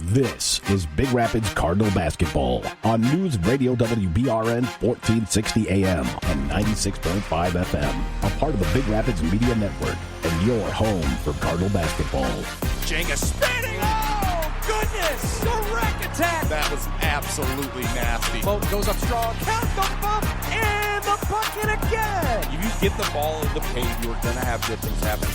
This is Big Rapids Cardinal basketball on News Radio WBRN 1460 AM and 96.5 FM, a part of the Big Rapids Media Network and your home for Cardinal basketball. Jenga spinning. Oh, goodness. Direct attack. That was absolutely nasty. Moten goes up strong. Count the bump and the bucket again. If you get the ball in the paint, you're going to have good things happen.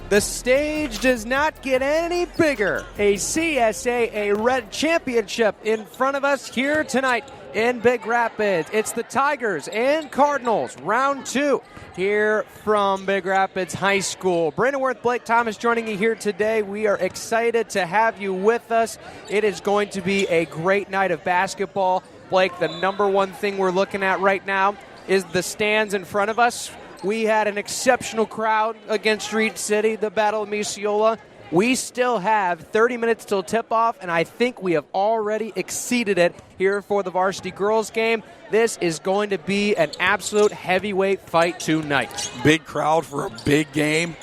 The stage does not get any bigger. A CSA, a Red Championship in front of us here tonight in Big Rapids. It's the Tigers and Cardinals, round 2 here from Big Rapids High School. Brandon Worth, Blake Thomas joining you here today. We are excited to have you with us. It is going to be a great night of basketball. Blake, the number one thing we're looking at right now is the stands in front of us. We had an exceptional crowd against Reed City, the Battle of Misiola. We still have 30 minutes till tip-off, and I think we have already exceeded it here for the varsity girls game. This is going to be an absolute heavyweight fight tonight. Big crowd for a big game.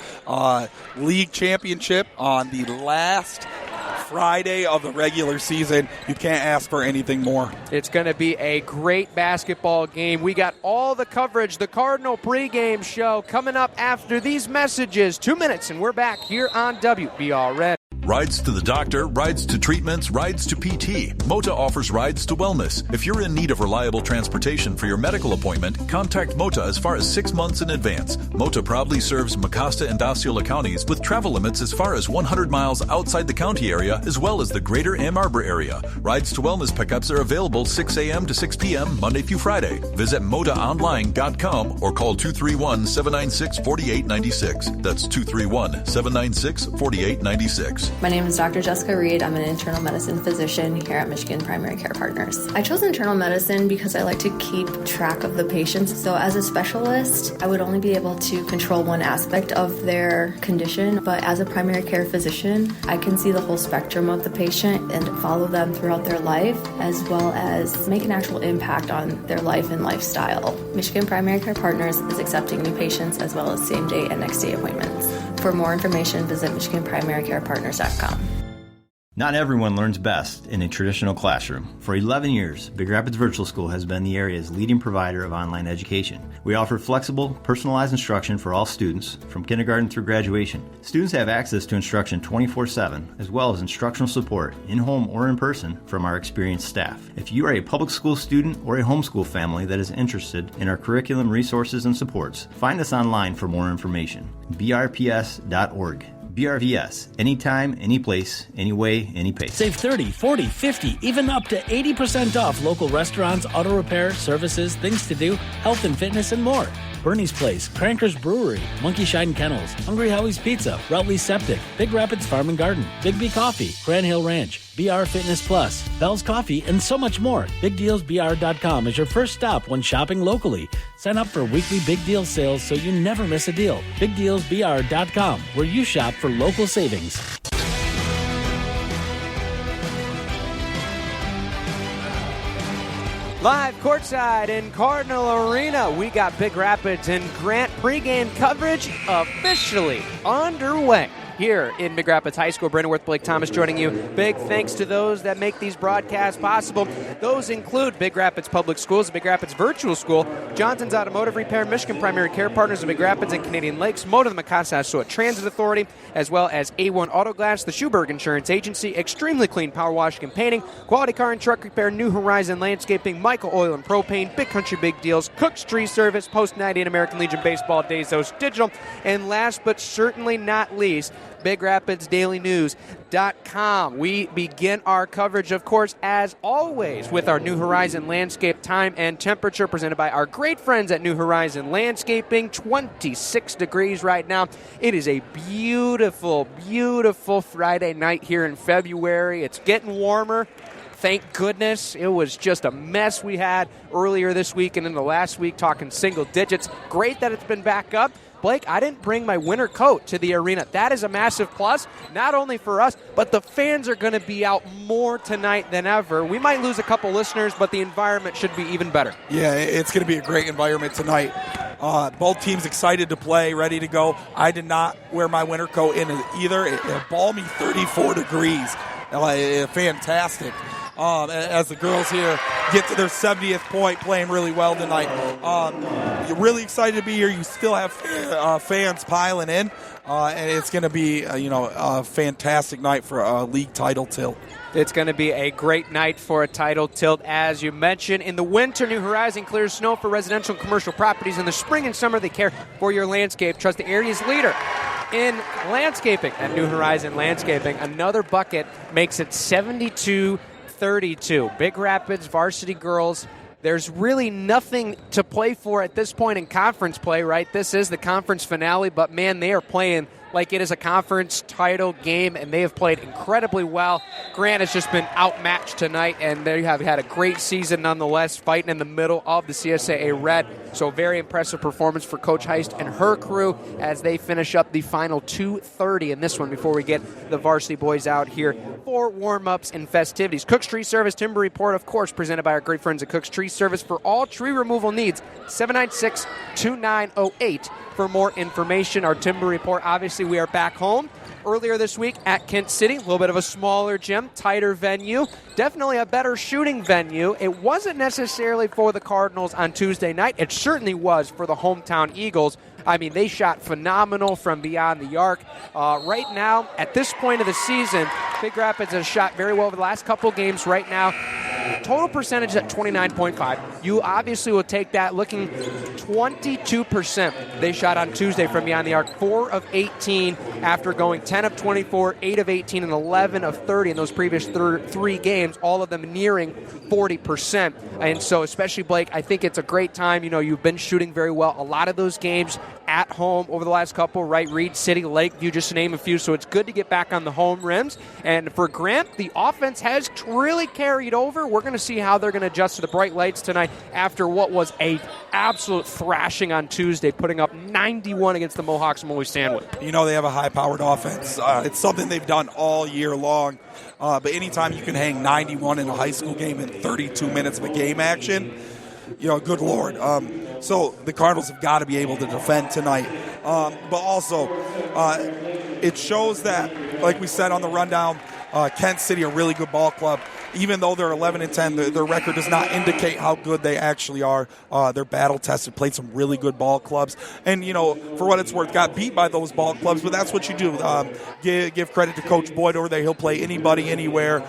League championship on the last Friday of the regular season. You can't ask for anything more. It's going to be a great basketball game. We got all the coverage, the Cardinal pregame show coming up after these messages. 2 minutes, and we're back here on WBRN. Rides to the doctor, rides to treatments, rides to PT. Mota offers rides to wellness. If you're in need of reliable transportation for your medical appointment, contact Mota as far as 6 months in advance. Mota proudly serves Mecosta and Osceola counties with travel limits as far as 100 miles outside the county area, as well as the greater Ann Arbor area. Rides to wellness pickups are available 6 a.m. to 6 p.m. Monday through Friday. Visit motaonline.com or call 231-796-4896. That's 231-796-4896. My name is Dr. Jessica Reed. I'm an internal medicine physician here at Michigan Primary Care Partners. I chose internal medicine because I like to keep track of the patients. So as a specialist, I would only be able to control one aspect of their condition. But as a primary care physician, I can see the whole spectrum of the patient and follow them throughout their life, as well as make an actual impact on their life and lifestyle. Michigan Primary Care Partners is accepting new patients as well as same-day and next-day appointments. For more information, visit MichiganPrimaryCarePartners.com. Not everyone learns best in a traditional classroom. For 11 years, Big Rapids Virtual School has been the area's leading provider of online education. We offer flexible, personalized instruction for all students, from kindergarten through graduation. Students have access to instruction 24/7, as well as instructional support, in-home or in person, from our experienced staff. If you are a public school student or a homeschool family that is interested in our curriculum, resources, and supports, find us online for more information. brps.org. BRVS. Anytime, any place, any way, any pace. Save 30, 40, 50, even up to 80% off local restaurants, auto repair, services, things to do, health and fitness, and more. Bernie's Place, Cranker's Brewery, Monkey Shine Kennels, Hungry Howie's Pizza, Routley's Septic, Big Rapids Farm and Garden, Big B Coffee, Grand Hill Ranch, BR Fitness Plus, Bell's Coffee, and so much more. BigDealsBR.com is your first stop when shopping locally. Sign up for weekly Big Deal sales so you never miss a deal. BigDealsBR.com, where you shop for local savings. Live courtside in Cardinal Arena, we got Big Rapids and Grant pregame coverage officially underway here in Big Rapids High School. Brandon Worth, Blake Thomas joining you. Big thanks to those that make these broadcasts possible. Those include Big Rapids Public Schools, Big Rapids Virtual School, Johnson's Automotive Repair, Michigan Primary Care Partners of Big Rapids and Canadian Lakes, Moda, the Mecosta Transit Authority, as well as A1 Auto Glass, the Schuberg Insurance Agency, Extremely Clean Power Washing and Painting, Quality Car and Truck Repair, New Horizon Landscaping, Michael Oil and Propane, Big Country Big Deals, Cook's Tree Service, Post 90 and American Legion Baseball, Dazos Digital, and last but certainly not least, BigRapidsDailyNews.com. We begin our coverage, of course, as always, with our New Horizon Landscape time and temperature presented by our great friends at New Horizon Landscaping. 26 degrees right now. It is a beautiful, beautiful Friday night here in February. It's getting warmer. Thank goodness. It was just a mess we had earlier this week and in the last week, talking single digits. Great that it's been back up. Blake, I didn't bring my winter coat to the arena. That is a massive plus, not only for us, but the fans are going to be out more tonight than ever. We might lose a couple listeners, but the environment should be even better. Yeah, it's going to be a great environment tonight. Both teams excited to play, ready to go. I did not wear my winter coat in either. It balmy 34 degrees. Fantastic. As the girls here get to their 70th point, playing really well tonight. You're really excited to be here. You still have fans piling in, and it's going to be a fantastic night for a league title tilt. It's going to be a great night for a title tilt, as you mentioned. In the winter, New Horizon clears snow for residential and commercial properties. In the spring and summer, they care for your landscape. Trust the area's leader in landscaping at New Horizon Landscaping. Another bucket makes it 72-32. Big Rapids varsity girls. There's really nothing to play for at this point in conference play, right? This is the conference finale, but man, they are playing like it is a conference title game, and they have played incredibly well. Grant has just been outmatched tonight, and they have had a great season nonetheless, fighting in the middle of the CSAA Red. So very impressive performance for Coach Heist and her crew as they finish up the final 2:30 in this one before we get the varsity boys out here for warm-ups and festivities. Cook's Tree Service Timber Report, of course, presented by our great friends at Cook's Tree Service for all tree removal needs. 796-2908 for more information. Our Timber Report, obviously, we are back home. Earlier this week at Kent City, a little bit of a smaller gym, tighter venue, definitely a better shooting venue. It wasn't necessarily for the Cardinals on Tuesday night. It certainly was for the hometown Eagles. I mean, they shot phenomenal from beyond the arc. Right now, at this point of the season, Big Rapids has shot very well over the last couple games right now. Total percentage at 29.5. You obviously will take that. Looking 22% they shot on Tuesday from beyond the arc. 4 of 18 after going 10 of 24, 8 of 18, and 11 of 30 in those previous 3 games, all of them nearing 40%. And so, especially Blake, I think it's a great time. You know, you've been shooting very well. A lot of those games at home over the last couple, right? Reed City, Lakeview, just to name a few. So it's good to get back on the home rims. And for Grant, the offense has really carried over. We're going to see how they're going to adjust to the bright lights tonight after what was a absolute thrashing on Tuesday, putting up 91 against the Mohawks from Moly Stanwood. You know, they have a high-powered offense. It's something they've done all year long. But anytime you can hang 91 in a high school game in 32 minutes of a game action, you know, good Lord. So the Cardinals have got to be able to defend tonight. But also, it shows that, like we said on the rundown, Kent City, a really good ball club. Even though they're 11-10, their record does not indicate how good they actually are. They're battle-tested, played some really good ball clubs. And, you know, for what it's worth, got beat by those ball clubs, but that's what you do. Give credit to Coach Boyd over there. He'll play anybody, anywhere.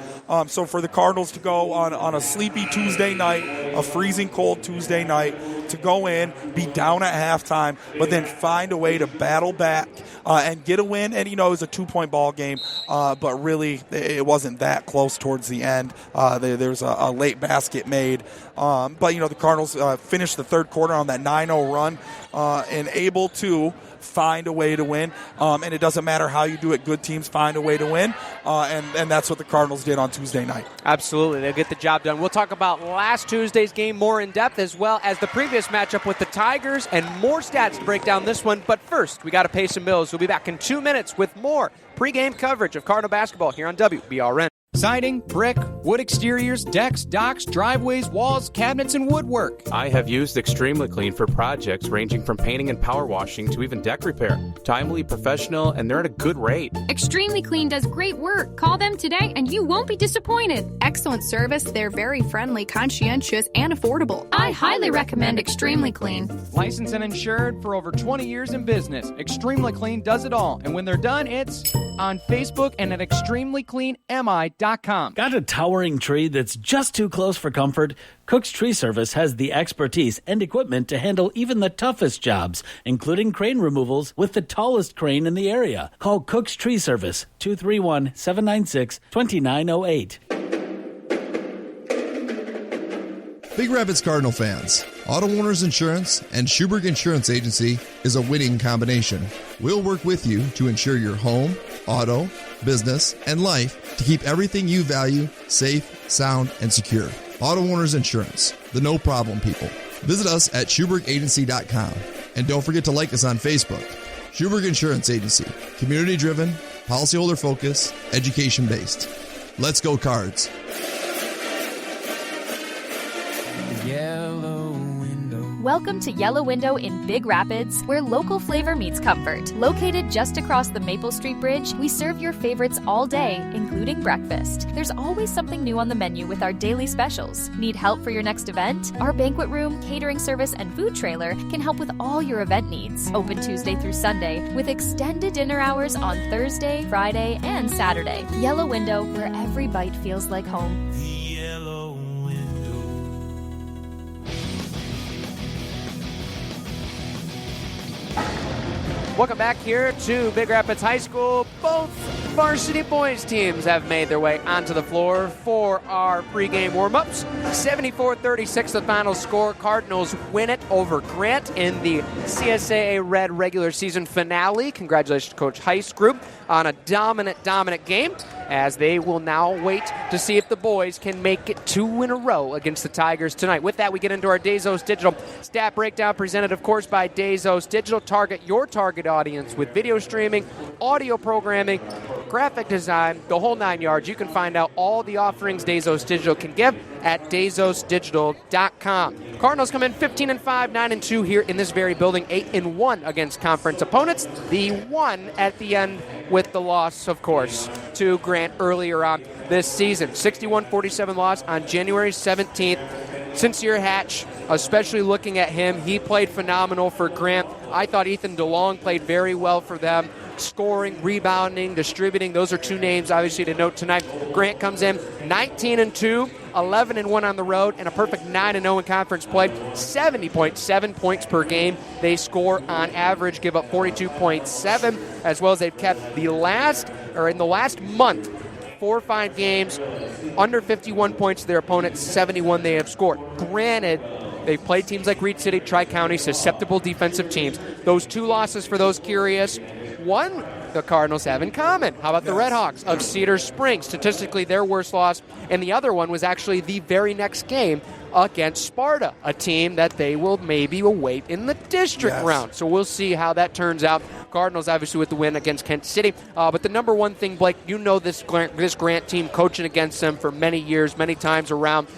So for the Cardinals to go on a sleepy Tuesday night, a freezing cold Tuesday night, to go in, be down at halftime, but then find a way to battle back and get a win. And, you know, it was a 2-point ball game, but really it wasn't that close towards the end. There's a late basket made. But, you know, the Cardinals finished the third quarter on that 9-0 run and able to find a way to win. And it doesn't matter how you do it. Good teams find a way to win. And that's what the Cardinals did on Tuesday night. Absolutely. They'll get the job done. We'll talk about last Tuesday's game more in depth, as well as the previous matchup with the Tigers, and more stats to break down this one. But first, we got to pay some bills. We'll be back in 2 minutes with more pregame coverage of Cardinal basketball here on WBRN. Siding, brick, wood exteriors, decks, docks, driveways, walls, cabinets, and woodwork. I have used Extremely Clean for projects ranging from painting and power washing to even deck repair. Timely, professional, and they're at a good rate. Extremely Clean does great work. Call them today and you won't be disappointed. Excellent service, they're very friendly, conscientious, and affordable. I highly recommend Extremely Clean. Licensed and insured for over 20 years in business, Extremely Clean does it all. And when they're done, it's on Facebook and at extremelycleanmi.com. Got a towering tree that's just too close for comfort? Cook's Tree Service has the expertise and equipment to handle even the toughest jobs, including crane removals with the tallest crane in the area. Call Cook's Tree Service, 231-796-2908. Big Rapids Cardinal fans, Auto Owners Insurance and Schuberg Insurance Agency is a winning combination. We'll work with you to ensure your home, auto, business, and life to keep everything you value safe, sound, and secure. Auto Owners Insurance, the no-problem people. Visit us at SchubergAgency.com. And don't forget to like us on Facebook. Schuberg Insurance Agency, community-driven, policyholder-focused, education-based. Let's go Cards. Welcome to Yellow Window in Big Rapids, where local flavor meets comfort. Located just across the Maple Street Bridge, we serve your favorites all day, including breakfast. There's always something new on the menu with our daily specials. Need help for your next event? Our banquet room, catering service, and food trailer can help with all your event needs. Open Tuesday through Sunday, with extended dinner hours on Thursday, Friday, and Saturday. Yellow Window, where every bite feels like home. Welcome back here to Big Rapids High School. Both varsity boys teams have made their way onto the floor for our pregame warm-ups. 74-36 the final score. Cardinals win it over Grant in the CSAA Red regular season finale. Congratulations to Coach Heist's group on a dominant game, as they will now wait to see if the boys can make it 2 in a row against the Tigers tonight. With that, we get into our Dazos Digital stat breakdown, presented, of course, by Dazos Digital. Target your target audience with video streaming, audio programming, graphic design, the whole 9 yards. You can find out all the offerings Dazos Digital can give at DazosDigital.com. Cardinals come in 15-5, 9-2 here in this very building, 8-1 against conference opponents. The one at the end with the loss, of course, to Grant earlier on this season. 61-47 loss on January 17th. Sincere Hatch, especially looking at him, he played phenomenal for Grant. I thought Ethan DeLong played very well for them. Scoring, rebounding, distributing, those are 2 names obviously to note tonight. Grant comes in 19-2, 11-1 on the road, and a perfect 9-0 in conference play. 70.7 points per game they score on average, give up 42.7, as well as they've kept in the last month, 4 or 5 games, under 51 points to their opponents, 71 they have scored. Granted, they've played teams like Reed City, Tri-County, susceptible defensive teams. Those 2 losses, for those curious, one the Cardinals have in common. How about the Red Hawks of Cedar Springs? Statistically, their worst loss, and the other one was actually the very next game against Sparta, a team that they will maybe await in the district round. So we'll see how that turns out. Cardinals obviously with the win against Kent City. But the number one thing, Blake, you know this Grant team, coaching against them for many years, many times around.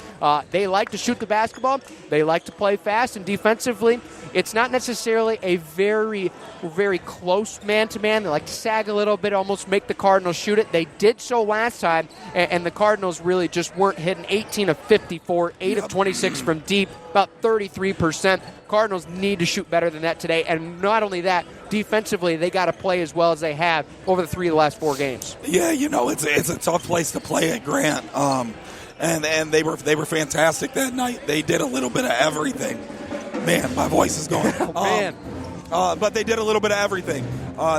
They like to shoot the basketball. They like to play fast, and defensively, it's not necessarily a very, very close man-to-man. They like to sag a little bit, almost make the Cardinals shoot it. They did so last time, and the Cardinals really just weren't hitting. 18 of 54, 8 of 26 from deep, about 33%. Cardinals need to shoot better than that today, and not only that, defensively, they got to play as well as they have over the 3 of the last 4 games. Yeah, it's a tough place to play at Grant. And they were fantastic that night. They did a little bit of everything. Man, my voice is going. But they did a little bit of everything.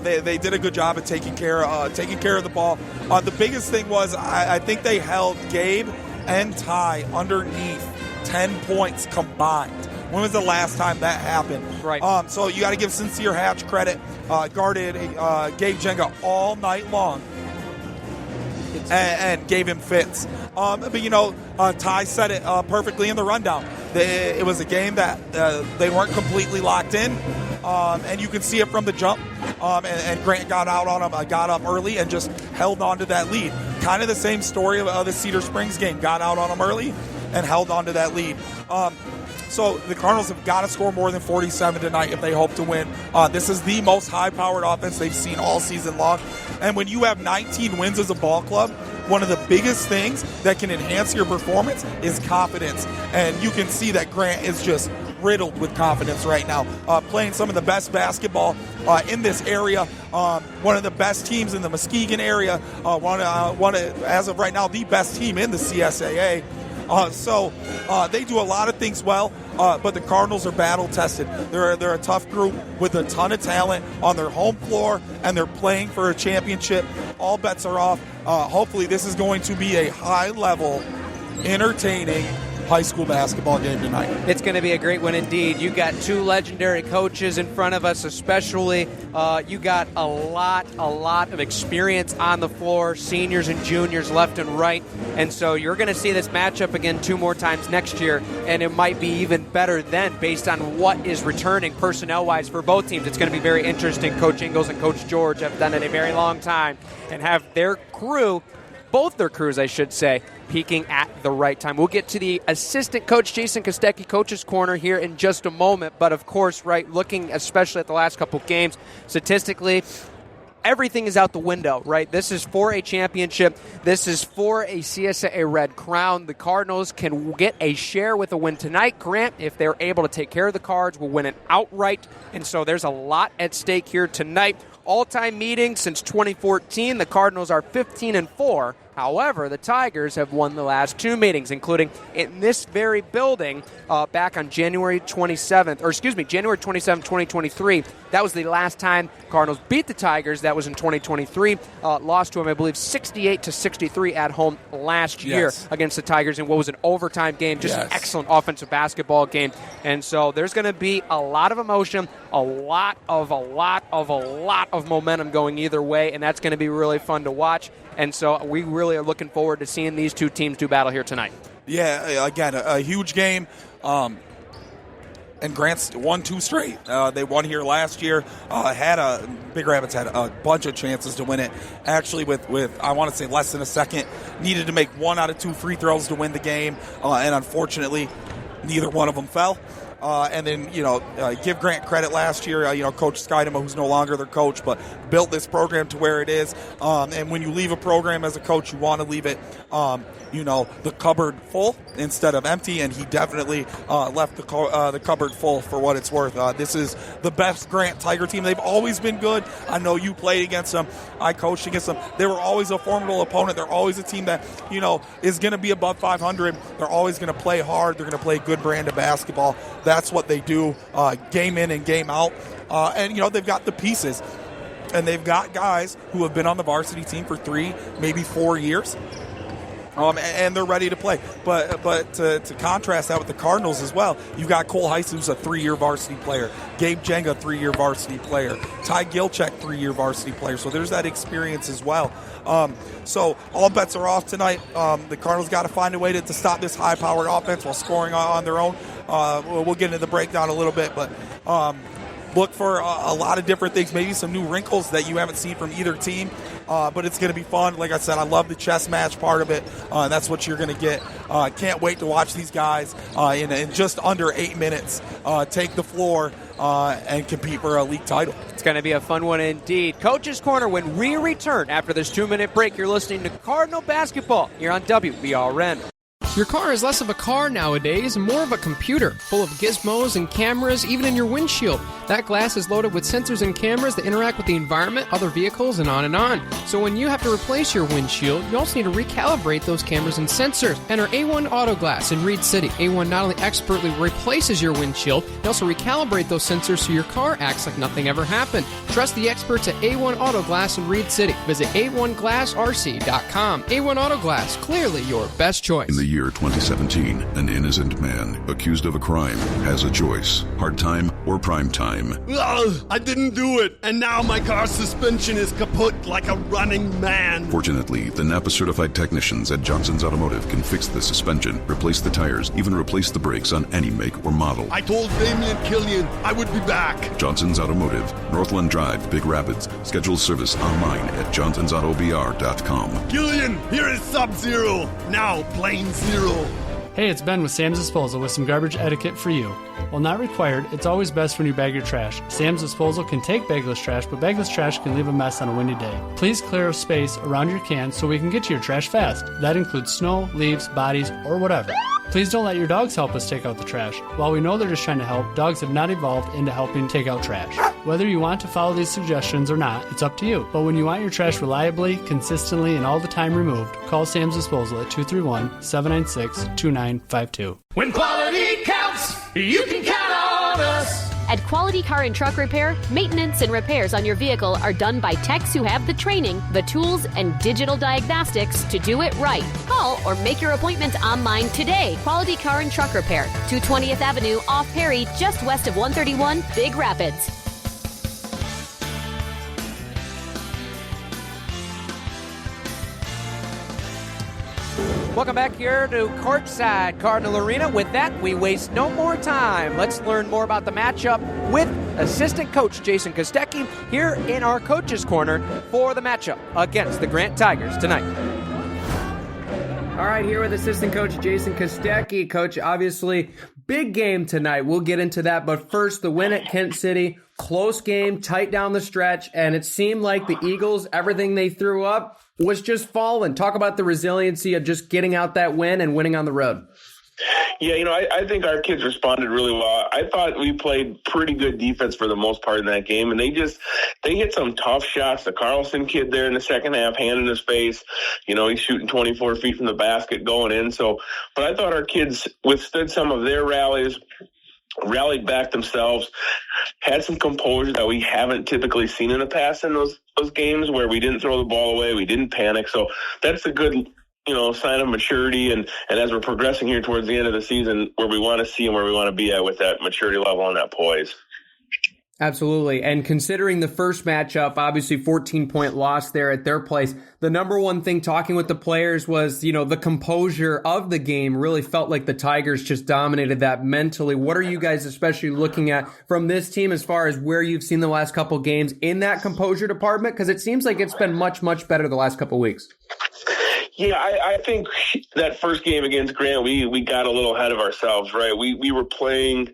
They did a good job at taking care of the ball. The biggest thing was I think they held Gabe and Ty underneath 10 points combined. When was the last time that happened? Right. So you got to give Sincere Hatch credit. Guarded Gabe Jenga all night long. And gave him fits. But, Ty said it perfectly in the rundown. It was a game that they weren't completely locked in, and you could see it from the jump. And Grant got out on him, got up early, and just held on to that lead. Kind of the same story of the Cedar Springs game. Got out on him early and held on to that lead. So the Cardinals have got to score more than 47 tonight if they hope to win. This is the most high-powered offense they've seen all season long. And when you have 19 wins as a ball club, one of the biggest things that can enhance your performance is confidence. And you can see that Grant is just riddled with confidence right now, playing some of the best basketball in this area. One of the best teams in the Muskegon area. As of right now, the best team in the CSAA. So they do a lot of things well, but the Cardinals are battle-tested. They're a tough group with a ton of talent on their home floor, and they're playing for a championship. All bets are off. Hopefully this is going to be a high-level, entertaining high school basketball game tonight. It's going to be a great one indeed. You got 2 legendary coaches in front of us, especially. You got a lot of experience on the floor, seniors and juniors left and right. And so you're going to see this matchup again 2 more times next year, and it might be even better then based on what is returning personnel-wise for both teams. It's going to be very interesting. Coach Ingalls and Coach George have done it a very long time and have their crew both their crews, I should say, peaking at the right time. We'll get to the assistant coach, Jason Kostecki, Coach's Corner here in just a moment. But, of course, right, looking especially at the last couple games, statistically, everything is out the window, right? This is for a championship. This is for a CSA Red crown. The Cardinals can get a share with a win tonight. Grant, if they're able to take care of the Cards, will win it outright. And so there's a lot at stake here tonight. All-time meeting since 2014. The Cardinals are 15-4. However, the Tigers have won the last 2 meetings, including in this very building back on January 27th, 2023. That was the last time Cardinals beat the Tigers. That was in 2023. Lost to them, I believe, 68-63 at home last year against the Tigers in what was an overtime game. Just an excellent offensive basketball game. And so there's going to be a lot of emotion, a lot of momentum going either way, and that's going to be really fun to watch. And so we really are looking forward to seeing these two teams do battle here tonight. Yeah, again, a huge game. And Grant's won 2 straight. They won here last year. Big Rapids had a bunch of chances to win it. Actually, with I want to say less than a second, needed to make 1 out of 2 free throws to win the game. And unfortunately, neither one of them fell. And then, give Grant credit last year. Coach Skydema, who's no longer their coach, but built this program to where it is. And when you leave a program as a coach, you want to leave it, the cupboard full instead of empty. And he definitely left the cupboard full for what it's worth. This is the best Grant Tiger team. They've always been good. I know you played against them. I coached against them. They were always a formidable opponent. They're always a team that, is going to be above 500. They're always going to play hard. They're going to play a good brand of basketball. That's what they do, game in and game out. And they've got the pieces. And they've got guys who have been on the varsity team for 3, maybe 4 years. And they're ready to play. But to contrast that with the Cardinals as well, you've got Cole Heiss, who's a 3-year varsity player. Gabe Jenga, 3-year varsity player. Ty Gilchek, 3-year varsity player. So there's that experience as well. So all bets are off tonight. The Cardinals got to find a way to stop this high-powered offense while scoring on their own. We'll get into the breakdown a little bit, but look for a lot of different things, maybe some new wrinkles that you haven't seen from either team. But it's going to be fun. Like I said, I love the chess match part of it. That's what you're going to get. Can't wait to watch these guys in just under 8 minutes take the floor and compete for a league title. It's going to be a fun one indeed. Coach's Corner when we return after this 2-minute break. You're listening to Cardinal Basketball here on WBRN. Your car is less of a car nowadays and more of a computer, full of gizmos and cameras, even in your windshield. That glass is loaded with sensors and cameras that interact with the environment, other vehicles, and on and on. So when you have to replace your windshield, you also need to recalibrate those cameras and sensors. Enter A1 Auto Glass in Reed City. A1 not only expertly replaces your windshield, they also recalibrate those sensors so your car acts like nothing ever happened. Trust the experts at A1 Auto Glass in Reed City. Visit A1GlassRC.com. A1 Auto Glass, clearly your best choice. In the year 2017, an innocent man accused of a crime has a choice: hard time or prime time. Ugh, I didn't do it, and now my car's suspension is kaput like a running man. Fortunately, the Napa-certified technicians at Johnson's Automotive can fix the suspension, replace the tires, even replace the brakes on any make or model. I told Damian Killian I would be back. Johnson's Automotive, Northland Drive, Big Rapids. Schedule service online at johnsonsautobr.com. Killian, here is Sub-Zero. Now Plane Zero. Hey, it's Ben with Sam's Disposal with some garbage etiquette for you. While not required, it's always best when you bag your trash. Sam's Disposal can take bagless trash, but bagless trash can leave a mess on a windy day. Please clear a space around your cans so we can get to your trash fast. That includes snow, leaves, bodies, or whatever. Please don't let your dogs help us take out the trash. While we know they're just trying to help, dogs have not evolved into helping take out trash. Whether you want to follow these suggestions or not, it's up to you. But when you want your trash reliably, consistently, and all the time removed, call Sam's Disposal at 231-796-2952. When quality counts, you can count on us. At Quality Car and Truck Repair, maintenance and repairs on your vehicle are done by techs who have the training, the tools, and digital diagnostics to do it right. Call or make your appointment online today. Quality Car and Truck Repair, 220th Avenue off Perry, just west of 131, Big Rapids. Welcome back here to courtside Cardinal Arena. With that, we waste no more time. Let's learn more about the matchup with assistant coach Jason Kostecki here in our Coach's Corner for the matchup against the Grant Tigers tonight. All right, here with assistant coach Jason Kostecki. Coach, obviously, big game tonight. We'll get into that. But first, the win at Kent City. Close game, tight down the stretch. And it seemed like the Eagles, everything they threw up was just falling. Talk about the resiliency of just getting out that win and winning on the road. Yeah, I think our kids responded really well. I thought we played pretty good defense for the most part in that game, and they hit some tough shots. The Carlson kid there in the second half, hand in his face, he's shooting 24 feet from the basket going in. But I thought our kids withstood some of their rallies, rallied back themselves, had some composure that we haven't typically seen in the past in those games where we didn't throw the ball away, we didn't panic. So that's a good sign of maturity, and as we're progressing here towards the end of the season, where we want to see and where we want to be at with that maturity level and that poise. Absolutely. And considering the first matchup, obviously 14-point loss there at their place, the number one thing talking with the players was, the composure of the game really felt like the Tigers just dominated that mentally. What are you guys especially looking at from this team as far as where you've seen the last couple games in that composure department? Because it seems like it's been much, much better the last couple weeks. Yeah, I think that first game against Grant, we got a little ahead of ourselves, right? We were playing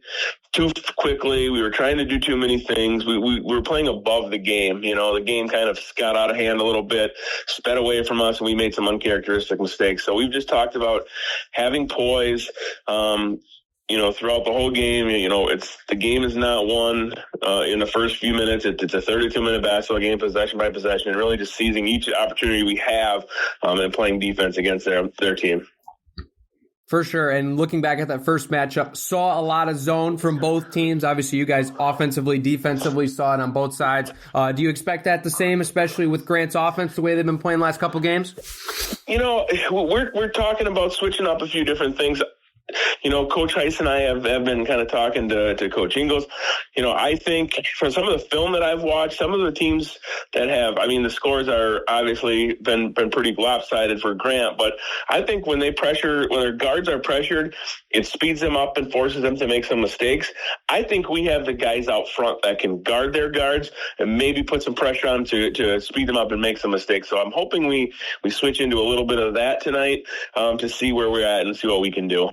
too quickly. We were trying to do too many things. We were playing above the game. The game kind of got out of hand a little bit, sped away from us, and we made some uncharacteristic mistakes. So we've just talked about having poise, throughout the whole game. The game is not won in the first few minutes. It's a 32-minute basketball game, possession by possession, and really just seizing each opportunity we have and playing defense against their team. For sure. And looking back at that first matchup, saw a lot of zone from both teams. Obviously, you guys offensively, defensively saw it on both sides. Do you expect that the same, especially with Grant's offense, the way they've been playing the last couple games? We're talking about switching up a few different things. Coach Heiss and I have been kind of talking to Coach Ingles. I think from some of the film that I've watched, some of the teams that the scores are obviously been pretty lopsided for Grant, but I think when their guards are pressured, it speeds them up and forces them to make some mistakes. I think we have the guys out front that can guard their guards and maybe put some pressure on to speed them up and make some mistakes. So I'm hoping we switch into a little bit of that tonight to see where we're at and see what we can do.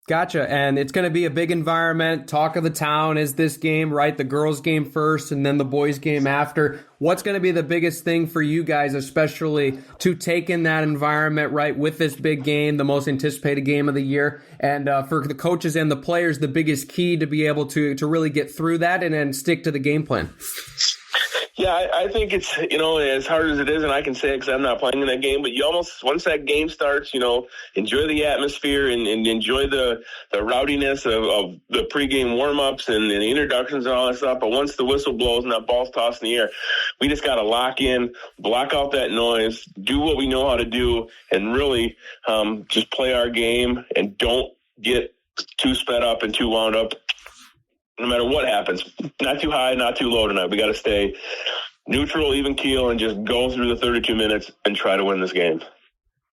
Gotcha. And it's going to be a big environment. Talk of the town is this game, right? The girls game first and then the boys game after. What's going to be the biggest thing for you guys, especially to take in that environment, right, with this big game, the most anticipated game of the year? And for the coaches and the players, the biggest key to be able to really get through that and then stick to the game plan? Yeah, I think it's, as hard as it is, and I can say it because I'm not playing in that game, but you almost, once that game starts, enjoy the atmosphere and enjoy the rowdiness of the pregame warm-ups and the introductions and all that stuff. But once the whistle blows and that ball's tossed in the air, we just got to lock in, block out that noise, do what we know how to do, and really just play our game and don't get too sped up and too wound up. No matter what happens, not too high, not too low tonight. We got to stay neutral, even keel, and just go through the 32 minutes and try to win this game.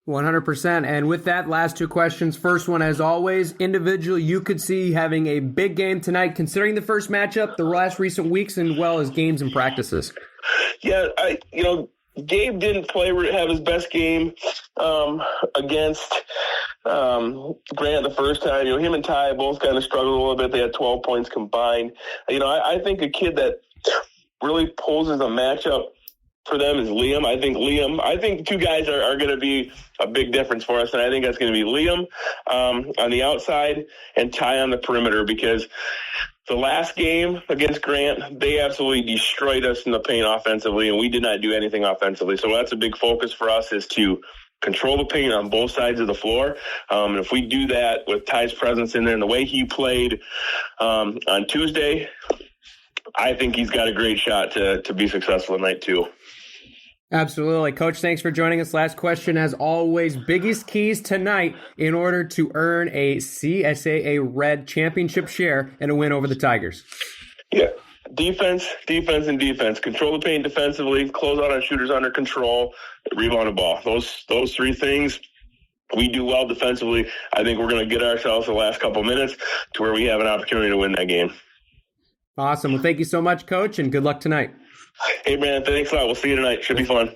100%. And with that, last two questions. First one, as always, individual, you could see having a big game tonight, considering the first matchup, the last recent weeks, and well as games and practices. Yeah, Gabe didn't have his best game against Grant the first time. Him and Ty both kind of struggled a little bit. They had 12 points combined. I think a kid that really poses a matchup for them is Liam. I think two guys are going to be a big difference for us, and I think that's going to be Liam on the outside and Ty on the perimeter, because the last game against Grant, they absolutely destroyed us in the paint offensively, and we did not do anything offensively. So that's a big focus for us, is to control the paint on both sides of the floor. And if we do that with Ty's presence in there and the way he played on Tuesday, I think he's got a great shot to be successful tonight too. Absolutely. Coach, thanks for joining us. Last question, as always, biggest keys tonight in order to earn a CSAA Red championship share and a win over the Tigers. Yeah. Defense. Control the paint defensively, close out on shooters under control, rebound the ball. Those three things we do well defensively. I think we're going to get ourselves the last couple minutes to where we have an opportunity to win that game. Awesome. Well, thank you so much, Coach, and good luck tonight. Hey, man, thanks a lot. We'll see you tonight. Should be fun.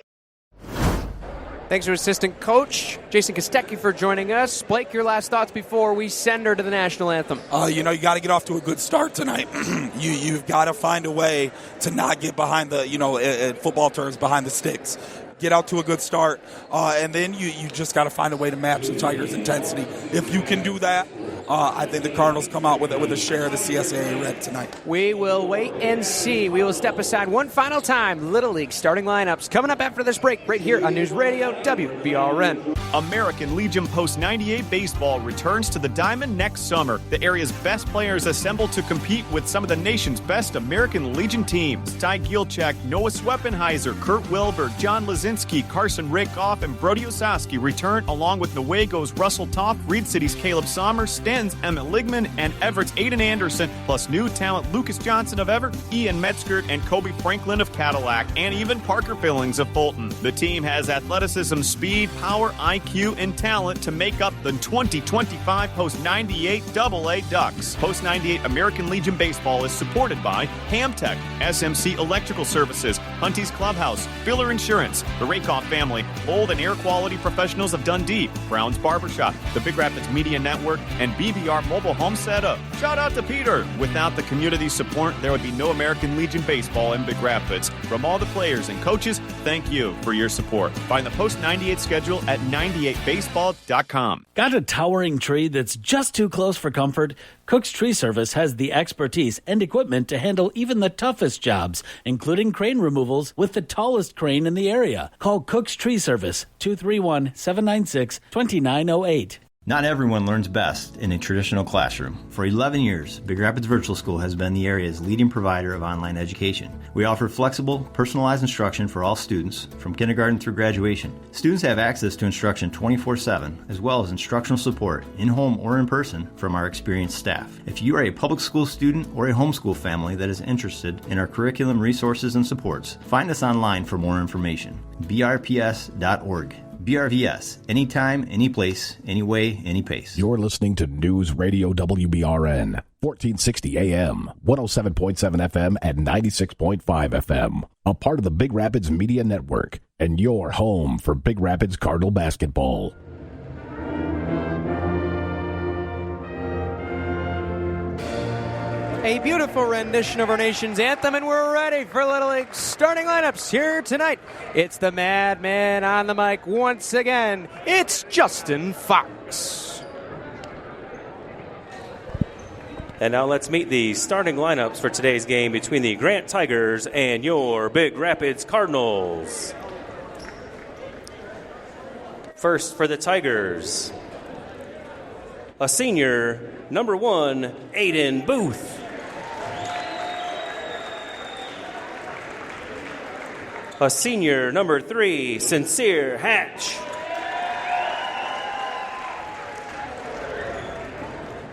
Thanks to assistant coach Jason Kostecki for joining us. Blake, your last thoughts before we send her to the national anthem. You got to get off to a good start tonight. You've got to find a way to not get behind the, in football terms, behind the sticks. Get out to a good start, and then you just got to find a way to match the Tigers' intensity. If you can do that, I think the Cardinals come out with a share of the CSAA red tonight. We will wait and see. We will step aside one final time. Little League starting lineups coming up after this break right here on News Radio WBRN. American Legion Post 98 Baseball returns to the Diamond next summer. The area's best players assemble to compete with some of the nation's best American Legion teams. Ty Gielchak, Noah Sweppenheiser, Kurt Wilbur, John Lazinski, Carson Rakoff, and Brody Osaski return along with Noego's Russell Toff, Reed City's Caleb Sommer, Sten's Emmett Ligman, and Everett's Aiden Anderson, plus new talent Lucas Johnson of Everett, Ian Metzger, and Kobe Franklin of Cadillac, and even Parker Billings of Fulton. The team has athleticism, speed, power, IQ, and talent to make up the 2025 Post 98 AA Ducks. Post 98 American Legion Baseball is supported by Hamtech, SMC Electrical Services, Hunty's Clubhouse, Filler Insurance, the Rakoff family, Old and Air Quality Professionals of Dundee, Brown's Barbershop, the Big Rapids Media Network, and BBR Mobile Home Setup. Shout out to Peter. Without the community support, there would be no American Legion Baseball in Big Rapids. From all the players and coaches, thank you for your support. Find the Post 98 schedule at 98baseball.com. Got a towering tree that's just too close for comfort? Cook's Tree Service has the expertise and equipment to handle even the toughest jobs, including crane removals with the tallest crane in the area. Call Cook's Tree Service, 231-796-2908. Not everyone learns best in a traditional classroom. For 11 years, Big Rapids Virtual School has been the area's leading provider of online education. We offer flexible, personalized instruction for all students, from kindergarten through graduation. Students have access to instruction 24/7, as well as instructional support, in-home or in person, from our experienced staff. If you are a public school student or a homeschool family that is interested in our curriculum, resources, and supports, find us online for more information. brps.org. BRVS. Anytime, any place, any way, any pace. You're listening to News Radio WBRN, 1460 AM, 107.7 FM, and 96.5 FM. A part of the Big Rapids Media Network, and your home for Big Rapids Cardinal basketball. A beautiful rendition of our nation's anthem, and we're ready for Little League starting lineups here tonight. It's the madman on the mic once again. It's Justin Fox. And now let's meet the starting lineups for today's game between the Grant Tigers and your Big Rapids Cardinals. First for the Tigers, a senior, number 1, Aiden Booth. A senior, number 3, Sincere Hatch.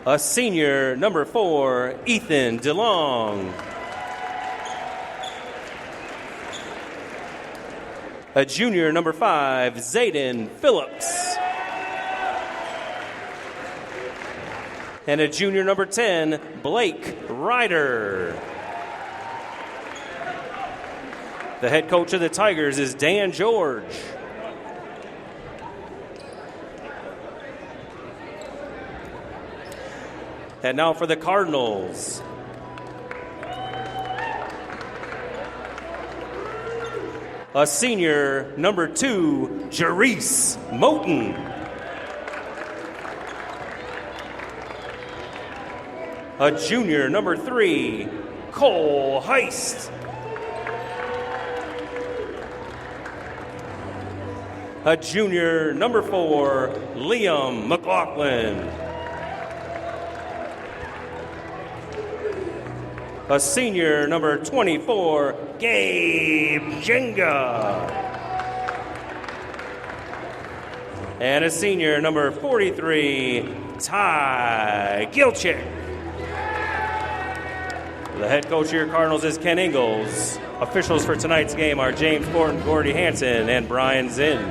A senior, number 4, Ethan DeLong. A junior, number 5, Zayden Phillips. And a junior, number 10, Blake Ryder. The head coach of the Tigers is Dan George. And now for the Cardinals. A senior, number 2, Jerice Moten. A junior, number 3, Cole Heist. A junior, number 4, Liam McLaughlin. A senior, number 24, Gabe Jenga. And a senior, number 43, Ty Gilchick. The head coach of your Cardinals is Ken Ingalls. Officials for tonight's game are James Thornton, Gordy Hansen, and Brian Zinn.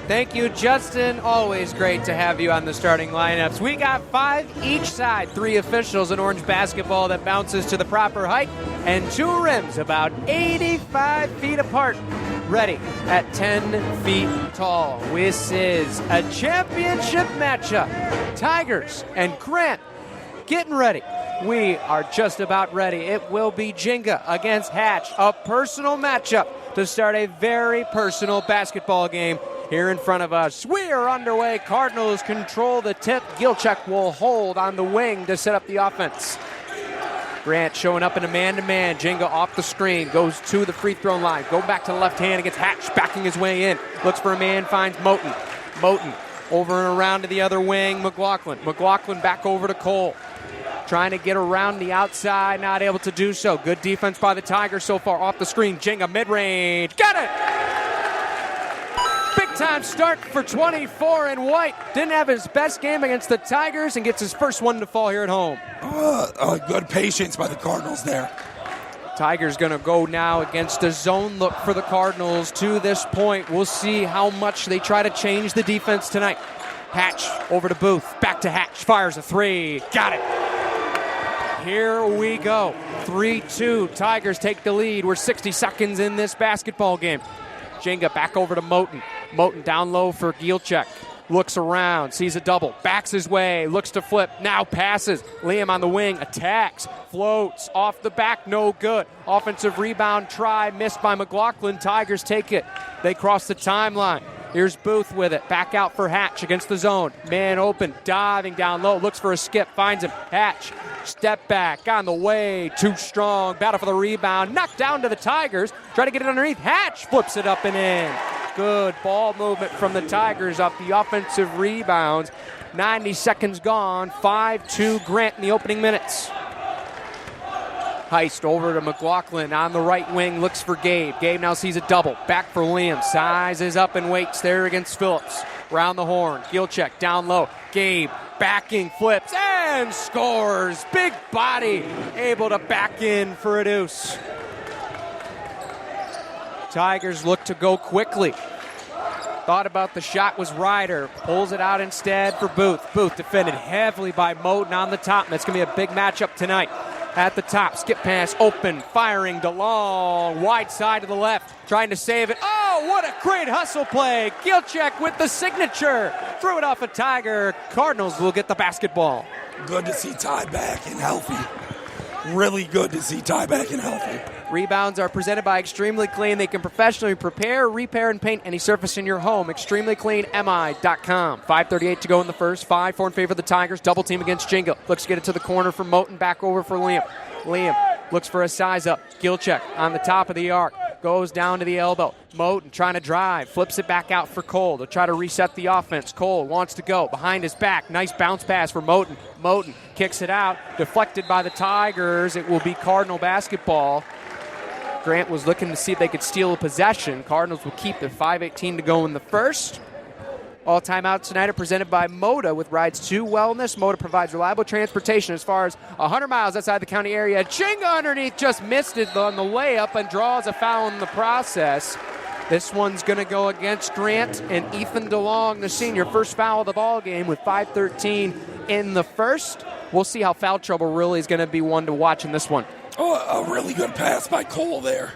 Thank you, Justin. Always great to have you on the starting lineups. We got 5 each side, 3 officials in orange basketball that bounces to the proper height, and 2 rims about 85 feet apart. ready at 10 feet tall. This is a championship matchup. Tigers and Grant getting ready. We are just about ready. It will be Jenga against Hatch, a personal matchup to start a very personal basketball game here in front of us. We are underway. Cardinals control the tip. Gilchek will hold on the wing to set up the offense. Grant showing up in a man-to-man. Jenga off the screen, goes to the free throw line. Go back to the left hand against Hatch, backing his way in. Looks for a man, finds Moten. Moten over and around to the other wing. McLaughlin back over to Cole. Trying to get around the outside, not able to do so. Good defense by the Tigers so far. Off the screen, Jenga mid-range. Got it! Big-time start for 24 and White. Didn't have his best game against the Tigers and gets his first one to fall here at home. Good patience by the Cardinals there. Tigers going to go now against a zone look for the Cardinals to this point. We'll see how much they try to change the defense tonight. Hatch over to Booth. Back to Hatch. Fires a three. Got it. Here we go. 3-2. Tigers take the lead. We're 60 seconds in this basketball game. Jenga back over to Moten. Moten down low for Gilchek. Looks around, sees a double, backs his way, looks to flip, now passes. Liam on the wing, attacks, floats, off the back, no good. Offensive rebound try, missed by McLaughlin. Tigers take it. They cross the timeline. Here's Booth with it. Back out for Hatch against the zone. Man open, diving down low, looks for a skip, finds him. Hatch, step back, on the way, too strong. Battle for the rebound, knocked down to the Tigers. Try to get it underneath. Hatch flips it up and in. Good ball movement from the Tigers off the offensive rebounds. 90 seconds gone. 5-2 Grant in the opening minutes. Heist over to McLaughlin on the right wing, looks for Gabe. Gabe now sees a double. Back for Liam. Sizes up and waits there against Phillips. Round the horn. Gilchek down low. Gabe backing, flips, and scores. Big body able to back in for a deuce. Tigers look to go quickly. Thought about the shot was Ryder. Pulls it out instead for Booth. Booth defended heavily by Moten on the top. That's going to be a big matchup tonight. At the top, skip pass, open, firing DeLong, wide side to the left, trying to save it. Oh, what a great hustle play. Gilchek with the signature. Threw it off a Tiger. Cardinals will get the basketball. Good to see Ty back and healthy. Really good to see Ty back and healthy. Rebounds are presented by Extremely Clean. They can professionally prepare, repair, and paint any surface in your home. ExtremelyCleanMI.com. 5:38 to go in the first. 5-4 in favor of the Tigers. Double team against Jingle. Looks to get it to the corner for Moten. Back over for Liam. Liam looks for a size up. Gilchek on the top of the arc. Goes down to the elbow. Moten trying to drive. Flips it back out for Cole. They'll try to reset the offense. Cole wants to go. Behind his back. Nice bounce pass for Moten. Moten kicks it out. Deflected by the Tigers. It will be Cardinal basketball. Grant was looking to see if they could steal a possession. Cardinals will keep it. 5:18 to go in the first. All timeouts tonight are presented by Moda with Rides to Wellness. Moda provides reliable transportation as far as 100 miles outside the county area. Jenga underneath just missed it on the layup and draws a foul in the process. This one's going to go against Grant and Ethan DeLong, the senior. First foul of the ball game with 5:13 in the first. We'll see how foul trouble really is going to be one to watch in this one. Oh, a really good pass by Cole there.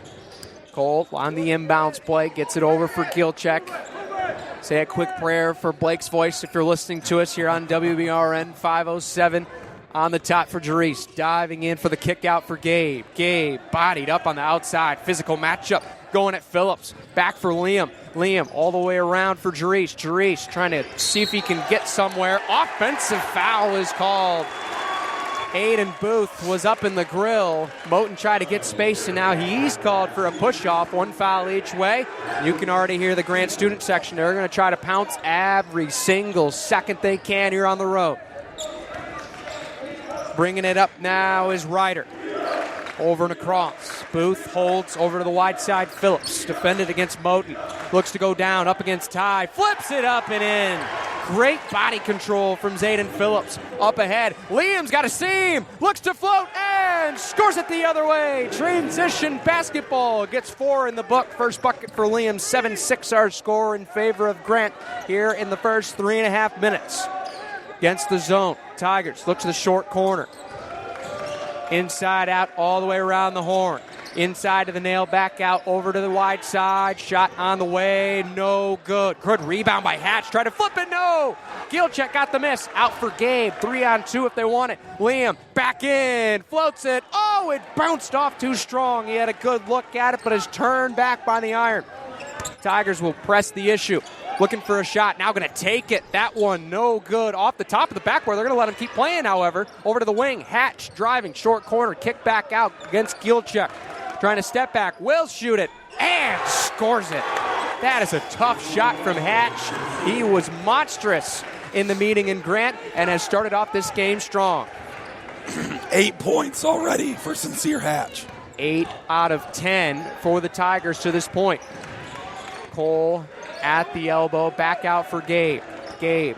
Cole on the inbounds play, gets it over for Gilchek. Say a quick prayer for Blake's voice if you're listening to us here on WBRN 507 on the top for Jerice. Diving in for the kick out for Gabe. Gabe bodied up on the outside. Physical matchup going at Phillips. Back for Liam. Liam all the way around for Jerice. Jerice trying to see if he can get somewhere. Offensive foul is called. Aiden Booth was up in the grill. Moten tried to get space, and now he's called for a push-off. One foul each way. You can already hear the Grant student section. They're going to try to pounce every single second they can here on the road. Bringing it up now is Ryder. Over and across. Booth holds over to the wide side. Phillips defended against Moten. Looks to go down, up against Ty. Flips it up and in. Great body control from Zayden Phillips. Up ahead. Liam's got a seam. Looks to float and scores it the other way. Transition basketball. Gets 4 in the book. First bucket for Liam. 7-6 our score in favor of Grant here in the first 3.5 minutes. Against the zone. Tigers look to the short corner. Inside out all the way around the horn. Inside of the nail, back out over to the wide side. Shot on the way, no good. Good rebound by Hatch. Try to flip it, no. Gilcheck got the miss. Out for Gabe. 3-on-2 if they want it. Liam back in, floats it. Oh, it bounced off too strong. He had a good look at it, but is turned back by the iron. Tigers will press the issue. Looking for a shot. Now going to take it. That one no good. Off the top of the backboard. They're going to let him keep playing, however. Over to the wing. Hatch driving. Short corner. Kick back out against Gilcheck. Trying to step back. Will shoot it. And scores it. That is a tough shot from Hatch. He was monstrous in the meeting in Grant and has started off this game strong. 8 points already for Sincere Hatch. 8 out of 10 for the Tigers to this point. Cole at the elbow, back out for Gabe. Gabe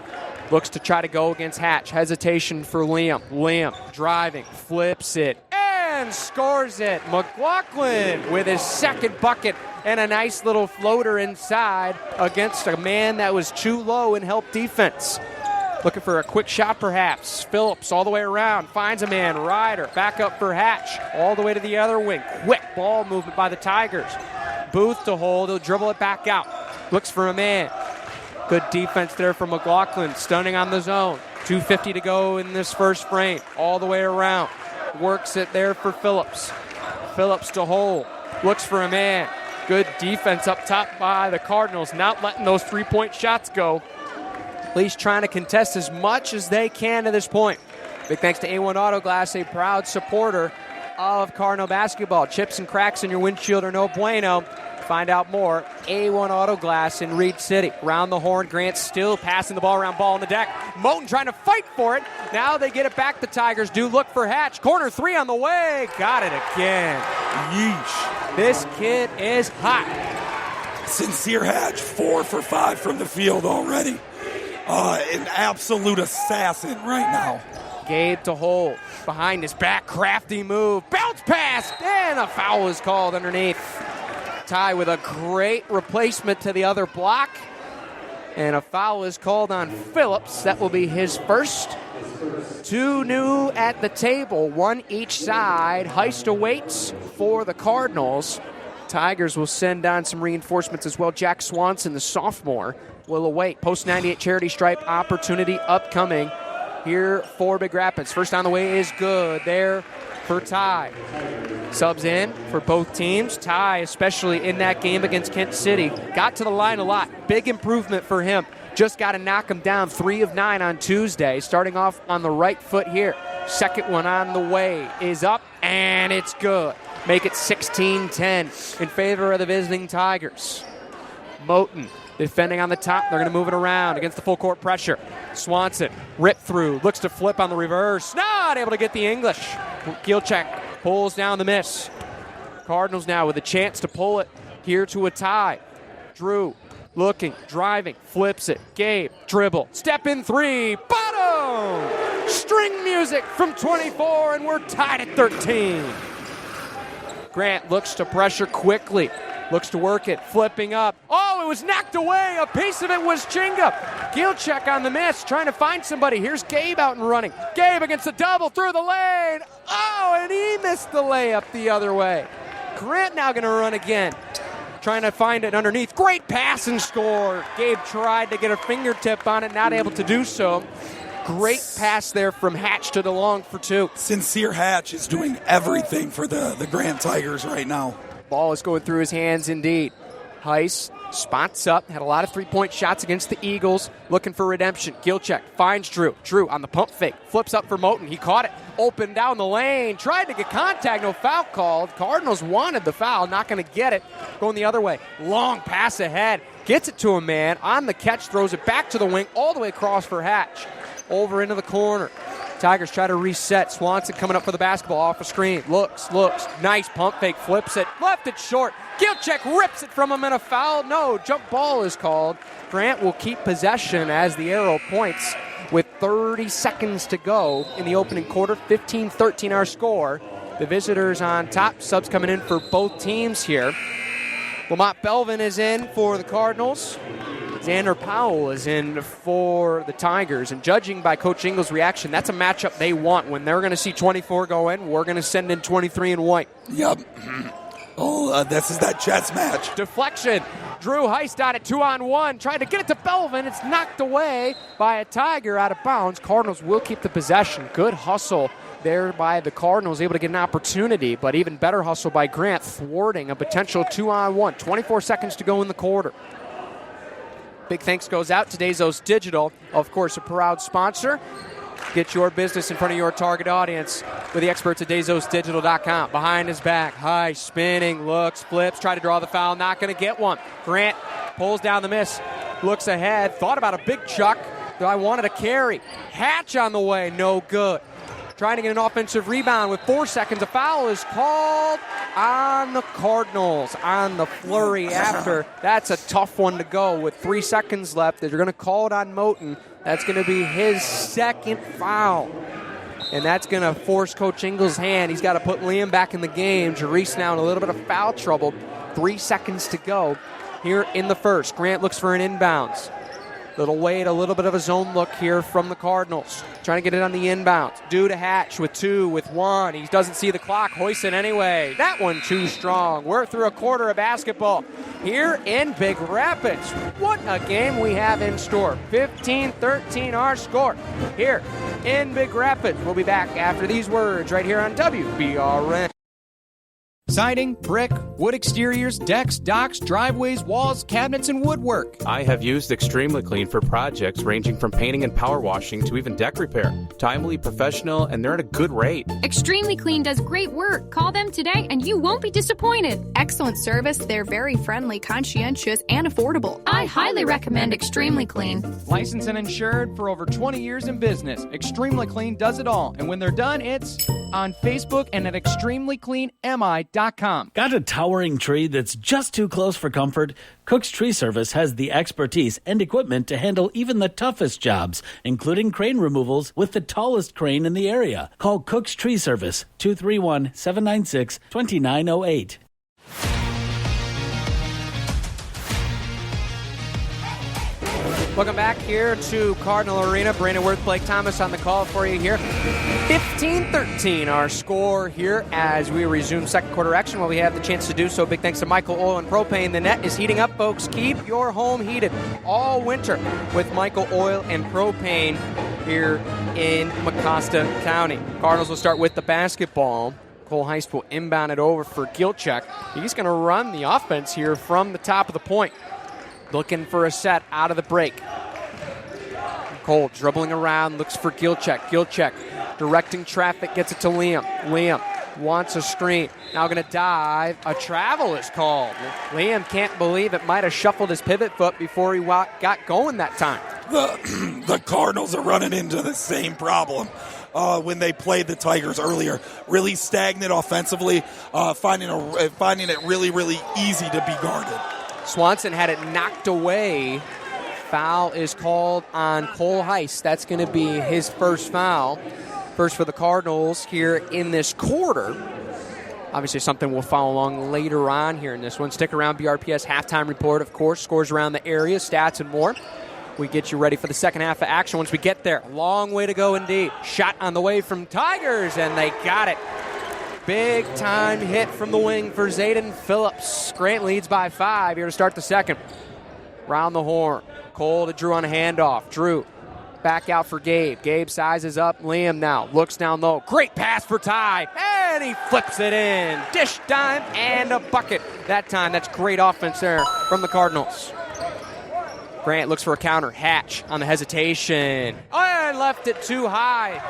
looks to try to go against Hatch. Hesitation for Liam. Liam driving, flips it, and scores it. McLaughlin with his second bucket and a nice little floater inside against a man that was too low in help defense. Looking for a quick shot perhaps. Phillips all the way around, finds a man. Ryder back up for Hatch, all the way to the other wing. Quick ball movement by the Tigers. Booth to hold, he'll dribble it back out. Looks for a man. Good defense there from McLaughlin, stunning on the zone. 2:50 to go in this first frame, all the way around. Works it there for Phillips. Phillips to hold, looks for a man. Good defense up top by the Cardinals, not letting those three-point shots go. At least trying to contest as much as they can to this point. Big thanks to A1 Auto Glass, a proud supporter of Cardinal basketball. Chips and cracks in your windshield are no bueno. Find out more. A1 Auto Glass in Reed City. Round the horn. Grant still passing the ball around. Ball on the deck. Moten trying to fight for it. Now they get it back. The Tigers do look for Hatch. Corner three on the way. Got it again. Yeesh. This kid is hot. Sincere Hatch, 4 for 5 from the field already. An absolute assassin right now. Gabe to hold. Behind his back. Crafty move. Bounce pass. And a foul is called underneath. Ty with a great replacement to the other block. And a foul is called on Phillips. That will be his first. 2 new at the table, 1 each side. Heist awaits for the Cardinals. Tigers will send on some reinforcements as well. Jack Swanson, the sophomore, will await. Post 98 charity stripe opportunity upcoming here for Big Rapids. First on the way is good there for Ty. Subs in for both teams. Ty, especially in that game against Kent City, got to the line a lot. Big improvement for him. Just got to knock him down. 3 of 9 on Tuesday. Starting off on the right foot here. Second one on the way is up, and it's good. Make it 16-10 in favor of the visiting Tigers. Moten defending on the top. They're going to move it around against the full court pressure. Swanson, rip through, looks to flip on the reverse. Not able to get the English. Gilcheck pulls down the miss. Cardinals now with a chance to pull it here to a tie. Drew looking, driving, flips it. Gabe, dribble, step in three, bottom! String music from 24, and we're tied at 13. Grant looks to pressure quickly. Looks to work it, flipping up. Oh, it was knocked away. A piece of it was Chinga. Gilcheck on the miss, trying to find somebody. Here's Gabe out and running. Gabe against the double through the lane. Oh, and he missed the layup the other way. Grant now going to run again. Trying to find it underneath. Great pass and score. Gabe tried to get a fingertip on it, not able to do so. Great pass there from Hatch to DeLong for 2. Sincere Hatch is doing everything for the Grant Tigers right now. Ball is going through his hands indeed. Heiss spots up, had a lot of three-point shots against the Eagles, looking for redemption. Gilcheck finds Drew. Drew on the pump fake, flips up for Moten. He caught it, open down the lane, tried to get contact, no foul called. Cardinals wanted the foul, not going to get it. Going the other way, long pass ahead, gets it to a man, on the catch, throws it back to the wing, all the way across for Hatch. Over into the corner. Tigers try to reset. Swanson coming up for the basketball off a screen. Looks. Nice pump fake. Flips it. Left it short. Gilcheck rips it from him and a foul. No, jump ball is called. Grant will keep possession as the arrow points with 30 seconds to go in the opening quarter. 15-13 our score. The visitors on top. Subs coming in for both teams here. Lamont Belvin is in for the Cardinals. Xander Powell is in for the Tigers. And judging by Coach Ingles' reaction, that's a matchup they want. When they're going to see 24 go in, we're going to send in 23 in white. Yep. This is that chess match. Deflection. Drew Heist on it, 2-on-1, trying to get it to Belvin. It's knocked away by a Tiger out of bounds. Cardinals will keep the possession. Good hustle there by the Cardinals, able to get an opportunity, but even better hustle by Grant, thwarting a potential 2-on-1. 24 seconds to go in the quarter. Big thanks goes out to Dezos Digital, of course, a proud sponsor. Get your business in front of your target audience with the experts at DezosDigital.com. Behind his back, high, spinning, looks, flips, try to draw the foul, not going to get one. Grant pulls down the miss, looks ahead, thought about a big chuck, I wanted a carry. Hatch on the way, no good. Trying to get an offensive rebound with 4 seconds. A foul is called on the Cardinals on the flurry after. That's a tough one to go with 3 seconds left. They're going to call it on Moten. That's going to be his second foul. And that's going to force Coach Ingles' hand. He's got to put Liam back in the game. Jerice now in a little bit of foul trouble. 3 seconds to go here in the first. Grant looks for an inbounds. Little wait, a little bit of a zone look here from the Cardinals. Trying to get it on the inbounds. Due to Hatch with 2, with 1. He doesn't see the clock. Hoists it anyway. That one too strong. We're through a quarter of basketball here in Big Rapids. What a game we have in store. 15-13 our score here in Big Rapids. We'll be back after these words right here on WBRN. Siding, brick, wood exteriors, decks, docks, driveways, walls, cabinets, and woodwork. I have used Extremely Clean for projects ranging from painting and power washing to even deck repair. Timely, professional, and they're at a good rate. Extremely Clean does great work. Call them today and you won't be disappointed. Excellent service, they're very friendly, conscientious, and affordable. I highly recommend Extremely Clean. Licensed and insured for over 20 years in business, Extremely Clean does it all. And when they're done, it's on Facebook and at extremelycleanmi.com. Got a towering tree that's just too close for comfort? Cook's Tree Service has the expertise and equipment to handle even the toughest jobs, including crane removals with the tallest crane in the area. Call Cook's Tree Service, 231-796-2908. Welcome back here to Cardinal Arena. Brandon Worth, Blake Thomas on the call for you here. 15-13 our score here as we resume second quarter action while we have the chance to do so. Big thanks to Michael Oil and Propane. The net is heating up, folks. Keep your home heated all winter with Michael Oil and Propane here in Mecosta County. Cardinals will start with the basketball. Cole Heist will inbound it over for Gilchek. He's going to run the offense here from the top of the point. Looking for a set out of the break. Cole dribbling around, looks for Gilchek. Gilchek directing traffic, gets it to Liam. Liam wants a screen. Now going to dive. A travel is called. Liam can't believe it. Might have shuffled his pivot foot before he got going that time. The Cardinals are running into the same problem. When they played the Tigers earlier. Really stagnant offensively, finding it really, really easy to be guarded. Swanson had it knocked away. Foul is called on Cole Heist. That's going to be his first foul. First for the Cardinals here in this quarter. Obviously something we'll follow along later on here in this one. Stick around, BRPS halftime report, of course. Scores around the area, stats and more. We get you ready for the second half of action once we get there. Long way to go indeed. Shot on the way from Tigers, and they got it. Big time hit from the wing for Zayden Phillips. Grant leads by 5 here to start the second. Round the horn. Cole to Drew on a handoff. Drew back out for Gabe. Gabe sizes up. Liam now looks down low. Great pass for Ty. And he flips it in. Dish, dime, and a bucket. That time, that's great offense there from the Cardinals. Grant looks for a counter. Hatch on the hesitation. And left it too high.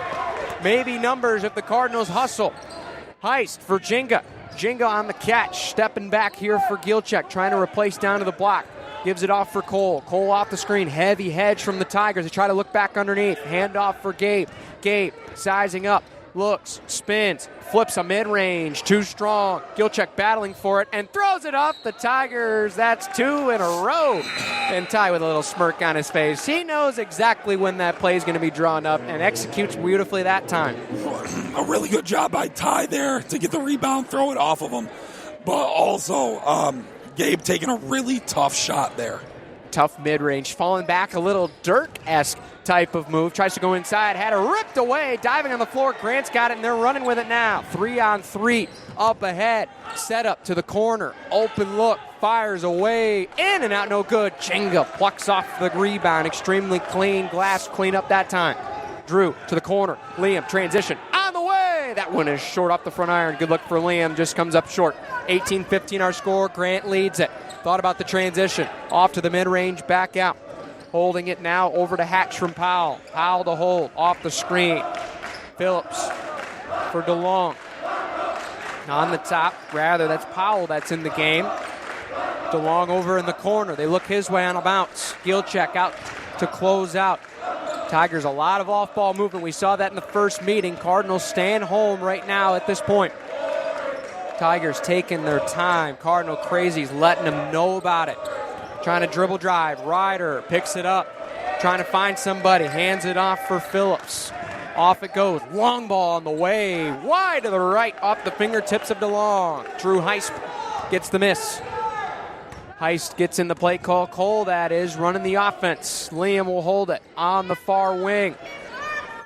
Maybe numbers if the Cardinals hustle. Heist for Jenga. Jenga on the catch. Stepping back here for Gilchek. Trying to replace down to the block. Gives it off for Cole. Cole off the screen. Heavy hedge from the Tigers. They try to look back underneath. Hand off for Gabe. Gabe sizing up. Looks. Spins. Flips a mid-range. Too strong. Gilchek battling for it and throws it off the Tigers. That's 2 in a row. And Ty with a little smirk on his face. He knows exactly when that play is going to be drawn up and executes beautifully that time. A really good job by Ty there to get the rebound, throw it off of him. But also, Gabe taking a really tough shot there. Tough mid-range, falling back, a little Dirk-esque type of move. Tries to go inside, had it ripped away, diving on the floor. Grant's got it, and they're running with it now. 3-on-3, up ahead, set up to the corner, open look, fires away, in and out, no good. Jenga plucks off the rebound, extremely clean, glass cleanup that time. Drew to the corner, Liam, transition, on the way! That one is short off the front iron. Good look for Liam, just comes up short. 18-15 our score, Grant leads it. Thought about the transition, off to the mid-range, back out. Holding it now over to Hatch from Powell. Powell to hold, off the screen. Phillips for DeLong. On the top, rather, that's Powell that's in the game. DeLong over in the corner. They look his way on a bounce. Gilcheck out to close out. Tigers, a lot of off-ball movement. We saw that in the first meeting. Cardinals staying home right now at this point. Tigers taking their time. Cardinal crazies letting them know about it. Trying to dribble drive. Ryder picks it up. Trying to find somebody. Hands it off for Phillips. Off it goes. Long ball on the way. Wide to the right. Off the fingertips of DeLong. Drew Heist gets the miss. Heist gets in the play call. Cole, that is, running the offense. Liam will hold it on the far wing.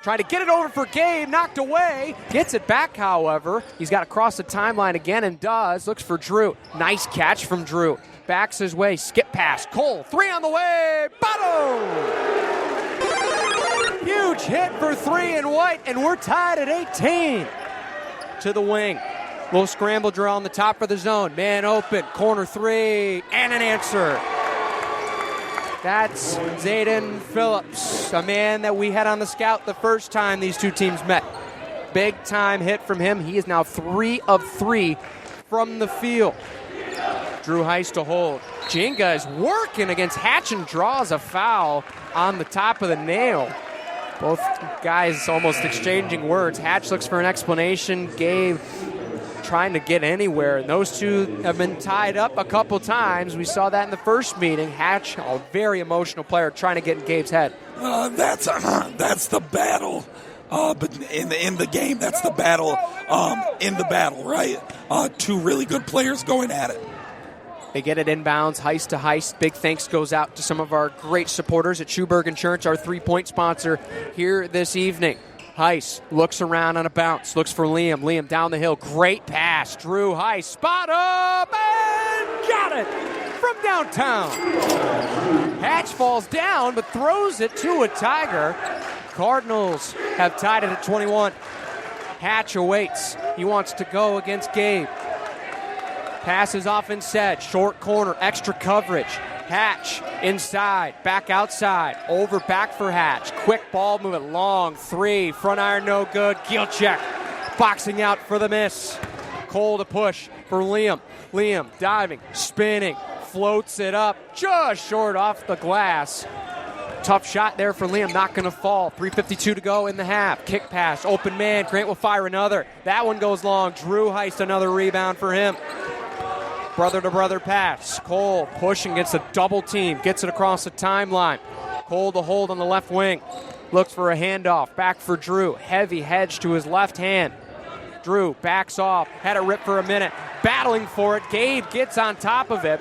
Trying to get it over for Gabe, knocked away. Gets it back, however. He's got to cross the timeline again and does. Looks for Drew. Nice catch from Drew. Backs his way, skip pass. Cole, 3 on the way. Bottom! Huge hit for 3 in white, and we're tied at 18. To the wing. Little scramble draw on the top of the zone. Man open, corner 3, and an answer. That's Zayden Phillips, a man that we had on the scout the first time these two teams met. Big time hit from him. He is now 3 of 3 from the field. Drew Heist to hold. Jenga is working against Hatch and draws a foul on the top of the nail. Both guys almost exchanging words. Hatch looks for an explanation. Gabe trying to get anywhere. And those two have been tied up a couple times. We saw that in the first meeting. Hatch, a very emotional player, trying to get in Gabe's head. That's the battle. But in the game, that's the battle. In the battle, right? Two really good players going at it. They get it inbounds, Heist to Heist. Big thanks goes out to some of our great supporters at Schuberg Insurance, our 3-point sponsor here this evening. Heist looks around on a bounce, looks for Liam. Liam down the hill, great pass. Drew Heist, spot up, and got it from downtown. Hatch falls down, but throws it to a Tiger. Cardinals have tied it at 21. Hatch awaits. He wants to go against Gabe. Passes off instead, short corner, extra coverage. Hatch inside, back outside, over back for Hatch. Quick ball movement, long 3, front iron no good. Gilcheck boxing out for the miss. Cole to push for Liam. Liam diving, spinning, floats it up, just short off the glass. Tough shot there for Liam, not going to fall. 3:52 to go in the half. Kick pass, open man, Grant will fire another. That one goes long. Drew Heist, another rebound for him. Brother-to-brother pass. Cole pushing against a double team. Gets it across the timeline. Cole to hold on the left wing. Looks for a handoff. Back for Drew. Heavy hedge to his left hand. Drew backs off. Had it ripped for a minute. Battling for it. Gabe gets on top of it.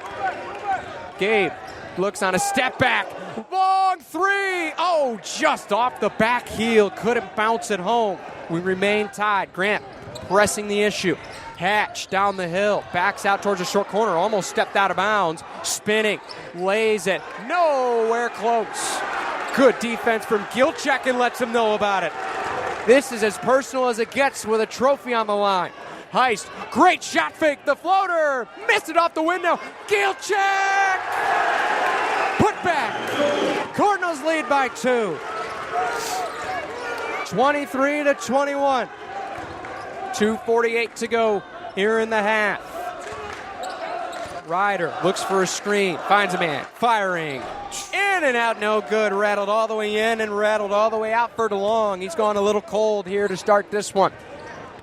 Gabe looks on a step back. Long 3. Oh, just off the back heel. Couldn't bounce it home. We remain tied. Grant pressing the issue. Hatch down the hill, backs out towards the short corner, almost stepped out of bounds, spinning, lays it, nowhere close. Good defense from Gilcheck and lets him know about it. This is as personal as it gets with a trophy on the line. Heist, great shot fake, the floater, missed it off the window. Gilcheck! Put back. Cardinals lead by 2. 23-21. 2:48 to go here in the half. Ryder looks for a screen, finds a man, firing. In and out, no good. Rattled all the way in and rattled all the way out for DeLong. He's gone a little cold here to start this one.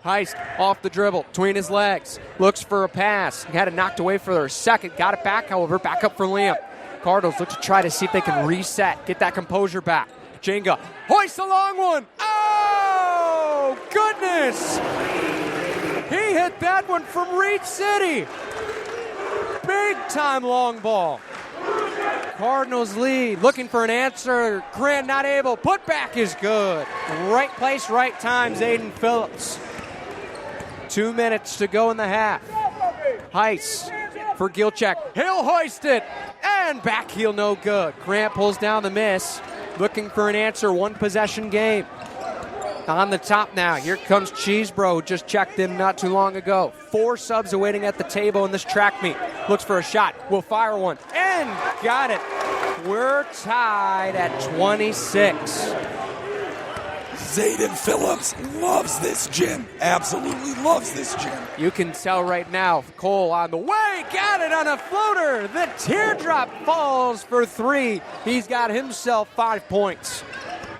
Heist off the dribble, between his legs. Looks for a pass. He had it knocked away for their second. Got it back, however. Back up for Liam. Cardinals look to try to see if they can reset, get that composure back. Jenga hoists a long one. Oh, goodness. He hit that one from Reed City. Big time long ball. Cardinals lead. Looking for an answer. Grant not able. Put back is good. Right place, right time. Zayden Phillips. 2 minutes to go in the half. Heiss for Gilchek. He'll hoist it. And back heel no good. Grant pulls down the miss. Looking for an answer. One possession game. On the top now. Here comes Cheesebro, who just checked in not too long ago. 4 subs awaiting at the table in this track meet. Looks for a shot. Will fire one. And got it. We're tied at 26. Zayden Phillips loves this gym. Absolutely loves this gym. You can tell right now. Cole on the way. Got it on a floater. The teardrop falls for 3. He's got himself 5 points.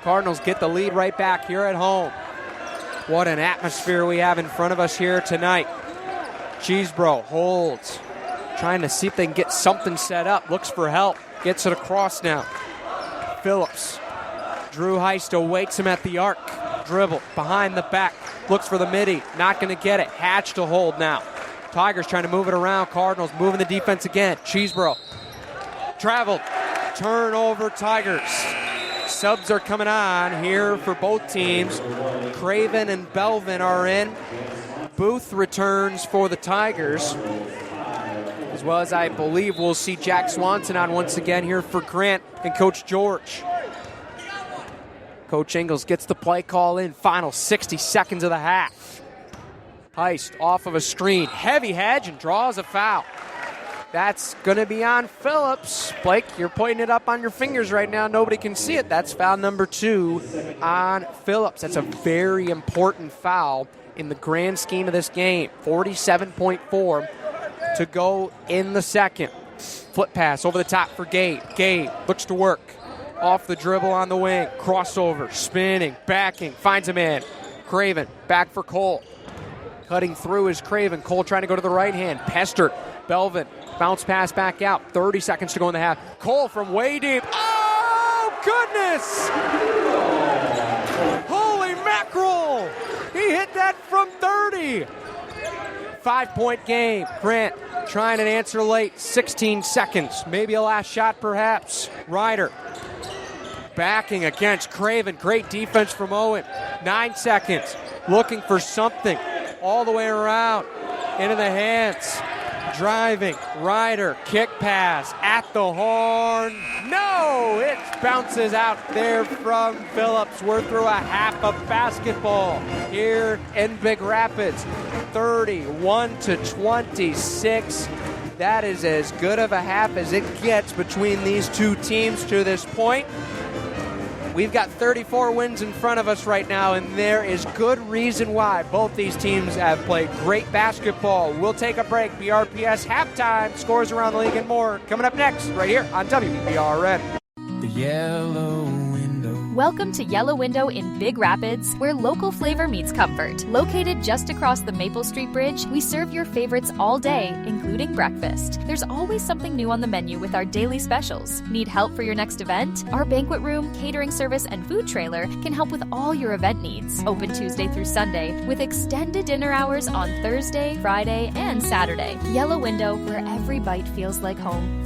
Cardinals get the lead right back here at home. What an atmosphere we have in front of us here tonight. Cheesebro holds. Trying to see if they can get something set up. Looks for help. Gets it across now. Phillips. Drew Heist awaits him at the arc. Dribble behind the back. Looks for the midi. Not going to get it. Hatch to hold now. Tigers trying to move it around. Cardinals moving the defense again. Cheesebro. Traveled. Turnover Tigers. Subs are coming on here for both teams. Craven and Belvin are in. Booth returns for the Tigers. As well as I believe we'll see Jack Swanson on once again here for Grant and Coach George. Coach Ingles gets the play call in. Final 60 seconds of the half. Heist off of a screen. Heavy hedge and draws a foul. That's going to be on Phillips. Blake, you're pointing it up on your fingers right now. Nobody can see it. That's foul number 2 on Phillips. That's a very important foul in the grand scheme of this game. 47.4 to go in the second. Flip pass over the top for Gabe. Gabe looks to work. Off the dribble on the wing. Crossover. Spinning. Backing. Finds a man. Craven. Back for Cole. Cutting through is Craven. Cole trying to go to the right hand. Pestered. Belvin. Bounce pass back out. 30 seconds to go in the half. Cole from way deep. Oh, goodness! Holy mackerel! He hit that from 30. 5-point game. Grant trying an answer late. 16 seconds. Maybe a last shot, perhaps. Ryder backing against Craven. Great defense from Owen. 9 seconds. Looking for something. All the way around. Into the hands. Driving, Ryder, kick pass at the horn. No, it bounces out there from Phillips. We're through a half of basketball here in Big Rapids. 31-26. That is as good of a half as it gets between these two teams to this point. We've got 34 wins in front of us right now, and there is good reason why. Both these teams have played great basketball. We'll take a break. BRPS halftime, scores around the league, and more coming up next right here on WBRN. The Yellow Window. Welcome to Yellow Window in Big Rapids, where local flavor meets comfort. Located just across the Maple Street Bridge, we serve your favorites all day, including breakfast. There's always something new on the menu with our daily specials. Need help for your next event? Our banquet room, catering service, and food trailer can help with all your event needs. Open Tuesday through Sunday, with extended dinner hours on Thursday, Friday, and Saturday. Yellow Window, where every bite feels like home.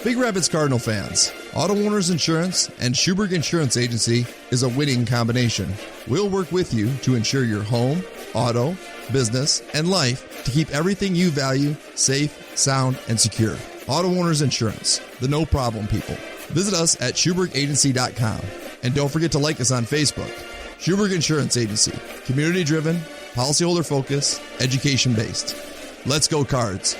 Big Rapids Cardinal fans, Auto Owners Insurance and Schuberg Insurance Agency is a winning combination. We'll work with you to ensure your home, auto, business, and life to keep everything you value safe, sound, and secure. Auto Owners Insurance, the no problem people. Visit us at SchubergAgency.com. And don't forget to like us on Facebook. Schuberg Insurance Agency, community driven, policyholder focused, education based. Let's go Cards.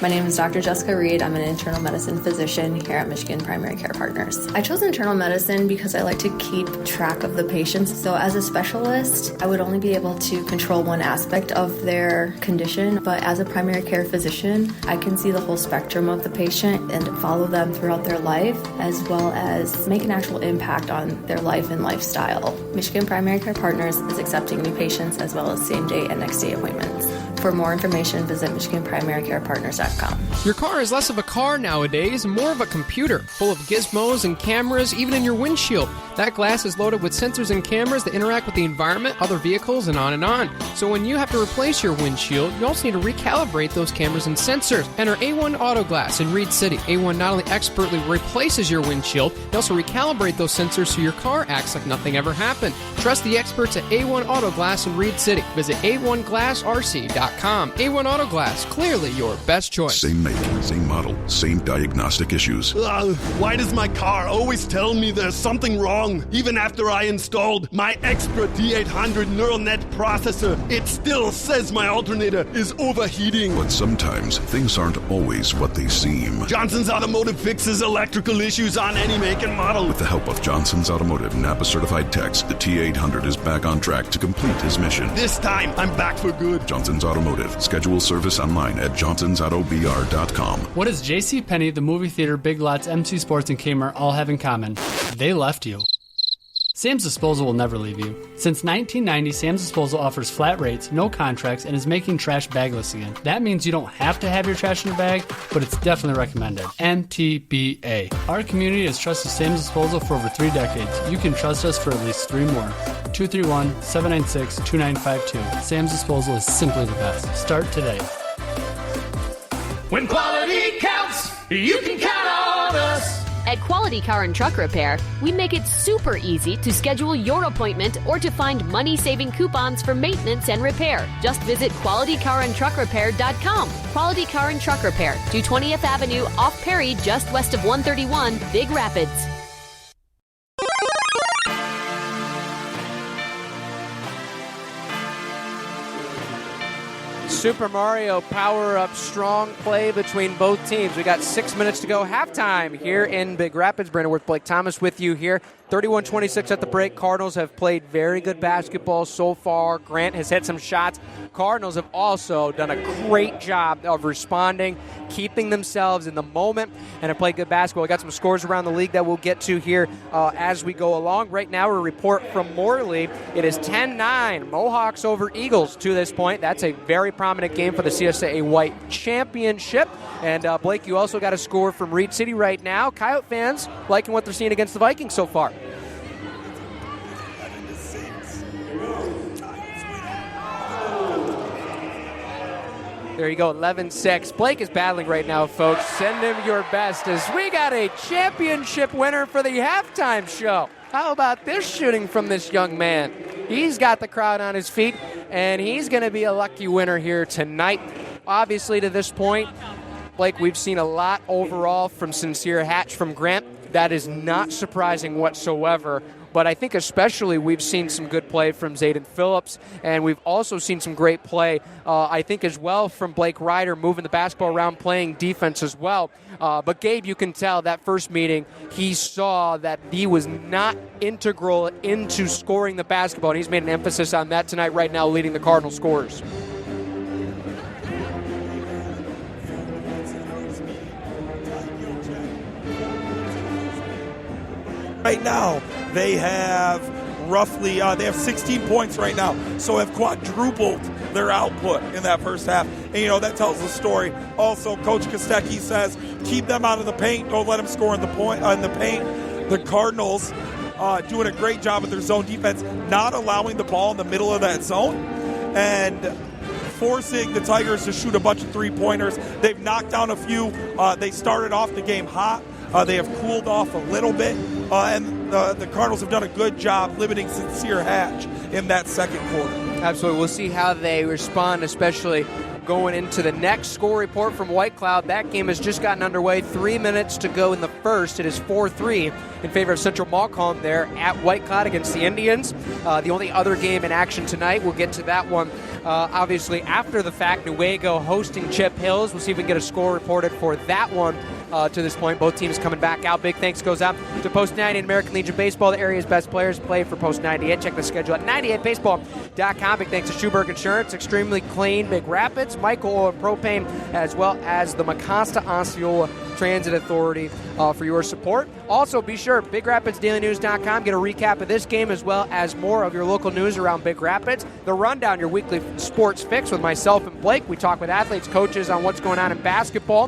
My name is Dr. Jessica Reed. I'm an internal medicine physician here at Michigan Primary Care Partners. I chose internal medicine because I like to keep track of the patients. So as a specialist, I would only be able to control one aspect of their condition. But as a primary care physician, I can see the whole spectrum of the patient and follow them throughout their life, as well as make an actual impact on their life and lifestyle. Michigan Primary Care Partners is accepting new patients as well as same-day and next-day appointments. For more information, visit MichiganPrimaryCarePartners.com. Your car is less of a car nowadays, more of a computer, full of gizmos and cameras, even in your windshield. That glass is loaded with sensors and cameras that interact with the environment, other vehicles, and on and on. So when you have to replace your windshield, you also need to recalibrate those cameras and sensors. Enter A1 Auto Glass in Reed City. A1 not only expertly replaces your windshield, they also recalibrate those sensors so your car acts like nothing ever happened. Trust the experts at A1 Auto Glass in Reed City. Visit A1GlassRC.com. A1 Auto Glass, clearly your best choice. Same make, same model, same diagnostic issues. Why does my car always tell me there's something wrong? Even after I installed my expert D800 neural net processor, it still says my alternator is overheating. But sometimes things aren't always what they seem. Johnson's Automotive fixes electrical issues on any make and model. With the help of Johnson's Automotive Napa-certified techs, the T800 is back on track to complete his mission. This time, I'm back for good. Johnson's Automotive. Schedule service online at johnsonsautobr.com. What does JCPenney, the movie theater, Big Lots, MC Sports, and Kmart all have in common? They left you. Sam's Disposal will never leave you. Since 1990, Sam's Disposal offers flat rates, no contracts, and is making trash bagless again. That means you don't have to have your trash in a bag, but it's definitely recommended. MTBA. Our community has trusted Sam's Disposal for over 3 decades. You can trust us for at least 3 more. 231-796-2952. Sam's Disposal is simply the best. Start today. When quality counts, you can count on us. At Quality Car and Truck Repair, we make it super easy to schedule your appointment or to find money-saving coupons for maintenance and repair. Just visit QualityCarAndTruckRepair.com. Quality Car and Truck Repair, 220th Avenue off Perry, just west of 131, Big Rapids. Super Mario power-up strong play between both teams. We got 6 minutes to go. Halftime here in Big Rapids. Brandon Worth, Blake Thomas with you here. 31-26 at the break. Cardinals have played very good basketball so far. Grant has hit some shots. Cardinals have also done a great job of responding, keeping themselves in the moment, and have played good basketball. We got some scores around the league that we'll get to here as we go along. Right now, a report from Morley. It is 10-9. Mohawks over Eagles to this point. That's a very prominent game for the CSAA White Championship. And Blake, you also got a score from Reed City right now. Coyote fans liking what they're seeing against the Vikings so far. There you go, 11-6. Blake is battling right now, folks. Send him your best as we got a championship winner for the halftime show. How about this shooting from this young man? He's got the crowd on his feet, and he's going to be a lucky winner here tonight. Obviously, to this point, Blake, we've seen a lot overall from Sincere Hatch from Grant. That is not surprising whatsoever. But I think especially we've seen some good play from Zayden Phillips, and we've also seen some great play, I think, as well from Blake Ryder, moving the basketball around, playing defense as well. But Gabe, you can tell that first meeting, he saw that he was not integral into scoring the basketball, and he's made an emphasis on that tonight right now, leading the Cardinal scorers. Right now, they have roughly, they have 16 points right now, so have quadrupled their output in that first half. And, that tells the story. Also, Coach Kostecki says, keep them out of the paint. Don't let them score in the paint. The Cardinals doing a great job with their zone defense, not allowing the ball in the middle of that zone and forcing the Tigers to shoot a bunch of three-pointers. They've knocked down a few. They started off the game hot. They have cooled off a little bit, and the Cardinals have done a good job limiting Sincere Hatch in that second quarter. Absolutely. We'll see how they respond, especially going into the next score report from White Cloud. That game has just gotten underway. 3 minutes to go in the first. It is 4-3 in favor of Central Montcalm there at White Cloud against the Indians. The only other game in action tonight, we'll get to that one obviously after the fact. Newaygo hosting Chip Hills. We'll see if we can get a score reported for that one. To this point, both teams coming back out. Big thanks goes out to Post 90 and American Legion Baseball, the area's best players play for Post 98. Check the schedule at 98baseball.com. Big thanks to Schuberg Insurance, Extremely Clean Big Rapids, Michael Oil and Propane, as well as the Mecosta Osceola Transit Authority for your support. Also, be sure, BigRapidsDailyNews.com. Get a recap of this game as well as more of your local news around Big Rapids. The Rundown, your weekly sports fix with myself and Blake. We talk with athletes, coaches on what's going on in basketball.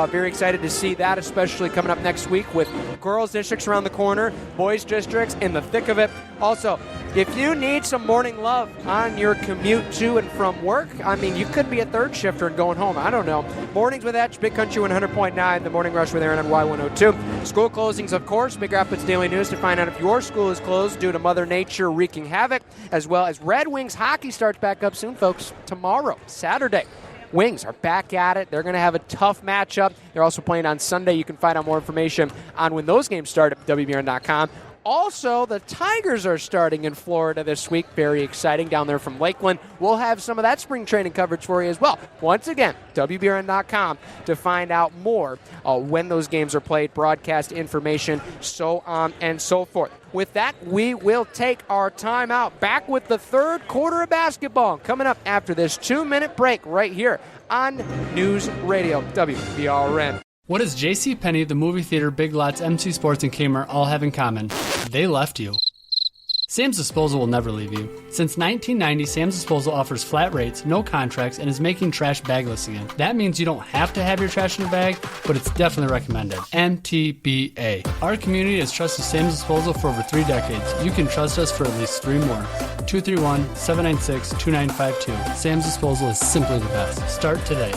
Very excited to see that, especially coming up next week with girls districts around the corner, boys districts in the thick of it. Also, if you need some morning love on your commute to and from work, I mean, you could be a third shifter and going home. I don't know. Mornings with Etch, Big Country 100.9, The Morning Rush with Aaron on Y102. School closings, of course, Big Rapids Daily News to find out if your school is closed due to Mother Nature wreaking havoc, as well as Red Wings hockey starts back up soon, folks. Tomorrow, Saturday. Wings are back at it. They're going to have a tough matchup. They're also playing on Sunday. You can find out more information on when those games start at WBRN.com. Also, the Tigers are starting in Florida this week. Very exciting down there from Lakeland. We'll have some of that spring training coverage for you as well. Once again, WBRN.com to find out more when those games are played, broadcast information, so on and so forth. With that, we will take our time out. Back with the third quarter of basketball coming up after this 2-minute break right here on News Radio WBRN. What does JCPenney, the movie theater, Big Lots, MC Sports, and Kmart all have in common? They left you. Sam's Disposal will never leave you. Since 1990, Sam's Disposal offers flat rates, no contracts, and is making trash bagless again. That means you don't have to have your trash in a bag, but it's definitely recommended. MTBA. Our community has trusted Sam's Disposal for over 3 decades. You can trust us for at least 3 more. 231-796-2952. Sam's Disposal is simply the best. Start today.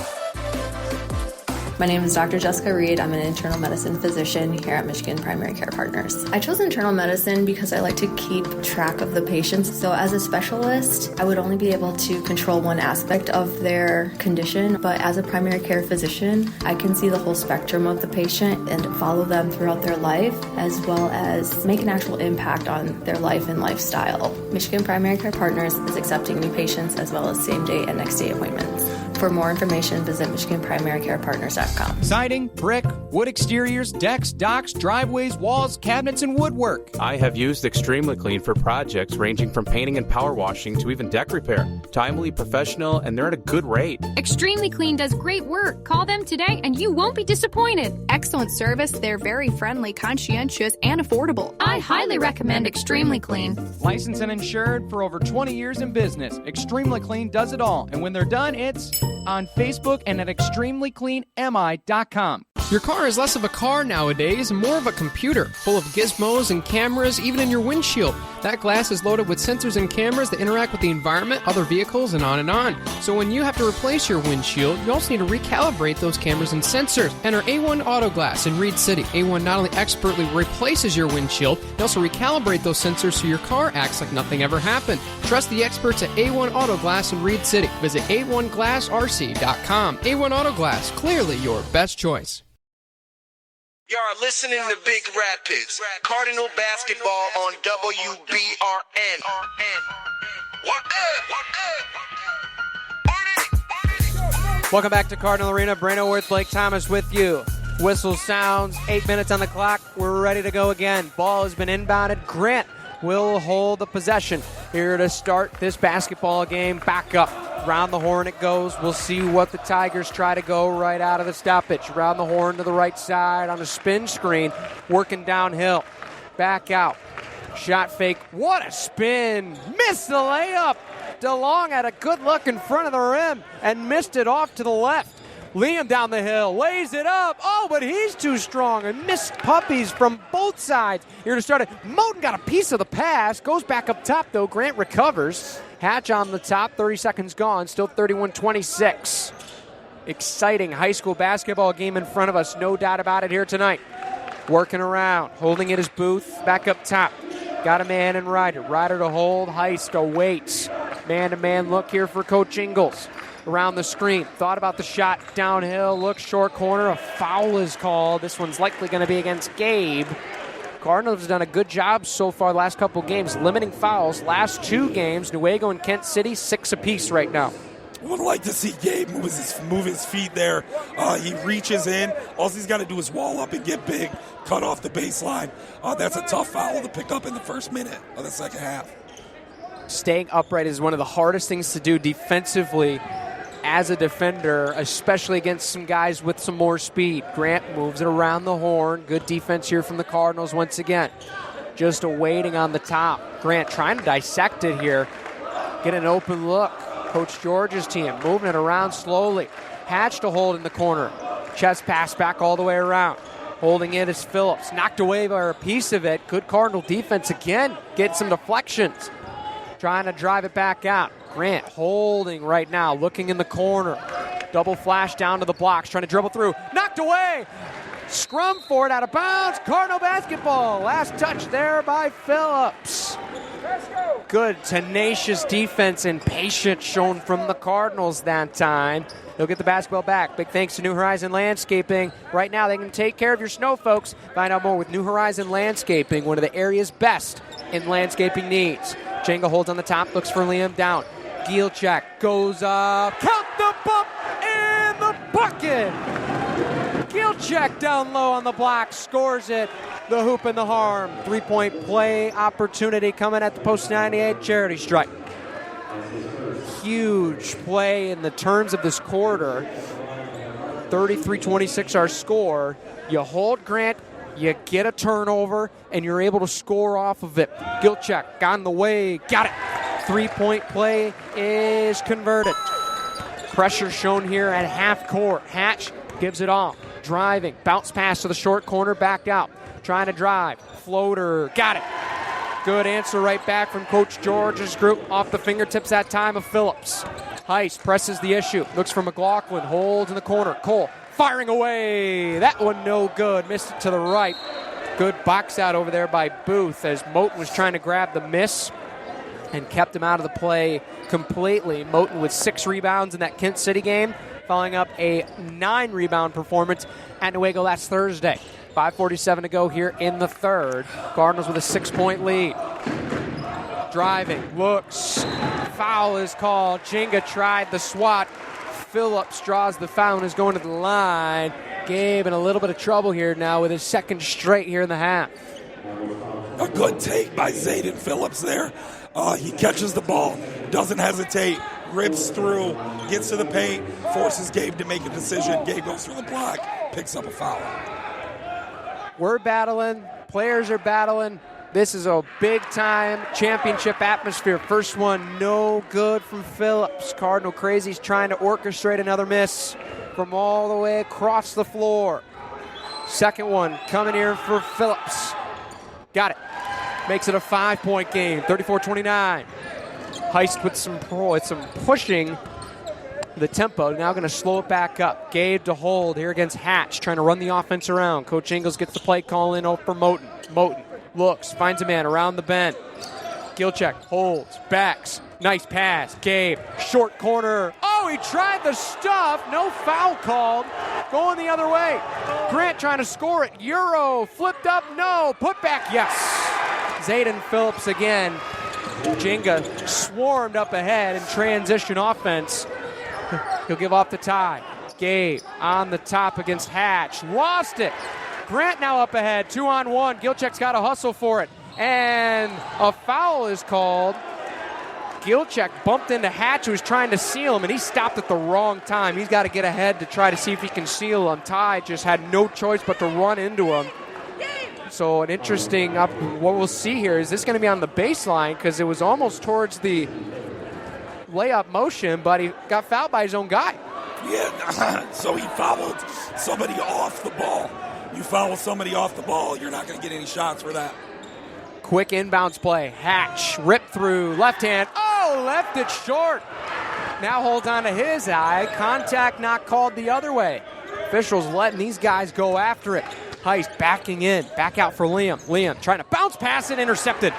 My name is Dr. Jessica Reed. I'm an internal medicine physician here at Michigan Primary Care Partners. I chose internal medicine because I like to keep track of the patients. So as a specialist, I would only be able to control one aspect of their condition. But as a primary care physician, I can see the whole spectrum of the patient and follow them throughout their life, as well as make an actual impact on their life and lifestyle. Michigan Primary Care Partners is accepting new patients as well as same-day and next-day appointments. For more information, visit MichiganPrimaryCarePartners.com. Siding, brick, wood exteriors, decks, docks, driveways, walls, cabinets, and woodwork. I have used Extremely Clean for projects ranging from painting and power washing to even deck repair. Timely, professional, and they're at a good rate. Extremely Clean does great work. Call them today and you won't be disappointed. Excellent service. They're very friendly, conscientious, and affordable. I highly recommend Extremely Clean. Licensed and insured for over 20 years in business. Extremely Clean does it all. And when they're done, it's on Facebook and at extremelycleanmi.com. Your car is less of a car nowadays and more of a computer, full of gizmos and cameras, even in your windshield. That glass is loaded with sensors and cameras that interact with the environment, other vehicles, and on and on. So when you have to replace your windshield, you also need to recalibrate those cameras and sensors. Enter A1 Auto Glass in Reed City. A1 not only expertly replaces your windshield, they also recalibrate those sensors so your car acts like nothing ever happened. Trust the experts at A1 Auto Glass in Reed City. Visit A1GlassRC.com. A1 Auto Glass, clearly your best choice. Y'all are listening to Big Rapids, Cardinal basketball on WBRN. Welcome back to Cardinal Arena. Brano Worth, Blake Thomas with you. Whistle sounds, 8 minutes on the clock. We're ready to go again. Ball has been inbounded. Grant will hold the possession here to start this basketball game. Back up. Round the horn it goes. We'll see what the Tigers try to go right out of the stoppage. Round the horn to the right side on a spin screen. Working downhill. Back out. Shot fake. What a spin. Missed the layup. DeLong had a good look in front of the rim and missed it off to the left. Liam down the hill, lays it up. Oh, but he's too strong. And missed puppies from both sides. Here to start it. Moten got a piece of the pass. Goes back up top, though. Grant recovers. Hatch on the top. 30 seconds gone. Still 31-26. Exciting high school basketball game in front of us. No doubt about it here tonight. Working around. Holding it is Booth. Back up top. Got a man and Ryder. Ryder to hold. Heist awaits. Man-to-man look here for Coach Ingalls. Around the screen. Thought about the shot downhill. Look short corner. A foul is called. This one's likely going to be against Gabe. Cardinals have done a good job so far the last couple games, limiting fouls. Last 2 games, Newaygo and Kent City, 6 apiece right now. I would like to see Gabe move his feet there. He reaches in. All he's got to do is wall up and get big, cut off the baseline. That's a tough foul to pick up in the first minute of the second half. Staying upright is one of the hardest things to do defensively as a defender, especially against some guys with some more speed. Grant moves it around the horn. Good defense here from the Cardinals once again. Just awaiting on the top. Grant trying to dissect it here. Get an open look. Coach George's team moving it around slowly. Hatch to hold in the corner. Chest pass back all the way around. Holding it is Phillips. Knocked away by a piece of it. Good Cardinal defense again. Get some deflections. Trying to drive it back out. Grant holding right now. Looking in the corner. Double flash down to the blocks. Trying to dribble through. Knocked away. Scrum for it out of bounds. Cardinal basketball. Last touch there by Phillips. Good, tenacious defense and patience shown from the Cardinals that time. They'll get the basketball back. Big thanks to New Horizon Landscaping. Right now, they can take care of your snow, folks. Find out more with New Horizon Landscaping, one of the area's best in landscaping needs. Jenga holds on the top, looks for Liam down. Gielcheck goes up. Count the bump in the bucket. Gielcheck down low on the block, scores it. The hoop and the harm. 3-point play opportunity coming at the post 98 charity stripe. Huge play in the terms of this quarter. 33-26 our score. You hold Grant, you get a turnover, and you're able to score off of it. Gielcheck on the way, got it. 3-point play is converted. Pressure shown here at half court. Hatch gives it off. Driving, bounce pass to the short corner, back out. Trying to drive, floater, got it. Good answer right back from Coach George's group. Off the fingertips that time of Phillips. Heist presses the issue, looks for McLaughlin, holds in the corner. Cole firing away. That one no good, missed it to the right. Good box out over there by Booth as Moten was trying to grab the miss and kept him out of the play completely. Moten with 6 rebounds in that Kent City game, following up a 9-rebound performance at Newaygo last Thursday. 5:47 to go here in the third. Cardinals with a 6-point lead. Driving, looks, foul is called. Jenga tried the swat. Phillips draws the foul and is going to the line. Gabe in a little bit of trouble here now with his second straight here in the half. A good take by Zayden Phillips there. He catches the ball, doesn't hesitate, rips through, gets to the paint, forces Gabe to make a decision. Gabe goes through the block, picks up a foul. We're battling. Players are battling. This is a big-time championship atmosphere. First one, no good from Phillips. Cardinal Crazy's trying to orchestrate another miss from all the way across the floor. Second one coming here for Phillips. Got it. Makes it a 5-point game, 34-29. Heist with some pushing the tempo. Now going to slow it back up. Gabe to hold here against Hatch, trying to run the offense around. Coach Ingles gets the play call in for Moten. Moten looks, finds a man around the bend. Gielcheck holds, backs. Nice pass. Gabe, short corner. Oh, he tried the stuff. No foul called. Going the other way. Grant trying to score it. Euro, flipped up, no. Put back, yes. Zayden Phillips again. Jenga swarmed up ahead in transition offense. He'll give off the tie. Gabe on the top against Hatch. Lost it. Grant now up ahead. 2-on-1. Gielcheck's got to hustle for it. And a foul is called. Gielcheck bumped into Hatch, who was trying to seal him, and he stopped at the wrong time. He's got to get ahead to try to see if he can seal him. Ty just had no choice but to run into him. So an interesting, what we'll see here, is this going to be on the baseline, because it was almost towards the layup motion, but he got fouled by his own guy. Yeah, so he fouled somebody off the ball. You foul somebody off the ball, you're not going to get any shots for that. Quick inbounds play. Hatch, rip through, left hand. Oh, left it short. Now holds on to his eye. Contact not called the other way. Officials letting these guys go after it. Heist backing in. Back out for Liam. Liam trying to bounce pass it, intercepted.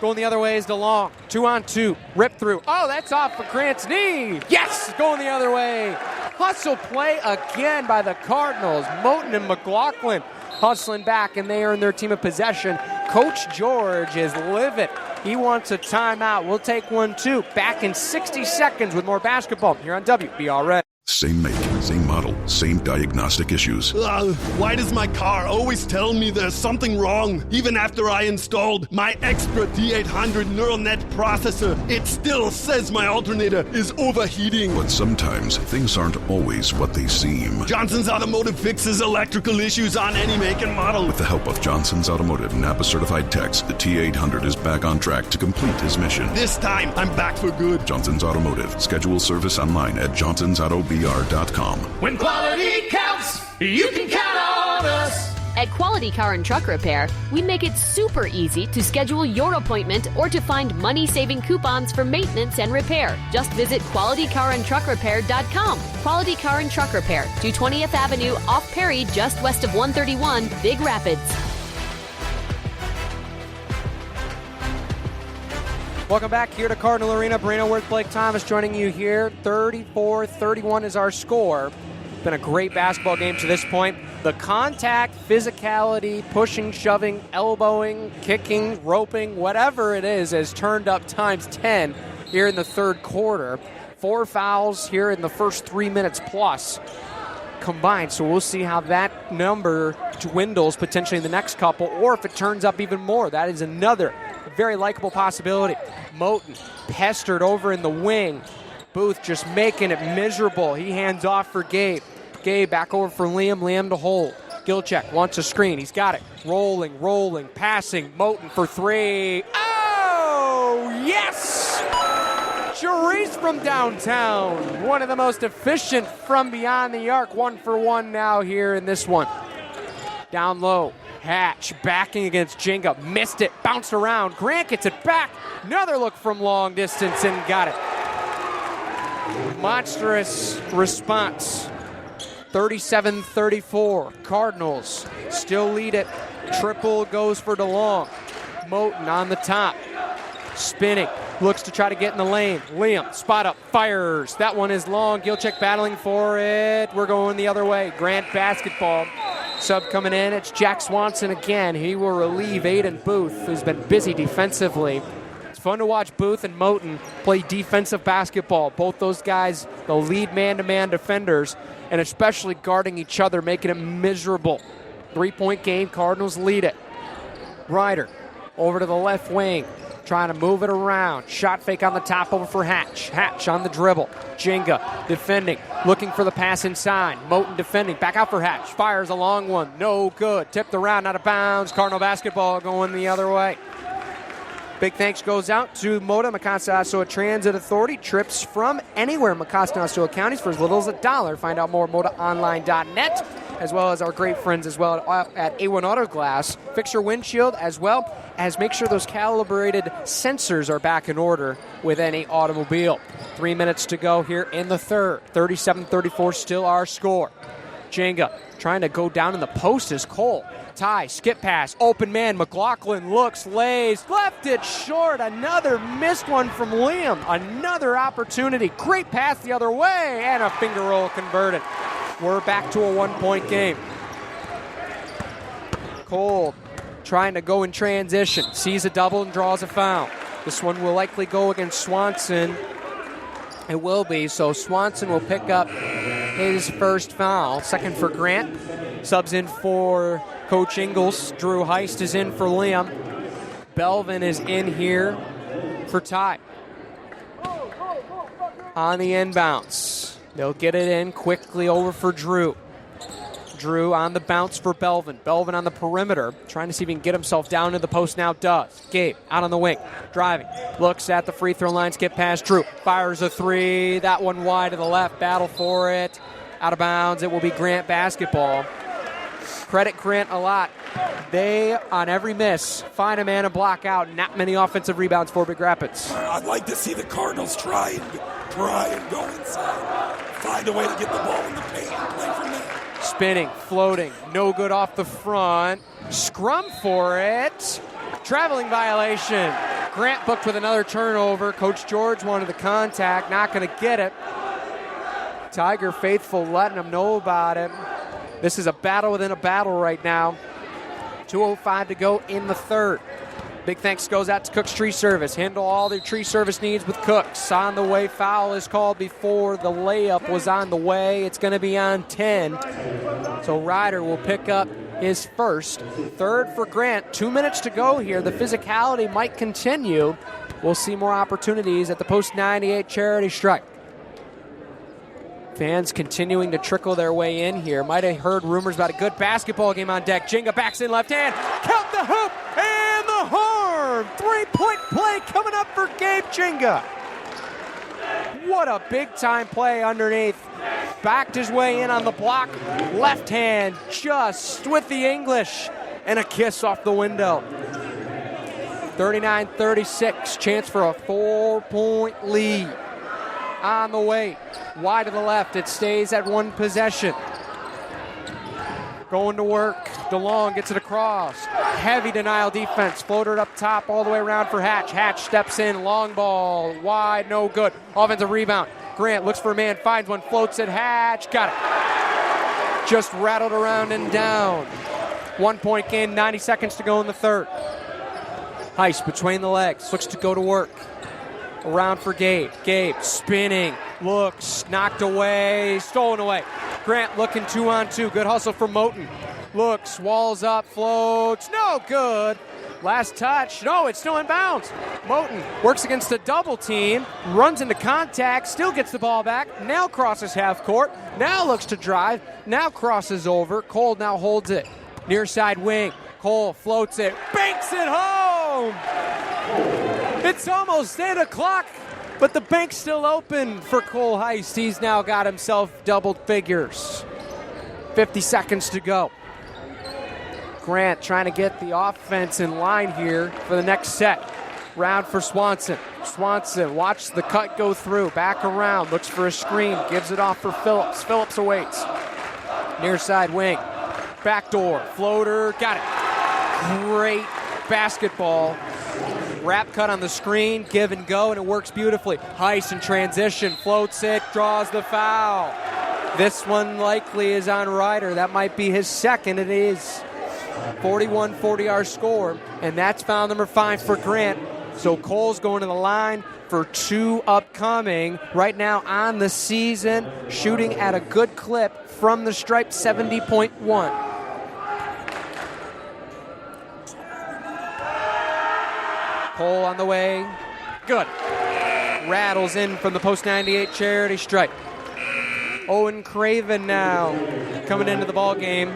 Going the other way is DeLong. 2-on-2. Rip through. Oh, that's off for Grant's knee. Yes, going the other way. Hustle play again by the Cardinals. Moten and McLaughlin hustling back, and they earn their team of possession. Coach George is livid. He wants a timeout. We'll take one, too. Back in 60 seconds with more basketball here on WBRN. Same make, Same model, same diagnostic issues. Why does my car always tell me there's something wrong? Even after I installed my extra D800 neural net processor, it still says my alternator is overheating. But sometimes things aren't always what they seem. Johnson's Automotive fixes electrical issues on any make and model. With the help of Johnson's Automotive Napa-certified techs, the T800 is back on track to complete his mission. This time, I'm back for good. Johnson's Automotive. Schedule service online at johnsonsautobr.com. When quality counts, you can count on us. At Quality Car and Truck Repair, we make it super easy to schedule your appointment or to find money-saving coupons for maintenance and repair. Just visit QualityCarAndTruckRepair.com. Quality Car and Truck Repair, 220th Avenue off Perry, just west of 131, Big Rapids. Welcome back here to Cardinal Arena. Brino Worth, Blake Thomas joining you here. 34-31 is our score. Been a great basketball game to this point. The contact, physicality, pushing, shoving, elbowing, kicking, roping, whatever it is, has turned up times 10 here in the third quarter. 4 fouls here in the first 3 minutes plus combined. So we'll see how that number dwindles potentially in the next couple, or if it turns up even more. That is another very likable possibility. Moten pestered over in the wing. Booth just making it miserable. He hands off for Gabe. Gabe back over for Liam. Liam to hold. Gilchek wants a screen. He's got it. Rolling, passing. Moten for three. Oh, yes! Charisse from downtown. One of the most efficient from beyond the arc. 1 for 1 now here in this one. Down low. Hatch backing against Jenga. Missed it. Bounced around. Grant gets it back. Another look from long distance and got it. Monstrous response. 37-34. Cardinals still lead it. Triple goes for DeLong. Moten on the top. Spinning. Looks to try to get in the lane. Liam, spot up, fires. That one is long. Gilchek battling for it. We're going the other way. Grant basketball. Sub coming in. It's Jack Swanson again. He will relieve Aiden Booth, who's been busy defensively. It's fun to watch Booth and Moten play defensive basketball. Both those guys, the lead man-to-man defenders, and especially guarding each other, making it miserable. 3-point game. Cardinals lead it. Ryder over to the left wing. Trying to move it around. Shot fake on the top over for Hatch. Hatch on the dribble. Jenga defending. Looking for the pass inside. Moten defending. Back out for Hatch. Fires a long one. No good. Tipped around, out of bounds. Cardinal basketball going the other way. Big thanks goes out to MoDA, Mecosta-Osceola Transit Authority. Trips from anywhere in Mecosta-Osceola counties for as little as $1. Find out more at MoDAOnline.net, as well as our great friends as well at A1 Auto Glass. Fix your windshield, as well as make sure those calibrated sensors are back in order with any automobile. 3 minutes to go here in the third. 37-34 still our score. Jenga trying to go down in the post is Cole. Ty, skip pass, open man, McLaughlin looks, lays, left it short. Another missed one from Liam. Another opportunity. Great pass the other way, and a finger roll converted. We're back to a 1-point game. Cole trying to go in transition. Sees a double and draws a foul. This one will likely go against Swanson. It will be, so Swanson will pick up his first foul. Second for Grant. Subs in for Coach Ingles. Drew Heist is in for Liam. Belvin is in here for Ty. On the inbounds. They'll get it in quickly over for Drew. Drew on the bounce for Belvin. Belvin on the perimeter, trying to see if he can get himself down to the post now. Does. Gabe out on the wing, driving. Looks at the free throw line, skip past Drew. Fires a three. That one wide to the left. Battle for it. Out of bounds. It will be Grant basketball. Credit Grant a lot. They, on every miss, find a man and block out. Not many offensive rebounds for Big Rapids. I'd like to see the Cardinals try and go inside. Find a way to get the ball in the paint and play from there. Spinning, floating, no good off the front. Scrum for it. Traveling violation. Grant booked with another turnover. Coach George wanted the contact, not going to get it. Tiger faithful letting him know about it. This is a battle within a battle right now. 2:05 to go in the third. Big thanks goes out to Cook's Tree Service. Handle all their tree service needs with Cook's. On the way, foul is called before the layup was on the way. It's going to be on 10. So Ryder will pick up his first. Third for Grant. 2 minutes to go here. The physicality might continue. We'll see more opportunities at the Post 98 charity stripe. Fans continuing to trickle their way in here. Might have heard rumors about a good basketball game on deck. Jenga backs in left hand. Count the hoop and the horn. 3-point play coming up for Gabe Jenga. What a big-time play underneath. Backed his way in on the block. Left hand just with the English. And a kiss off the window. 39-36. Chance for a 4-point lead. On the way. Wide to the left. It stays at one possession. Going to work. DeLong gets it across. Heavy denial defense. Floated up top all the way around for Hatch. Hatch steps in. Long ball. Wide. No good. Offensive rebound. Grant looks for a man. Finds one. Floats it. Hatch. Got it. Just rattled around and down. 1 point game. 90 seconds to go in the third. Heist between the legs. Looks to go to work. Around for Gabe. Gabe spinning. Looks. Knocked away. Stolen away. Grant looking 2-on-2. Good hustle from Moten. Looks. Walls up. Floats. No good. Last touch. No, it's still in bounds. Moten works against a double team. Runs into contact. Still gets the ball back. Now crosses half court. Now looks to drive. Now crosses over. Cole now holds it. Near side wing. Cole floats it. Banks it home. It's almost 8 o'clock, but the bank's still open for Cole Heist. He's now got himself double figures. 50 seconds to go. Grant trying to get the offense in line here for the next set. Round for Swanson. Swanson watches the cut go through. Back around. Looks for a screen. Gives it off for Phillips. Phillips awaits. Near side wing. Backdoor. Floater. Got it. Great basketball. Wrap cut on the screen, give and go, and it works beautifully. Heist in transition, floats it, draws the foul. This one likely is on Ryder. That might be his second. It is. 41-40 our score, and that's foul number 5 for Grant. So Cole's going to the line for 2 upcoming. Right now on the season, shooting at a good clip from the stripe, 70.1. Cole on the way. Good. Rattles in from the Post 98 charity stripe. Owen Craven now coming into the ball game.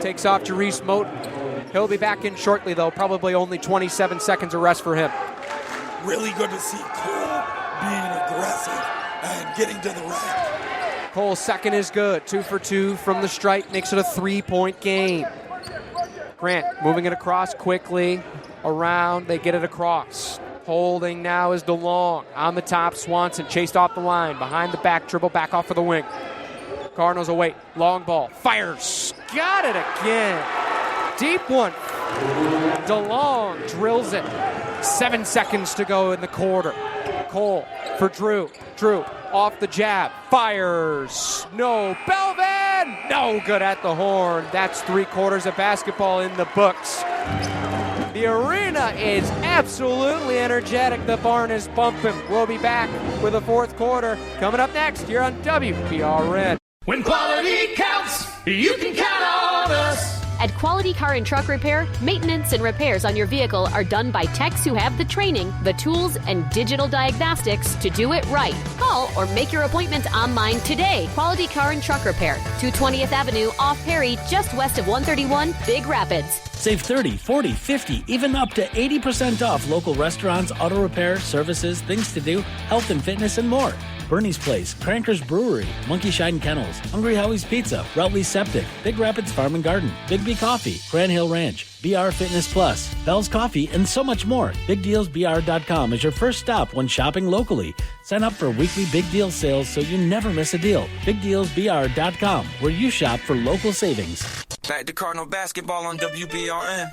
Takes off Jerice Moten. He'll be back in shortly, though. Probably only 27 seconds of rest for him. Really good to see Cole being aggressive and getting to the rack. Cole's second is good. 2 for 2 from the stripe. Makes it a 3-point game. Grant moving it across quickly. Around, they get it across. Holding now is DeLong. On the top, Swanson chased off the line. Behind the back, dribble back off of the wing. Cardinals await. Long ball. Fires. Got it again. Deep one. DeLong drills it. 7 seconds to go in the quarter. Cole for Drew. Drew off the jab. Fires. No. Belvin. No good at the horn. That's 3 quarters of basketball in the books. The arena is absolutely energetic. The barn is bumping. We'll be back with the fourth quarter coming up next here on WBRN. When quality counts, you can count on us. At Quality Car and Truck Repair, maintenance and repairs on your vehicle are done by techs who have the training, the tools, and digital diagnostics to do it right. Call or make your appointment online today. Quality Car and Truck Repair, 220th Avenue off Perry, just west of 131, Big Rapids. Save 30, 40, 50, even up to 80% off local restaurants, auto repair, services, things to do, health and fitness, and more. Bernie's Place, Cranker's Brewery, Monkey Shine Kennels, Hungry Howie's Pizza, Routley's Septic, Big Rapids Farm and Garden, Big B Coffee, Cran Hill Ranch, BR Fitness Plus, Bell's Coffee, and so much more. BigDealsBR.com is your first stop when shopping locally. Sign up for weekly Big Deal sales so you never miss a deal. BigDealsBR.com, where you shop for local savings. Back to Cardinal basketball on WBRN.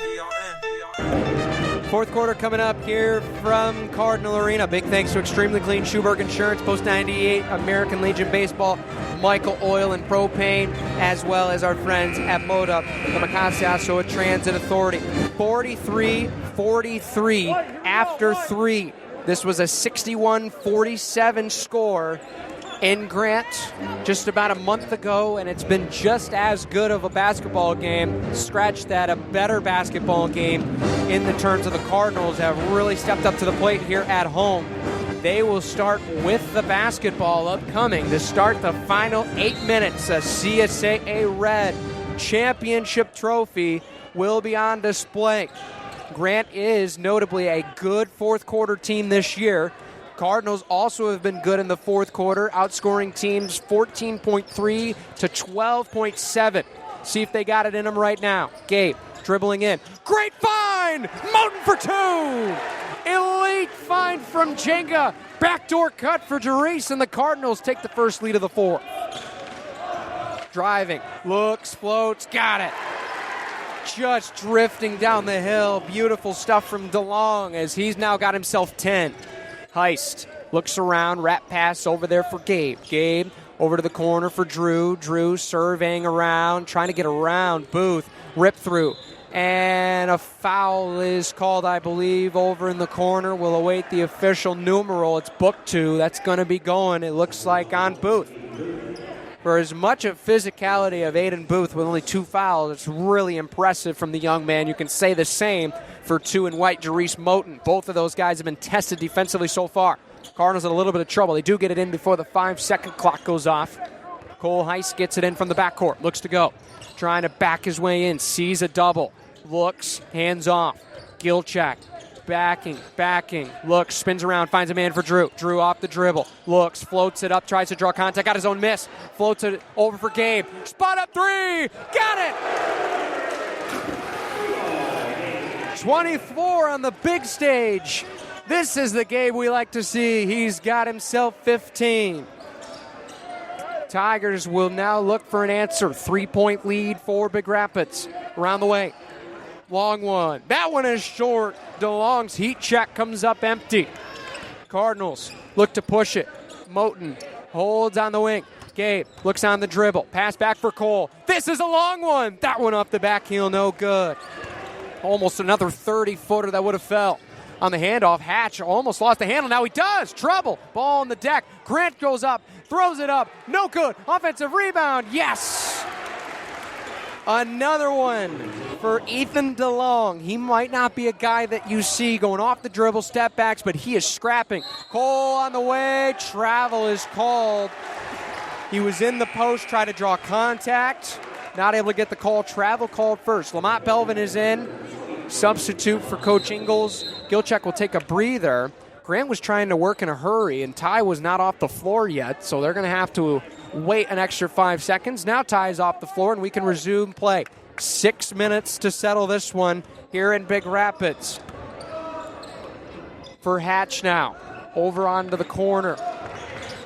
Fourth quarter coming up here from Cardinal Arena. Big thanks to Extremely Clean, Schuberg Insurance, Post 98, American Legion Baseball, Michael Oil and Propane, as well as our friends at MODA, the Macassaso Transit Authority. 43-43 after 3. This was a 61-47 score in Grant just about a month ago, and it's been just as good of a basketball game. Scratch that, a better basketball game in the terms of the Cardinals have really stepped up to the plate here at home. They will start with the basketball upcoming to start the final 8 minutes. A CSAA Red championship trophy will be on display. Grant is notably a good fourth quarter team this year. Cardinals also have been good in the fourth quarter, outscoring teams 14.3 to 12.7. See if they got it in them right now. Gabe dribbling in. Great find! Moten for 2! Elite find from Jenga. Backdoor cut for Jerice, and the Cardinals take the first lead of the fourth. Driving, looks, floats, got it. Just drifting down the hill. Beautiful stuff from DeLong as he's now got himself 10. Heist looks around, wrap pass over there for Gabe. Gabe over to the corner for Drew. Drew surveying around, trying to get around Booth. Rip through. And a foul is called, I believe, over in the corner. We'll await the official numeral. It's book 2. That's going to be going, it looks like, on Booth. For as much of physicality of Aiden Booth with only 2 fouls, it's really impressive from the young man. You can say the same for 2 in white, Jerice Moten. Both of those guys have been tested defensively so far. Cardinals in a little bit of trouble. They do get it in before the 5-second clock goes off. Cole Heist gets it in from the backcourt. Looks to go. Trying to back his way in. Sees a double. Looks. Hands off. Gilchak. Backing. Looks. Spins around. Finds a man for Drew. Drew off the dribble. Looks. Floats it up. Tries to draw contact. Got his own miss. Floats it over for Gabe. Spot up 3. Got it! 24 on the big stage. This is the Gabe we like to see. He's got himself 15. Tigers will now look for an answer. 3-point lead for Big Rapids. Around the way. Long one. That one is short. DeLong's heat check comes up empty. Cardinals look to push it. Moten holds on the wing. Gabe looks on the dribble. Pass back for Cole. This is a long one. That one off the back heel, no good. Almost another 30-footer that would have fell. On the handoff, Hatch almost lost the handle. Now he does. Trouble. Ball on the deck. Grant goes up, throws it up. No good. Offensive rebound. Yes. Another one for Ethan DeLong. He might not be a guy that you see going off the dribble, step backs, but he is scrapping. Cole on the way. Travel is called. He was in the post, tried to draw contact. Not able to get the call. Travel called first. Lamont Belvin is in. Substitute for Coach Ingalls. Gilchak will take a breather. Grant was trying to work in a hurry, and Ty was not off the floor yet, so they're going to have to wait an extra 5 seconds. Now Ty is off the floor, and we can resume play. 6 minutes to settle this one here in Big Rapids. For Hatch now. Over onto the corner.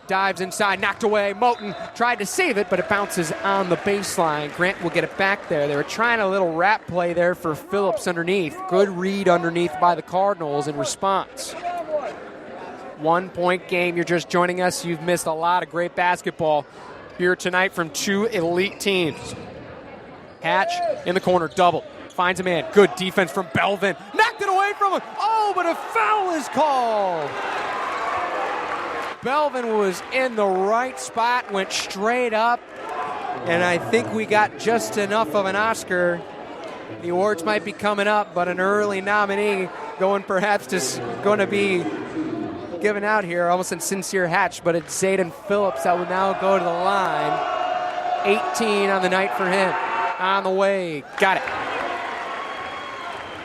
Dives inside, knocked away. Moten tried to save it, but it bounces on the baseline. Grant will get it back there. They were trying a little wrap play there for Phillips underneath. Good read underneath by the Cardinals in response. 1-point game. You're just joining us. You've missed a lot of great basketball here tonight from 2 elite teams. Hatch in the corner, double. Finds a man. Good defense from Belvin. Knocked it away from him. Oh, but a foul is called. Belvin was in the right spot, went straight up, and I think we got just enough of an Oscar. The awards might be coming up, but an early nominee going to be given out here, almost in Sincere Hatch, but it's Zayden Phillips that will now go to the line. 18 on the night for him. On the way. Got it.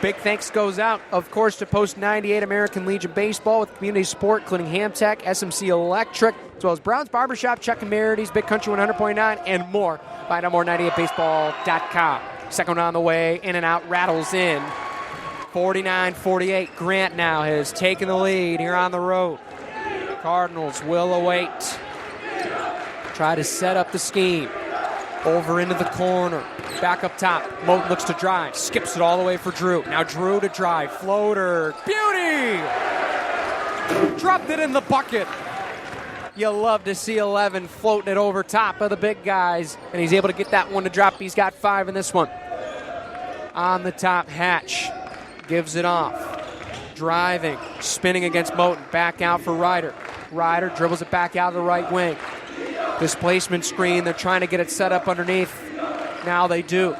Big thanks goes out, of course, to Post 98 American Legion Baseball with community support, including Hamtech, SMC Electric, as well as Brown's Barbershop, Chuck and Marity's, Big Country 100.9, and more. Find out more at 98baseball.com. Second on the way, in and out, rattles in. 49-48. Grant now has taken the lead here on the road. Cardinals will await. Try to set up the scheme. Over into the corner. Back up top. Moten looks to drive. Skips it all the way for Drew. Now Drew to drive. Floater. Beauty! Dropped it in the bucket. You love to see 11 floating it over top of the big guys. And he's able to get that one to drop. He's got 5 in this one. On the top, Hatch gives it off. Driving. Spinning against Moten. Back out for Ryder. Ryder dribbles it back out of the right wing. Displacement screen. They're trying to get it set up underneath. Now they do.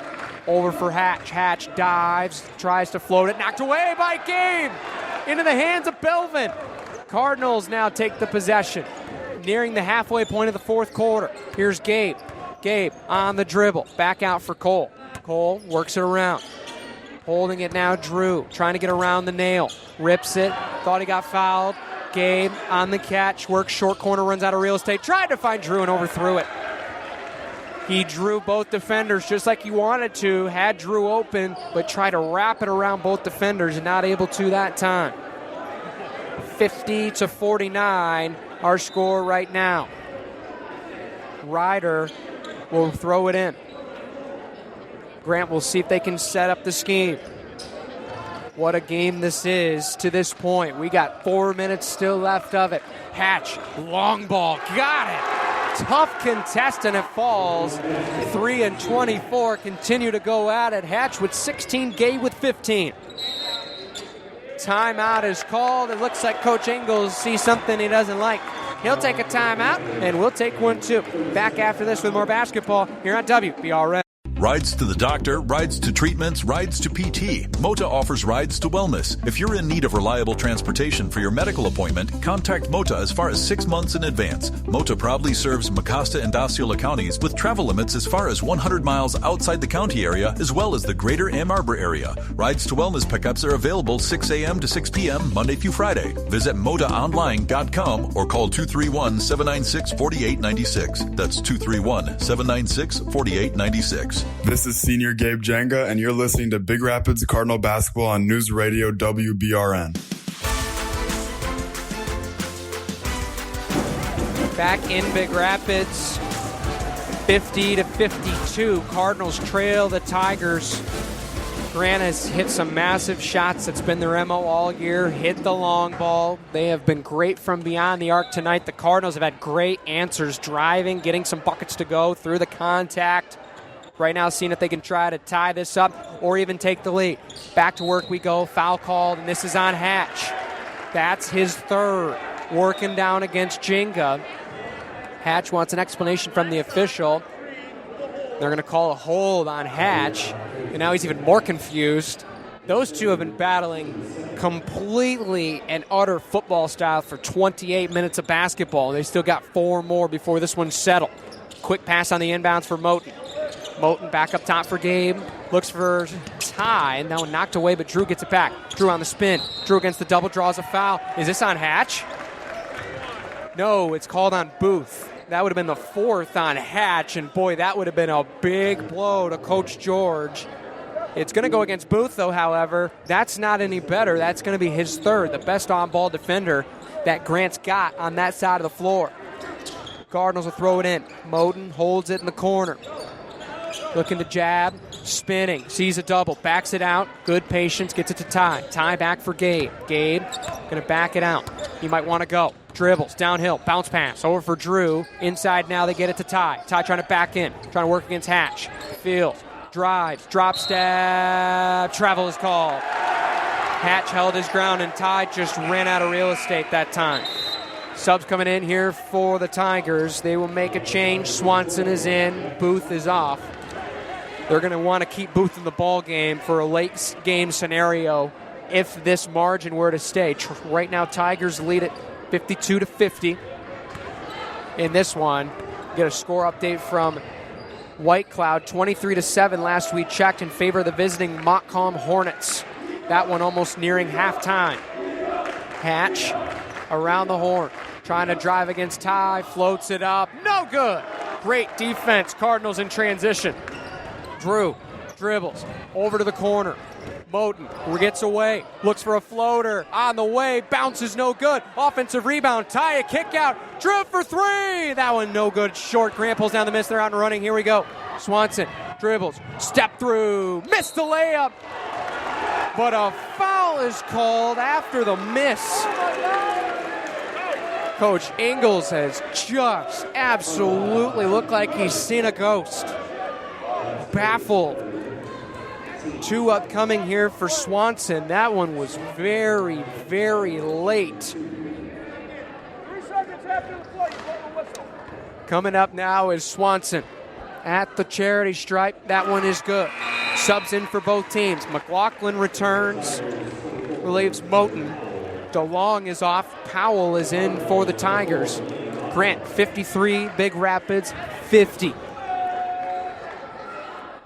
Over for Hatch. Hatch dives. Tries to float it. Knocked away by Gabe. Into the hands of Belvin. Cardinals now take the possession. Nearing the halfway point of the fourth quarter. Here's Gabe. Gabe on the dribble. Back out for Cole. Cole works it around. Holding it now, Drew. Trying to get around the nail. Rips it. Thought he got fouled. Gabe on the catch, works short corner, runs out of real estate, tried to find Drew and overthrew it. He drew both defenders just like he wanted to, had Drew open, but tried to wrap it around both defenders and not able to that time. 50-49, our score right now. Ryder will throw it in. Grant will see if they can set up the scheme. What a game this is to this point. We got 4 minutes still left of it. Hatch, long ball, got it. Tough contest and it falls. 3 and 24 continue to go at it. Hatch with 16, Gabe with 15. Timeout is called. It looks like Coach Ingles sees something he doesn't like. He'll take a timeout, and we'll take one too. Back after this with more basketball here on WBRN. Rides to the doctor, rides to treatments, rides to PT. Mota offers rides to wellness. If you're in need of reliable transportation for your medical appointment, contact Mota as far as 6 months in advance. Mota proudly serves Mecosta and Osceola counties with travel limits as far as 100 miles outside the county area, as well as the greater Ann Arbor area. Rides to wellness pickups are available 6 a.m. to 6 p.m. Monday through Friday. Visit motaonline.com or call 231-796-4896. That's 231-796-4896. This is Senior Gabe Jenga, and you're listening to Big Rapids Cardinal Basketball on News Radio WBRN. Back in Big Rapids, 50-52. Cardinals trail the Tigers. Grant has hit some massive shots. That's been their MO all year. Hit the long ball. They have been great from beyond the arc tonight. The Cardinals have had great answers, driving, getting some buckets to go through the contact. Right now, seeing if they can try to tie this up or even take the lead. Back to work we go. Foul called, and this is on Hatch. That's his third. Working down against Jenga. Hatch wants an explanation from the official. They're going to call a hold on Hatch, and now he's even more confused. Those two have been battling completely and utter football style for 28 minutes of basketball. They still got 4 more before this one's settled. Quick pass on the inbounds for Moten. Moten back up top for Gabe. Looks for Ty, and that one knocked away, but Drew gets it back. Drew on the spin. Drew against the double, draws a foul. Is this on Hatch? No, it's called on Booth. That would have been the 4th on Hatch, and boy, that would have been a big blow to Coach George. It's going to go against Booth, though, however. That's not any better. That's going to be his 3rd, the best on-ball defender that Grant's got on that side of the floor. Cardinals will throw it in. Moten holds it in the corner. Looking to jab, spinning, sees a double, backs it out. Good patience, gets it to Ty. Ty back for Gabe. Gabe going to back it out. He might want to go. Dribbles, downhill, bounce pass, over for Drew. Inside now, they get it to Ty. Ty trying to back in, trying to work against Hatch. Field, drives, drop step, travel is called. Hatch held his ground, and Ty just ran out of real estate that time. Subs coming in here for the Tigers. They will make a change. Swanson is in, Booth is off. They're going to want to keep Booth in the ball game for a late game scenario if this margin were to stay. Right now, Tigers lead it 52-50. In this one, get a score update from White Cloud, 23-7 last we checked in favor of the visiting Montcalm Hornets. That one almost nearing halftime. Hatch around the horn, trying to drive against Ty, floats it up, no good. Great defense, Cardinals in transition. Drew dribbles over to the corner. Moten gets away, looks for a floater on the way, bounces no good. Offensive rebound, Ty a kick out, Drew for 3. That one no good, short. Grant pulls down the miss, they're out and running. Here we go. Swanson dribbles, step through, missed the layup. But a foul is called after the miss. Coach Ingles has just absolutely looked like he's seen a ghost. Baffled. 2 upcoming here for Swanson. That one was very, very late. Coming up now is Swanson at the charity stripe. That one is good. Subs in for both teams. McLaughlin returns, relieves Moten. DeLong is off. Powell is in for the Tigers. Grant, 53. Big Rapids, 50.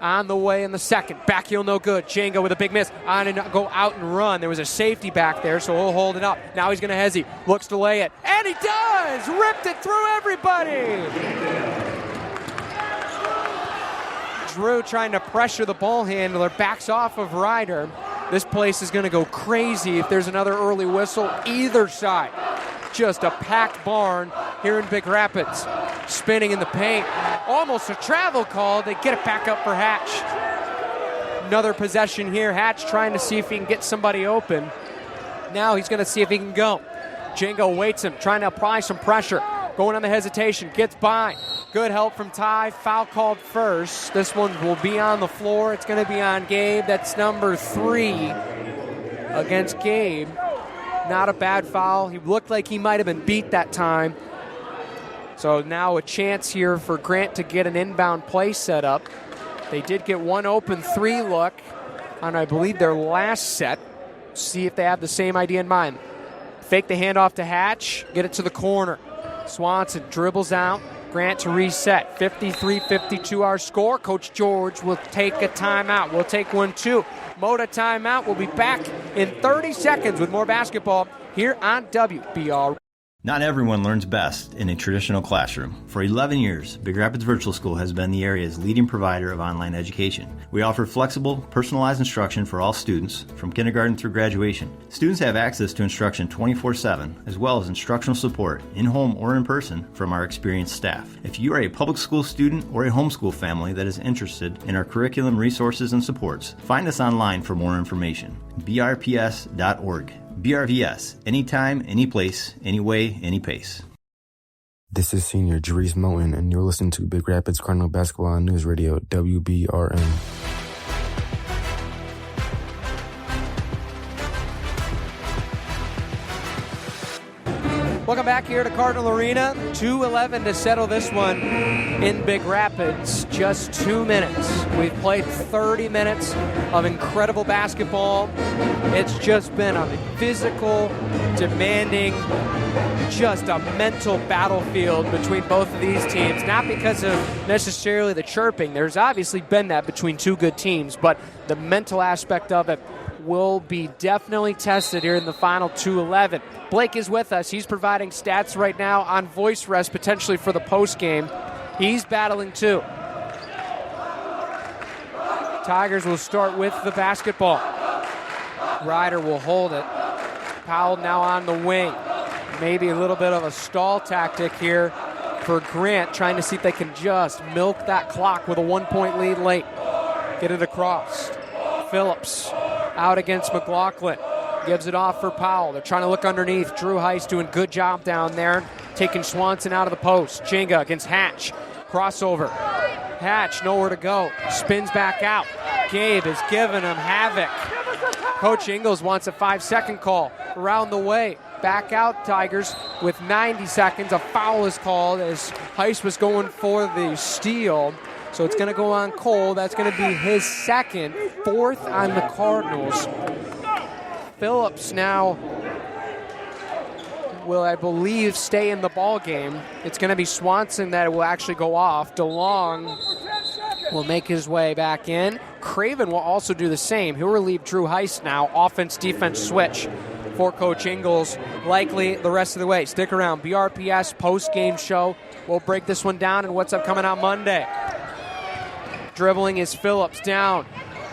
On the way in the second. Back heel no good. Django with a big miss. On and go out and run. There was a safety back there, so he'll hold it up. Now he's going to hezzy. Looks to lay it. And he does! Ripped it through everybody! Drew trying to pressure the ball handler. Backs off of Ryder. This place is going to go crazy if there's another early whistle either side. Just a packed barn here in Big Rapids. Spinning in the paint. Almost a travel call. They get it back up for Hatch. Another possession here. Hatch trying to see if he can get somebody open. Now he's going to see if he can go. Django waits him, trying to apply some pressure. Going on the hesitation. Gets by. Good help from Ty. Foul called first. This one will be on the floor. It's going to be on Gabe. That's number 3 against Gabe. Not a bad foul. He looked like he might have been beat that time. So now a chance here for Grant to get an inbound play set up. They did get one open 3 look on, I believe, their last set. See if they have the same idea in mind. Fake the handoff to Hatch. Get it to the corner. Swanson dribbles out. Grant to reset. 53-52 our score. Coach George will take a timeout. We'll take one too. Moda timeout. We'll be back in 30 seconds with more basketball here on WBR. Not everyone learns best in a traditional classroom. For 11 years, Big Rapids Virtual School has been the area's leading provider of online education. We offer flexible, personalized instruction for all students, from kindergarten through graduation. Students have access to instruction 24/7, as well as instructional support, in-home or in person, from our experienced staff. If you are a public school student or a homeschool family that is interested in our curriculum, resources, and supports, find us online for more information. brps.org. BRVS, anytime, any place, any way, any pace. This is Senior Jerice Moten, and you're listening to Big Rapids Cardinal Basketball on News Radio, WBRN. Welcome back here to Cardinal Arena. 2:11 to settle this one in Big Rapids. Just 2 minutes. We've played 30 minutes of incredible basketball. It's just been a physical, demanding, just a mental battlefield between both of these teams. Not because of necessarily the chirping. There's obviously been that between two good teams, but the mental aspect of it will be definitely tested here in the final 2:11. Blake is with us. He's providing stats right now on voice rest, potentially for the postgame. He's battling too. Tigers will start with the basketball. Ryder will hold it. Powell now on the wing. Maybe a little bit of a stall tactic here for Grant, trying to see if they can just milk that clock with a 1-point lead late. Get it across. Phillips out against McLaughlin. Gives it off for Powell. They're trying to look underneath. Drew Heiss doing a good job down there, taking Swanson out of the post. Jenga against Hatch. Crossover. Hatch nowhere to go. Spins back out. Gabe is giving him havoc. Coach Ingles wants a 5-second call. Around the way. Back out Tigers with 90 seconds. A foul is called as Heiss was going for the steal. So it's going to go on Cole. That's going to be his second. 4th on the Cardinals. Phillips now will, I believe, stay in the ball game. It's going to be Swanson that will actually go off. DeLong will make his way back in. Craven will also do the same. He'll relieve Drew Heiss now. Offense-defense switch for Coach Ingles. Likely the rest of the way. Stick around. BRPS post-game show. We'll break this one down and what's up coming out Monday. Dribbling is Phillips down.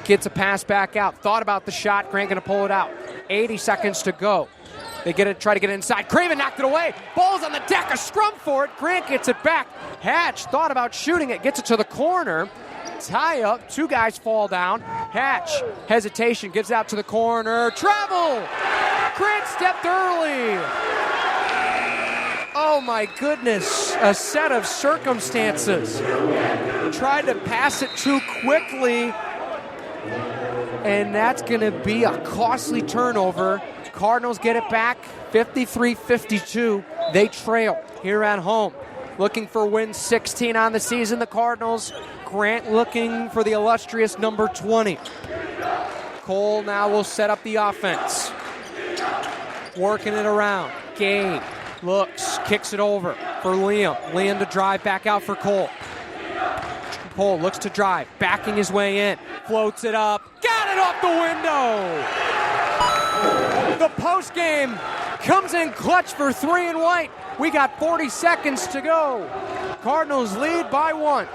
Gets a pass back out. Thought about the shot. Grant going to pull it out. 80 seconds to go. They try to get it inside. Craven knocked it away. Ball's on the deck. A scrum for it. Grant gets it back. Hatch thought about shooting it. Gets it to the corner. tie up. Two guys fall down. Hatch, hesitation, gives out to the corner. Travel! Grant stepped early. Oh my goodness, a set of circumstances. Tried to pass it too quickly, and that's going to be a costly turnover. Cardinals get it back, 53-52. They trail here at home. Looking for win 16 on the season, the Cardinals. Grant looking for the illustrious number 20. Cole now will set up the offense. Working it around. Gain. Looks, kicks it over for Liam. Liam to drive back out for Cole. Cole looks to drive, backing his way in. Floats it up. Got it off the window! The post game comes in clutch for 3 and white. We got 40 seconds to go. Cardinals lead by 1.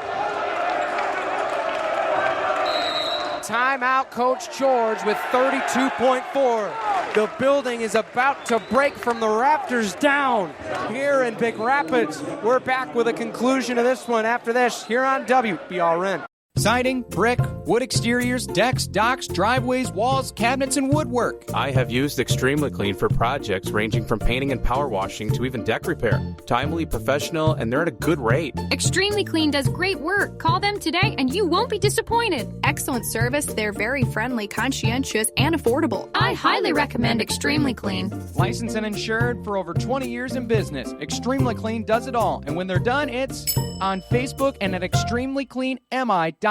Timeout, Coach George with 32.4. The building is about to break from the Raptors down here in Big Rapids. We're back with a conclusion of this one after this here on WBRN. Siding, brick, wood exteriors, decks, docks, driveways, walls, cabinets, and woodwork. I have used Extremely Clean for projects ranging from painting and power washing to even deck repair. Timely, professional, and they're at a good rate. Extremely Clean does great work. Call them today and you won't be disappointed. Excellent service, they're very friendly, conscientious, and affordable. I highly recommend Extremely Clean. Licensed and insured for over 20 years in business. Extremely Clean does it all. And when they're done, it's on Facebook and at extremelycleanmi.com. It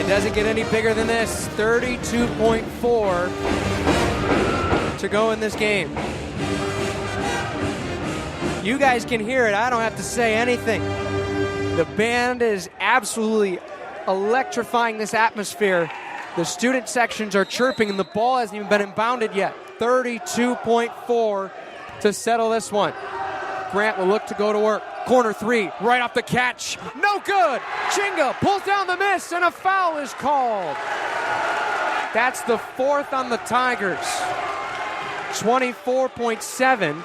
doesn't get any bigger than this. 32.4 to go in this game. You guys can hear it. I don't have to say anything. The band is absolutely electrifying this atmosphere. The student sections are chirping, and the ball hasn't even been inbounded yet. 32.4 to settle this one. Grant will look to go to work. Corner 3, right off the catch. No good. Chinga pulls down the miss, and a foul is called. That's the 4th on the Tigers. 24.7.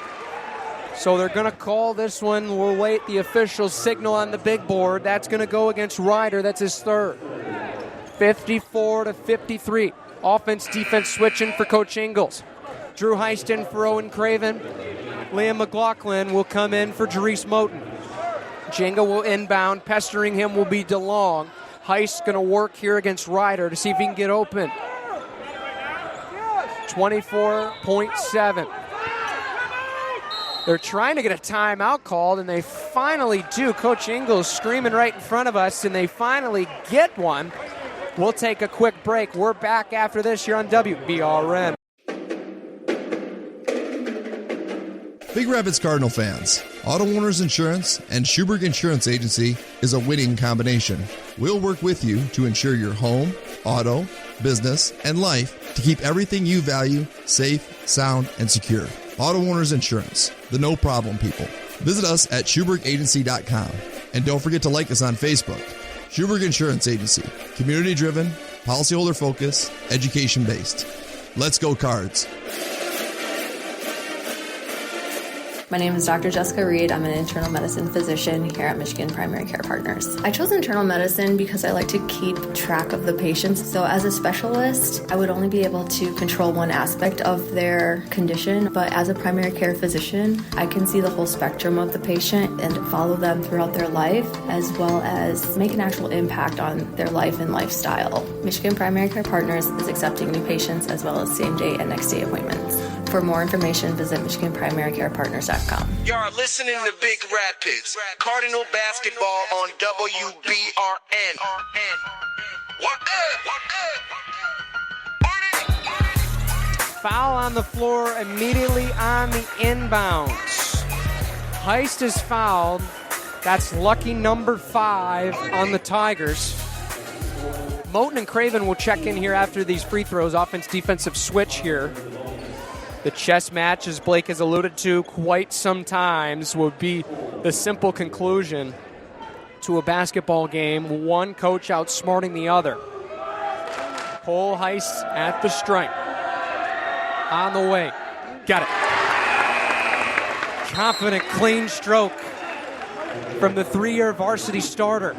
So they're going to call this one. We'll wait the official signal on the big board. That's going to go against Ryder. That's his 3rd. 54-53. Offense, defense switching for Coach Ingles. Drew Heiston for Owen Craven. Liam McLaughlin will come in for Jerice Moten. Jenga will inbound. Pestering him will be DeLong. Heist going to work here against Ryder to see if he can get open. 24.7. They're trying to get a timeout called, and they finally do. Coach Ingles screaming right in front of us, and they finally get one. We'll take a quick break. We're back after this here on WBRN. Big Rapids Cardinal fans, Auto Owners Insurance and Schuberg Insurance Agency is a winning combination. We'll work with you to ensure your home, auto, business, and life to keep everything you value safe, sound, and secure. Auto Owners Insurance, the no problem people. Visit us at SchubergAgency.com. And don't forget to like us on Facebook. Schuberg Insurance Agency, community driven, policyholder focused, education based. Let's go Cards. My name is Dr. Jessica Reed. I'm an internal medicine physician here at Michigan Primary Care Partners. I chose internal medicine because I like to keep track of the patients. So as a specialist, I would only be able to control one aspect of their condition. But as a primary care physician, I can see the whole spectrum of the patient and follow them throughout their life, as well as make an actual impact on their life and lifestyle. Michigan Primary Care Partners is accepting new patients as well as same-day and next-day appointments. For more information, visit MichiganPrimaryCarePartners.com. Y'all listening to Big Rapids, Cardinal basketball on WBRN. Foul on the floor immediately on the inbounds. Heist is fouled. That's lucky number 5 on the Tigers. Moten and Craven will check in here after these free throws. Offense-defensive switch here. The chess match, as Blake has alluded to quite sometimes, would be the simple conclusion to a basketball game. One coach outsmarting the other. Cole Heist at the stripe. On the way. Got it. confident, clean stroke from the 3-year varsity starter.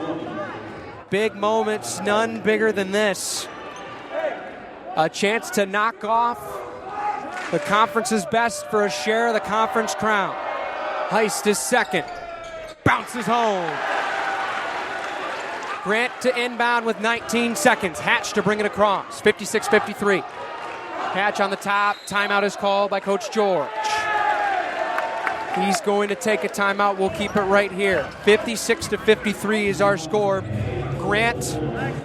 Big moments, none bigger than this. A chance to knock off the conference's best for a share of the conference crown. Heist is second. Bounces home. Grant to inbound with 19 seconds. Hatch to bring it across. 56-53. Hatch on the top. Timeout is called by Coach George. He's going to take a timeout. We'll keep it right here. 56-53 is our score. Grant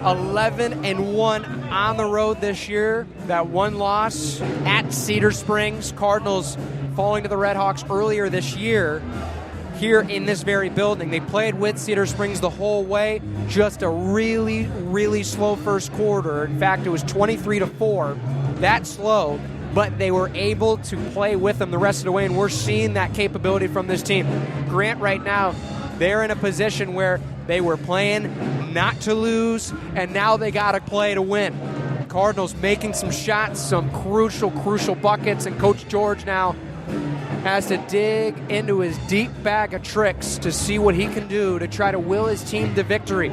11-1 on the road this year. That one loss at Cedar Springs. Cardinals falling to the Redhawks earlier this year here in this very building. They played with Cedar Springs the whole way. Just a really, really slow first quarter. In fact, it was 23-4. That slow, but they were able to play with them the rest of the way, and we're seeing that capability from this team. Grant right now, they're in a position where they were playing not to lose, and now they got to play to win. Cardinals making some shots, some crucial buckets, and Coach George now has to dig into his deep bag of tricks to see what he can do to try to will his team to victory.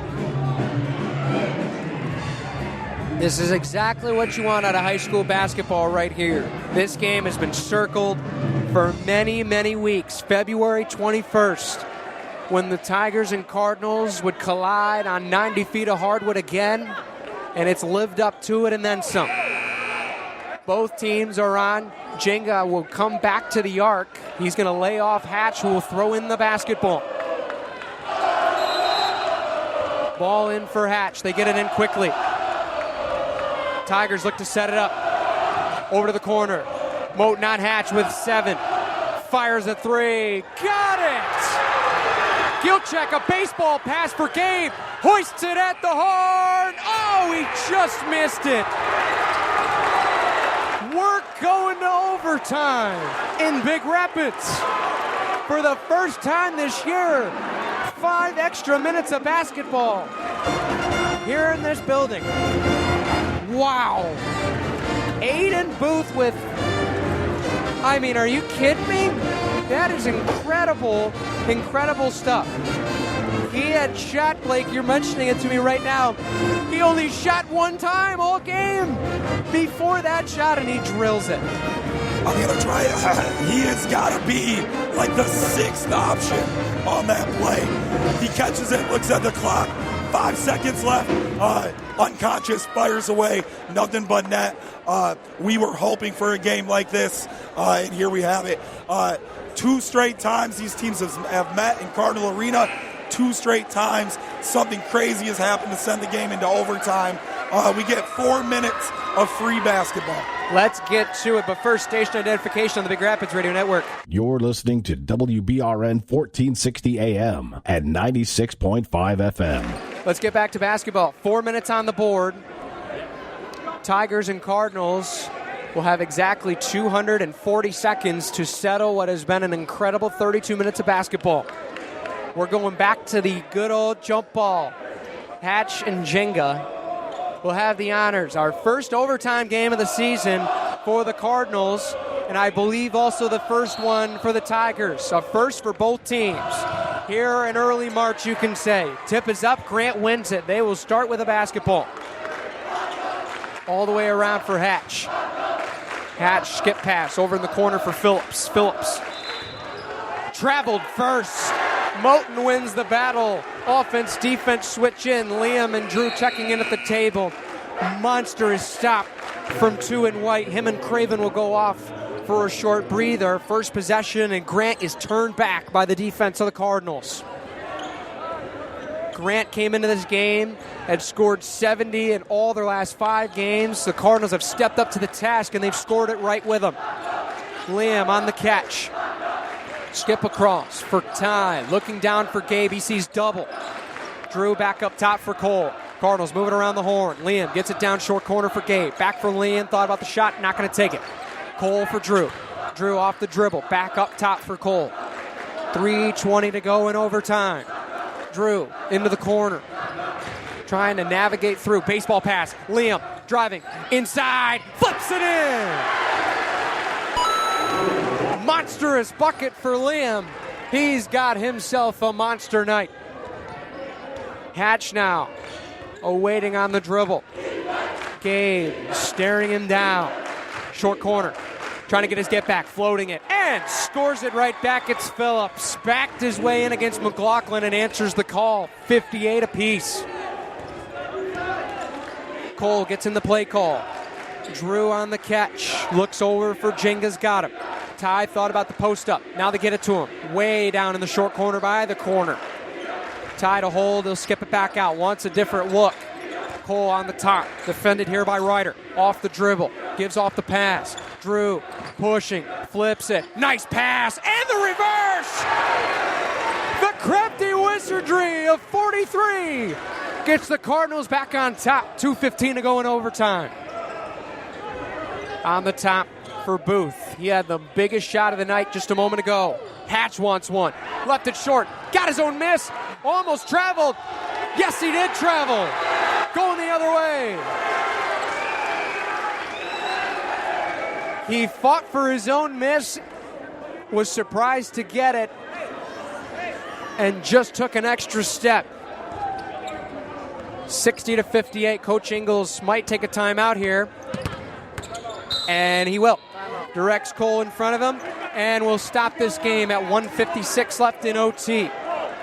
This is exactly what you want out of high school basketball right here. This game has been circled for many, many weeks. February 21st, when the Tigers and Cardinals would collide on 90 feet of hardwood again, and it's lived up to it and then some. Both teams are on. Jenga will come back to the arc. He's going to lay off Hatch, who will throw in the basketball. Ball in for Hatch. They get it in quickly. Tigers look to set it up. Over to the corner. Moten on Hatch with 7. Fires a 3. Got it! Gilchek, a baseball pass for Gabe. Hoists it at the horn. Oh, he just missed it. We're going to overtime in Big Rapids. For the first time this year, 5 extra minutes of basketball here in this building. Wow. Aiden Booth with, are you kidding me? That is incredible stuff. He had shot, Blake, you're mentioning it to me right now. He only shot one time all game before that shot, and he drills it. I'm going to try it. He has got to be like the 6th option on that play. He catches it, looks at the clock. 5 seconds left. Unconscious, fires away. Nothing but net. We were hoping for a game like this, and here we have it. 2 straight times these teams have met in Cardinal Arena. 2 straight times something crazy has happened to send the game into overtime. We get 4 minutes of free basketball. Let's get to it, but first, station identification on the Big Rapids Radio Network. You're listening to WBRN 1460 AM at 96.5 FM. Let's get back to basketball. 4 minutes on the board. Tigers and Cardinals will have exactly 240 seconds to settle what has been an incredible 32 minutes of basketball. We're going back to the good old jump ball. Hatch and Jenga will have the honors. Our first overtime game of the season for the Cardinals, and I believe also the first one for the Tigers. A first for both teams. Here in early March, you can say. Tip is up, Grant wins it. They will start with a basketball. All the way around for Hatch. Hatch, skip pass, over in the corner for Phillips. Phillips traveled first. Moten wins the battle. Offense, defense, switch in. Liam and Drew checking in at the table. Monster is stopped from 2 and White. Him and Craven will go off for a short breather. First possession, and Grant is turned back by the defense of the Cardinals. Grant came into this game, had scored 70 in all their last 5 games. The Cardinals have stepped up to the task, and they've scored it right with them. Liam on the catch. Skip across for time. Looking down for Gabe. He sees double. Drew back up top for Cole. Cardinals moving around the horn. Liam gets it down short corner for Gabe. Back for Liam. Thought about the shot. Not going to take it. Cole for Drew. Drew off the dribble. Back up top for Cole. 3:20 to go in overtime. Drew into the corner. Trying to navigate through. Baseball pass. Liam driving inside. Flips it in. monstrous bucket for Liam. He's got himself a monster night. Hatch now, awaiting on the dribble. Gabe staring him down. Short corner, trying to get his get back, floating it, and scores it right back. It's Phillips. Backed his way in against McLaughlin and answers the call. 58 apiece. Cole gets in the play call. Drew on the catch. Looks over for Jenga's got him. Ty thought about the post up. Now they get it to him. Way down in the short corner by the corner. Ty to hold. He'll skip it back out. Wants a different look. Cole on the top. Defended here by Ryder. Off the dribble. Gives off the pass. Drew pushing. Flips it. Nice pass. And the reverse! The crafty wizardry of 43 gets the Cardinals back on top. 2:15 to go in overtime. On the top for Booth. He had the biggest shot of the night just a moment ago. Hatch wants one. Left it short. Got his own miss. Almost traveled. Yes, he did travel. Going the other way. He fought for his own miss. Was surprised to get it. And just took an extra step. 60-58. Coach Ingles might take a timeout here. And he will. Directs Cole in front of him. And we'll stop this game at 1:56 left in OT.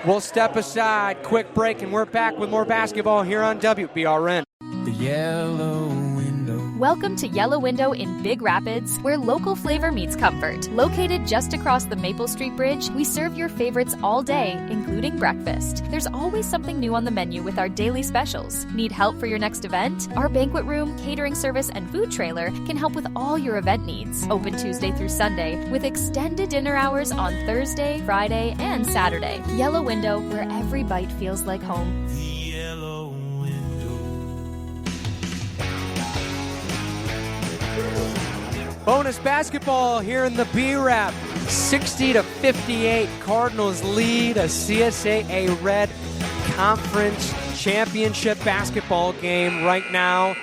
We'll step aside, quick break, and we're back with more basketball here on WBRN. The Yellow Window. Welcome to Yellow Window in Big Rapids, where local flavor meets comfort. Located just across the Maple Street Bridge, we serve your favorites all day, including breakfast. There's always something new on the menu with our daily specials. Need help for your next event? Our banquet room, catering service, and food trailer can help with all your event needs. Open Tuesday through Sunday, with extended dinner hours on Thursday, Friday, and Saturday. Yellow Window, where every bite feels like home. Bonus basketball here in the B-Rap. 60-58. Cardinals lead a CSAA Red Conference Championship basketball game right now.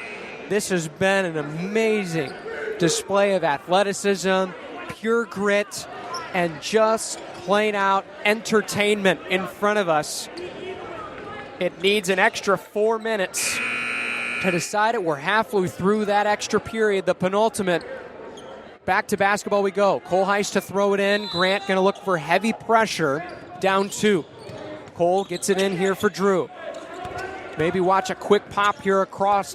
This has been an amazing display of athleticism, pure grit, and just plain out entertainment in front of us. It needs an extra 4 minutes to decide it. We're halfway through that extra period, the penultimate. Back to basketball we go. Cole Heist to throw it in. Grant going to look for heavy pressure. Down 2. Cole gets it in here for Drew. Maybe watch a quick pop here across.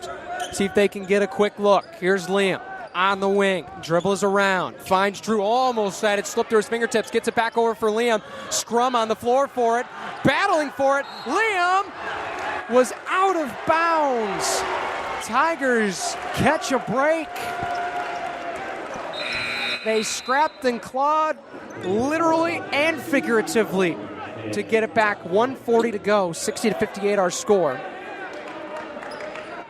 See if they can get a quick look. Here's Liam on the wing. Dribbles around. Finds Drew. Almost had it slip through his fingertips. Gets it back over for Liam. Scrum on the floor for it. Battling for it. Liam was out of bounds. Tigers catch a break. They scrapped and clawed, literally and figuratively, to get it back. 1:40 to go, 60-58 our score.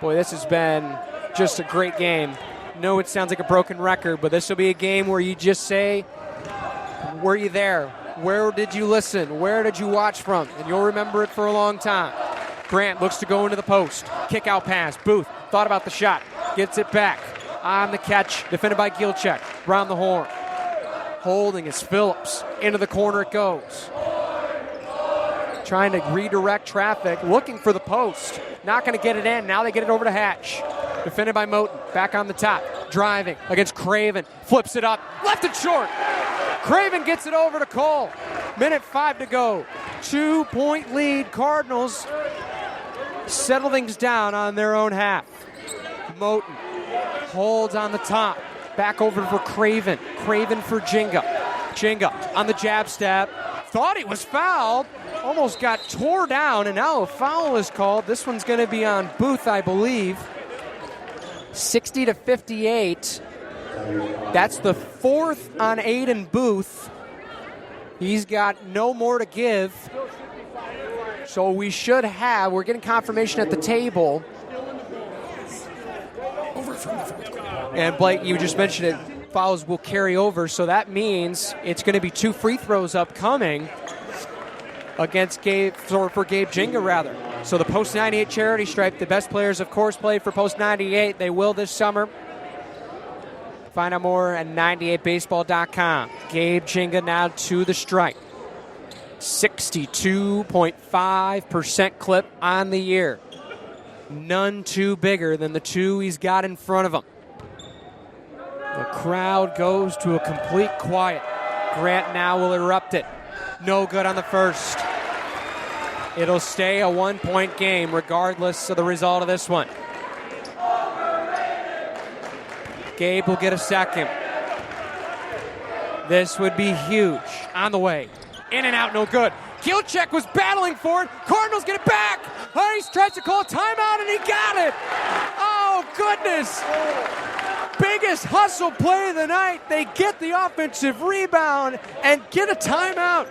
Boy, this has been just a great game. No, it sounds like a broken record, but this will be a game where you just say, were you there? Where did you listen? Where did you watch from? And you'll remember it for a long time. Grant looks to go into the post. Kick out pass. Booth thought about the shot. Gets it back. On the catch, defended by Gilchek. Round the horn. Holding is Phillips. Into the corner it goes. Trying to redirect traffic. Looking for the post. Not going to get it in. Now they get it over to Hatch. Defended by Moten. Back on the top. Driving against Craven. Flips it up. Left it short. Craven gets it over to Cole. 1:05 to go. 2-point lead. Cardinals settle things down on their own half. Moten holds on the top. Back over for Craven. Craven for Jenga. Jenga on the jab stab. Thought he was fouled. Almost got tore down, and now a foul is called. This one's going to be on Booth, I believe. 60-58. That's the 4th on Aiden Booth. He's got no more to give. So we're getting confirmation at the table. And Blake, you just mentioned it, fouls will carry over, so that means it's going to be 2 free throws upcoming against Gabe Jenga, rather. So the Post 98 charity stripe, the best players, of course, play for Post 98. They will this summer. Find out more at 98baseball.com. Gabe Chinga now to the strike. 62.5% clip on the year. None too bigger than the two he's got in front of him. The crowd goes to a complete quiet. Grant now will erupt it. No good on the first. It'll stay a 1-point game regardless of the result of this one. Gabe will get a second. This would be huge. On the way. In and out, no good. Gilchek was battling for it. Cardinals get it back. Heist tries to call a timeout, and he got it. Oh, goodness. Biggest hustle play of the night. They get the offensive rebound and get a timeout.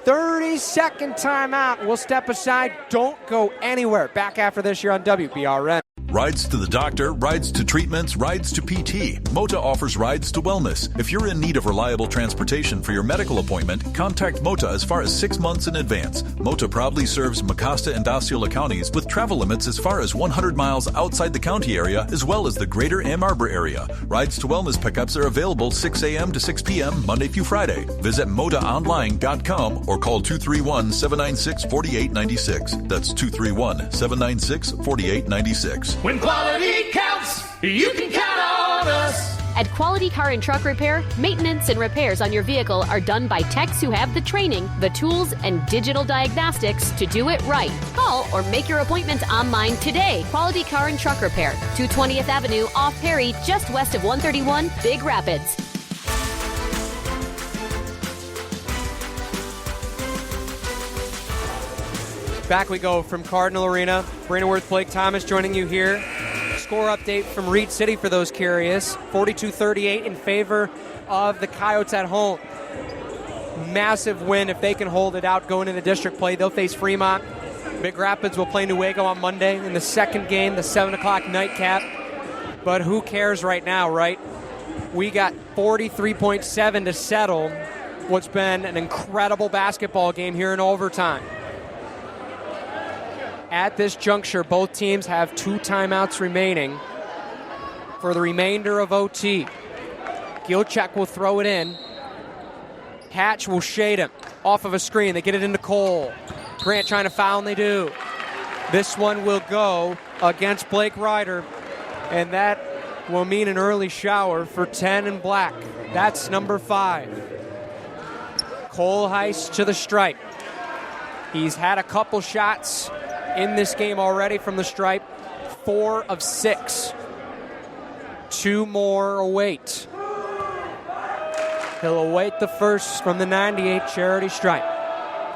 30-second timeout. We'll step aside. Don't go anywhere. Back after this here on WBRN. Rides to the doctor, rides to treatments, rides to PT. Mota offers rides to wellness. If you're in need of reliable transportation for your medical appointment, contact Mota as far as 6 months in advance. Mota proudly serves Mecosta and Osceola counties with travel limits as far as 100 miles outside the county area, as well as the greater Ann Arbor area. Rides to wellness pickups are available 6 a.m. to 6 p.m. Monday through Friday. Visit motaonline.com or call 231-796-4896. That's 231-796-4896. When quality counts, you can count on us. At Quality Car and Truck Repair, maintenance and repairs on your vehicle are done by techs who have the training, the tools, and digital diagnostics to do it right. Call or make your appointment online today. Quality Car and Truck Repair, 220th Avenue off Perry, just west of 131, Big Rapids. Back we go from Cardinal Arena. Brandon Worth, Blake Thomas joining you here. Score update from Reed City for those curious. 42-38 in favor of the Coyotes at home. Massive win if they can hold it out going into district play. They'll face Fremont. Big Rapids will play Newaygo on Monday in the second game, the 7 o'clock nightcap. But who cares right now, right? We got 43.7 to settle what's been an incredible basketball game here in overtime. At this juncture, both teams have 2 timeouts remaining for the remainder of OT. Gilchek will throw it in. Hatch will shade him off of a screen. They get it into Cole. Grant trying to foul, and they do. This one will go against Blake Ryder, and that will mean an early shower for 10 and black. That's number 5. Cole Heist to the stripe. He's had a couple shots in this game already from the stripe, 4 of 6. 2 more await. He'll await the first from the 98 charity stripe.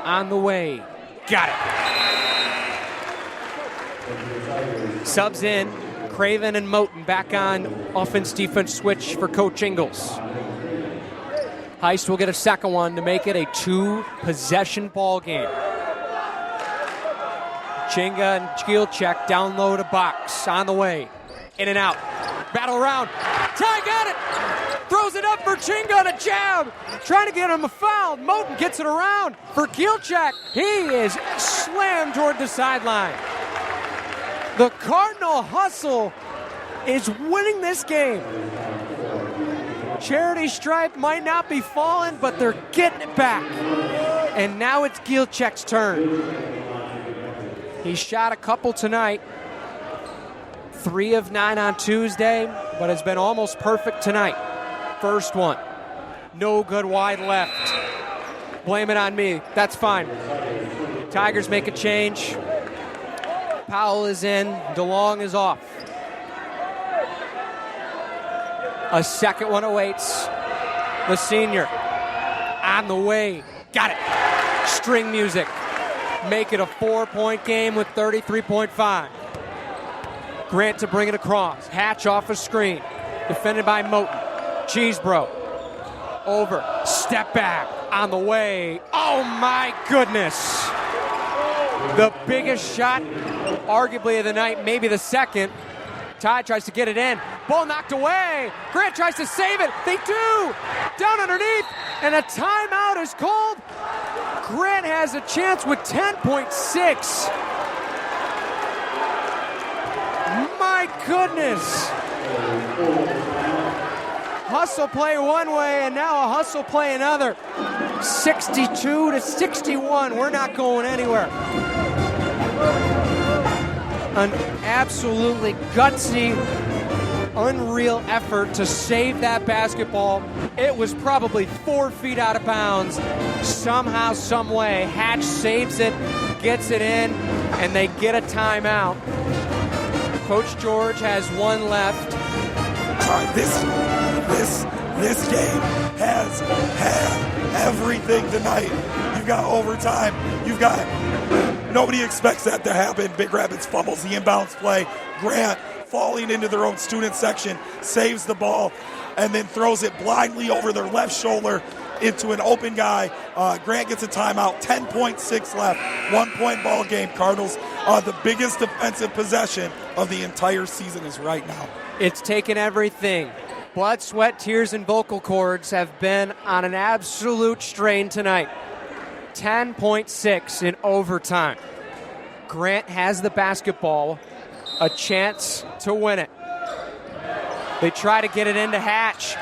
On the way. Got it. Subs in. Craven and Moten back on offense-defense switch for Coach Ingalls. Heist will get a second one to make it a 2-possession ball game. Chinga and Gilchek down low to box. On the way. In and out. Battle around. Ty got it. Throws it up for Chinga on a jab. Trying to get him a foul. Moten gets it around for Gilchek. He is slammed toward the sideline. The Cardinal hustle is winning this game. Charity stripe might not be falling, but they're getting it back. And now it's Gilchek's turn. He shot a couple tonight. 3 of 9 on Tuesday, but has been almost perfect tonight. First one. No good wide left. Blame it on me. That's fine. Tigers make a change. Powell is in. DeLong is off. A second one awaits. The senior. On the way. Got it. String music. Make it a 4-point game with 33.5. Grant to bring it across. Hatch off a screen. Defended by Moten. Cheesebro. Over. Step back. On the way. Oh my goodness. The biggest shot, arguably of the night, maybe the second. Ty tries to get it in. Ball knocked away. Grant tries to save it. They do. Down underneath. And a timeout is called. Grant has a chance with 10.6. My goodness. hustle play one way and now a hustle play another. 62-61. We're not going anywhere. An absolutely gutsy, unreal effort to save that basketball. It was probably 4 feet out of bounds. Somehow, some way, Hatch saves it, gets it in, and they get a timeout. Coach George has one left. This game has had everything tonight. You've got overtime. You've got nobody expects that to happen. Big Rapids fumbles the inbounds play. Grant falling into their own student section, saves the ball, and then throws it blindly over their left shoulder into an open guy. Grant gets a timeout, 10.6 left, 1-point ball game. Cardinals, the biggest defensive possession of the entire season is right now. It's taken everything. Blood, sweat, tears, and vocal cords have been on an absolute strain tonight. 10.6 in overtime. Grant has the basketball, a chance to win it. They try to get it into Hatch.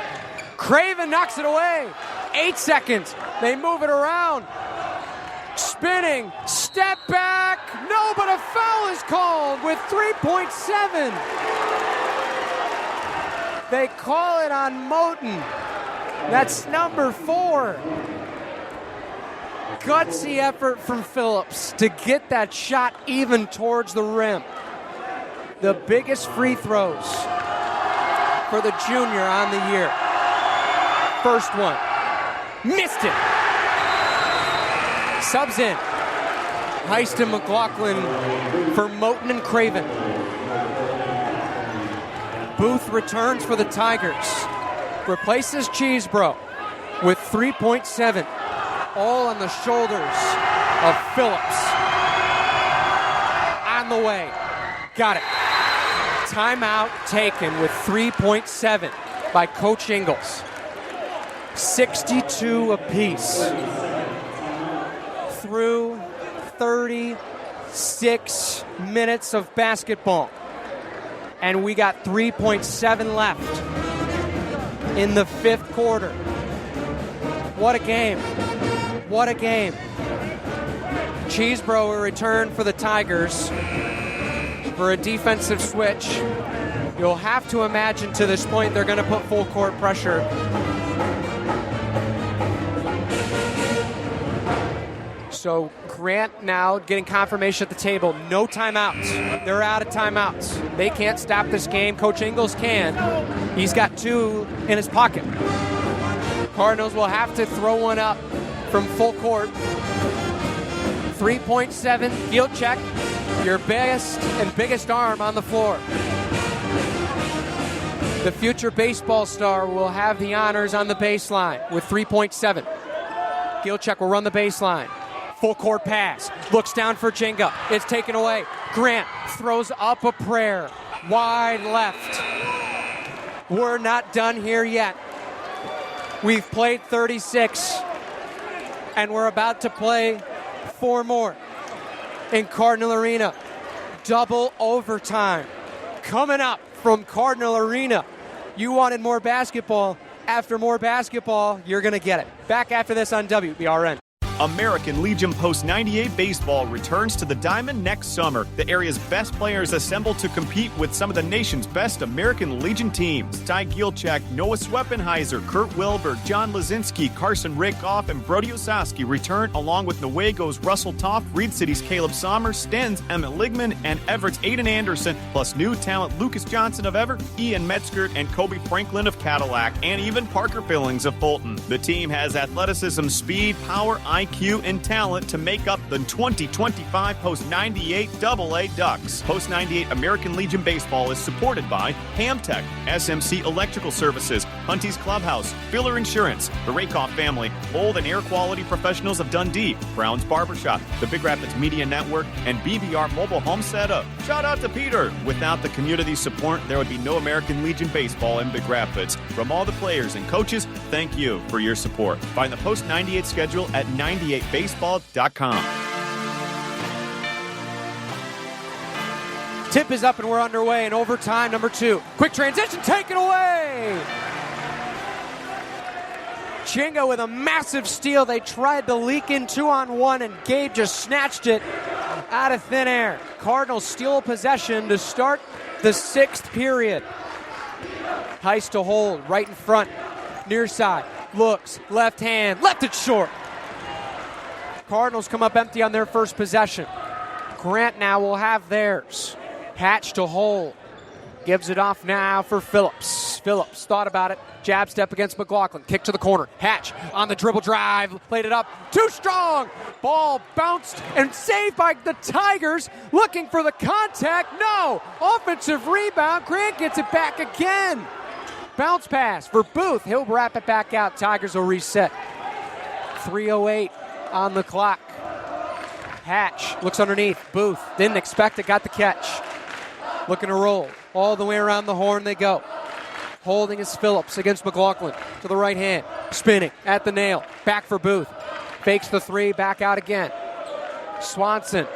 Craven knocks it away. 8 seconds. They move it around. Spinning. Step back. No, but a foul is called with 3.7. They call it on Moten. That's number 4. Gutsy effort from Phillips to get that shot even towards the rim. The biggest free throws for the junior on the year. First one. Missed it. Subs in. Heist and McLaughlin for Moten and Craven. Booth returns for the Tigers. Replaces Cheesebro with 3.7. All on the shoulders of Phillips. On the way. Got it. Timeout taken with 3.7 by Coach Ingles. 62 apiece. Through 36 minutes of basketball. And we got 3.7 left in the 5th quarter. What a game. What a game. Cheesebro will return for the Tigers for a defensive switch. You'll have to imagine to this point they're going to put full court pressure. So Grant now getting confirmation at the table. No timeouts. They're out of timeouts. They can't stop this game. Coach Ingles can. He's got 2 in his pocket. Cardinals will have to throw one up from full court. 3.7, field check. Your best and biggest arm on the floor. The future baseball star will have the honors on the baseline with 3.7. Gilcheck will run the baseline. Full court pass. Looks down for Jenga. It's taken away. Grant throws up a prayer. Wide left. We're not done here yet. We've played 36. And we're about to play 4 more in Cardinal Arena. Double overtime. Coming up from Cardinal Arena. You wanted more basketball. After more basketball, you're going to get it. Back after this on WBRN. American Legion Post 98 Baseball returns to the Diamond next summer. The area's best players assemble to compete with some of the nation's best American Legion teams. Ty Gielczak, Noah Sweppenheiser, Kurt Wilbur, John Lazinski, Carson Rakoff, and Brody Osaski return along with Noego's Russell Toff, Reed City's Caleb Sommer, Sten's Emmett Ligman, and Everett's Aiden Anderson, plus new talent Lucas Johnson of Everett, Ian Metzger, and Kobe Franklin of Cadillac, and even Parker Billings of Fulton. The team has athleticism, speed, power, IQ, and talent to make up the 2025 Post 98 AA Ducks. Post 98 American Legion Baseball is supported by Hamtech, SMC Electrical Services, Hunty's Clubhouse, Filler Insurance, the Rakoff family, Mold and Air Quality Professionals of Dundee, Brown's Barbershop, the Big Rapids Media Network, and BBR Mobile Home Setup. Shout out to Peter. Without the community support, there would be no American Legion Baseball in Big Rapids. From all the players and coaches, thank you for your support. Find the Post 98 schedule at 98baseball.com. Tip is up and we're underway in overtime number 2. Quick transition taken away. Jinga with a massive steal. They tried to leak in 2-on-1, and Gabe just snatched it out of thin air. Cardinals steal possession to start the 6th period. Heist to hold, right in front, near side. Looks, left hand, left it short. Cardinals come up empty on their first possession. Grant now will have theirs. Hatch to hold. Gives it off now for Phillips. Phillips thought about it. Jab step against McLaughlin. Kick to the corner. Hatch on the dribble drive. Played it up. Too strong. Ball bounced and saved by the Tigers. Looking for the contact. No. Offensive rebound. Grant gets it back again. Bounce pass for Booth. He'll wrap it back out. Tigers will reset. 3:08 on the clock. Hatch looks underneath. Booth didn't expect it. Got the catch. Looking to roll. All the way around the horn they go. Holding is Phillips against McLaughlin. To the right hand. Spinning at the nail. Back for Booth. Fakes the three. Back out again. Swanson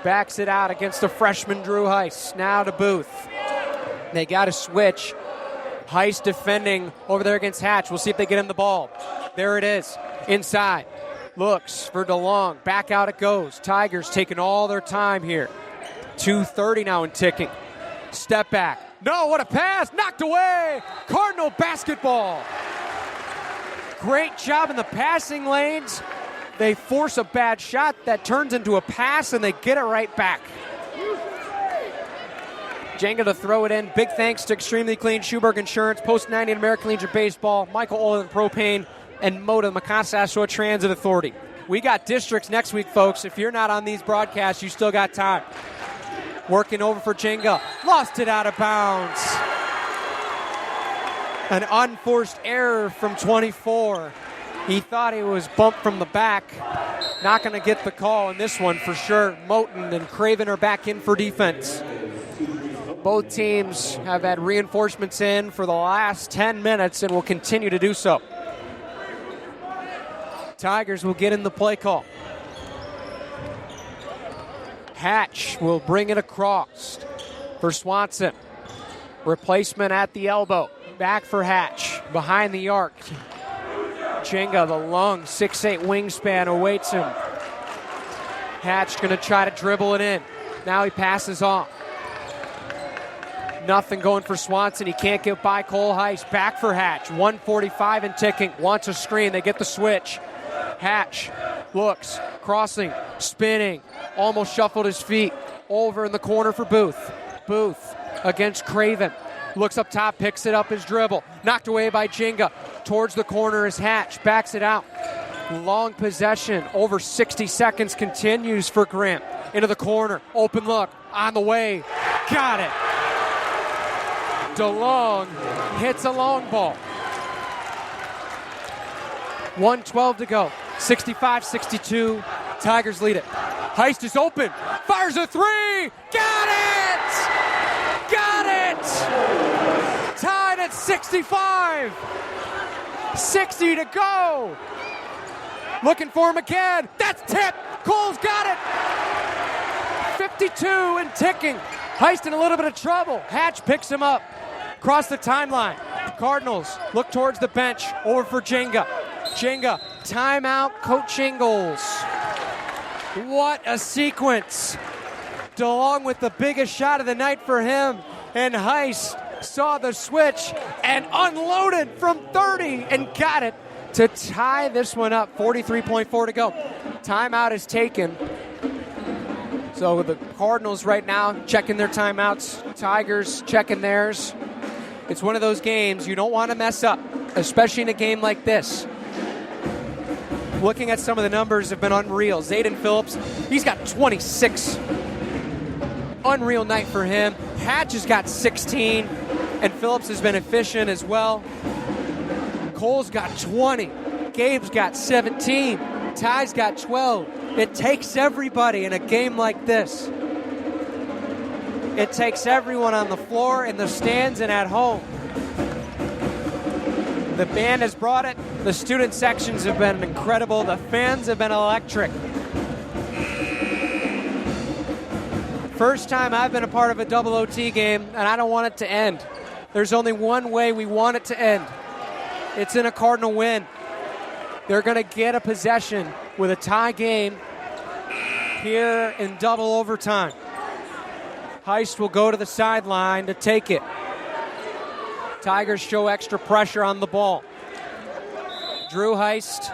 backs it out against the freshman Drew Heist. Now to Booth. They got to switch. Heist defending over there against Hatch. We'll see if they get him the ball. There it is. Inside. Looks for DeLong. Back out it goes. Tigers taking all their time here. 2:30 now and ticking. Step back. No, what a pass. Knocked away. Cardinal basketball. Great job in the passing lanes. They force a bad shot that turns into a pass, and they get it right back. Jenga to throw it in. Big thanks to Extremely Clean, Schuberg Insurance, Post 90 and American Legion Baseball, Michael Oil and Propane, and MOTA, the Macassassua Transit Authority. We got districts next week, folks. If you're not on these broadcasts, you still got time. Working over for Jenga. Lost it out of bounds. An unforced error from 24. He thought he was bumped from the back. Not going to get the call in this one for sure. Moten and Craven are back in for defense. Both teams have had reinforcements in for the last 10 minutes and will continue to do so. Tigers will get in the play call. Hatch will bring it across for Swanson. Replacement at the elbow. Back for Hatch. Behind the arc. Jenga, the long 6'8" wingspan, awaits him. Hatch going to try to dribble it in. Now he passes off. Nothing going for Swanson. He can't get by Cole Heist. Back for Hatch. 1:45 and ticking. Wants a screen. They get the switch. Hatch looks, crossing, spinning, almost shuffled his feet. Over in the corner for Booth. Booth against Craven. Looks up top, picks it up his dribble. Knocked away by Jenga. Towards the corner is Hatch. Backs it out. Long possession. Over 60 seconds continues for Grant. Into the corner. Open look. On the way. Got it. DeLong hits a long ball. 1:12 to go. 65-62. Tigers lead it. Heist is open. Fires a three. Got it! Got it! Tied at 65. 60 to go. Looking for him again. That's tipped. Cole's got it. 52 and ticking. Heist in a little bit of trouble. Hatch picks him up. Across the timeline. Cardinals look towards the bench. Over for Jenga. Jenga, timeout, Coach Ingalls. What a sequence. DeLong with the biggest shot of the night for him. And Heist saw the switch and unloaded from 30 and got it to tie this one up. 43.4 to go. Timeout is taken. So the Cardinals right now checking their timeouts. Tigers checking theirs. It's one of those games you don't want to mess up, especially in a game like this. Looking at some of the numbers have been unreal. Zayden Phillips, he's got 26. Unreal night for him. Hatch has got 16, and Phillips has been efficient as well. Cole's got 20. Gabe's got 17. Ty's got 12. It takes everybody in a game like this. It takes everyone on the floor, in the stands, and at home. The band has brought it. The student sections have been incredible. The fans have been electric. First time I've been a part of a double OT game, and I don't want it to end. There's only one way we want it to end. It's in a Cardinal win. They're going to get a possession with a tie game here in double overtime. Heist will go to the sideline to take it. Tigers show extra pressure on the ball. Drew Heist,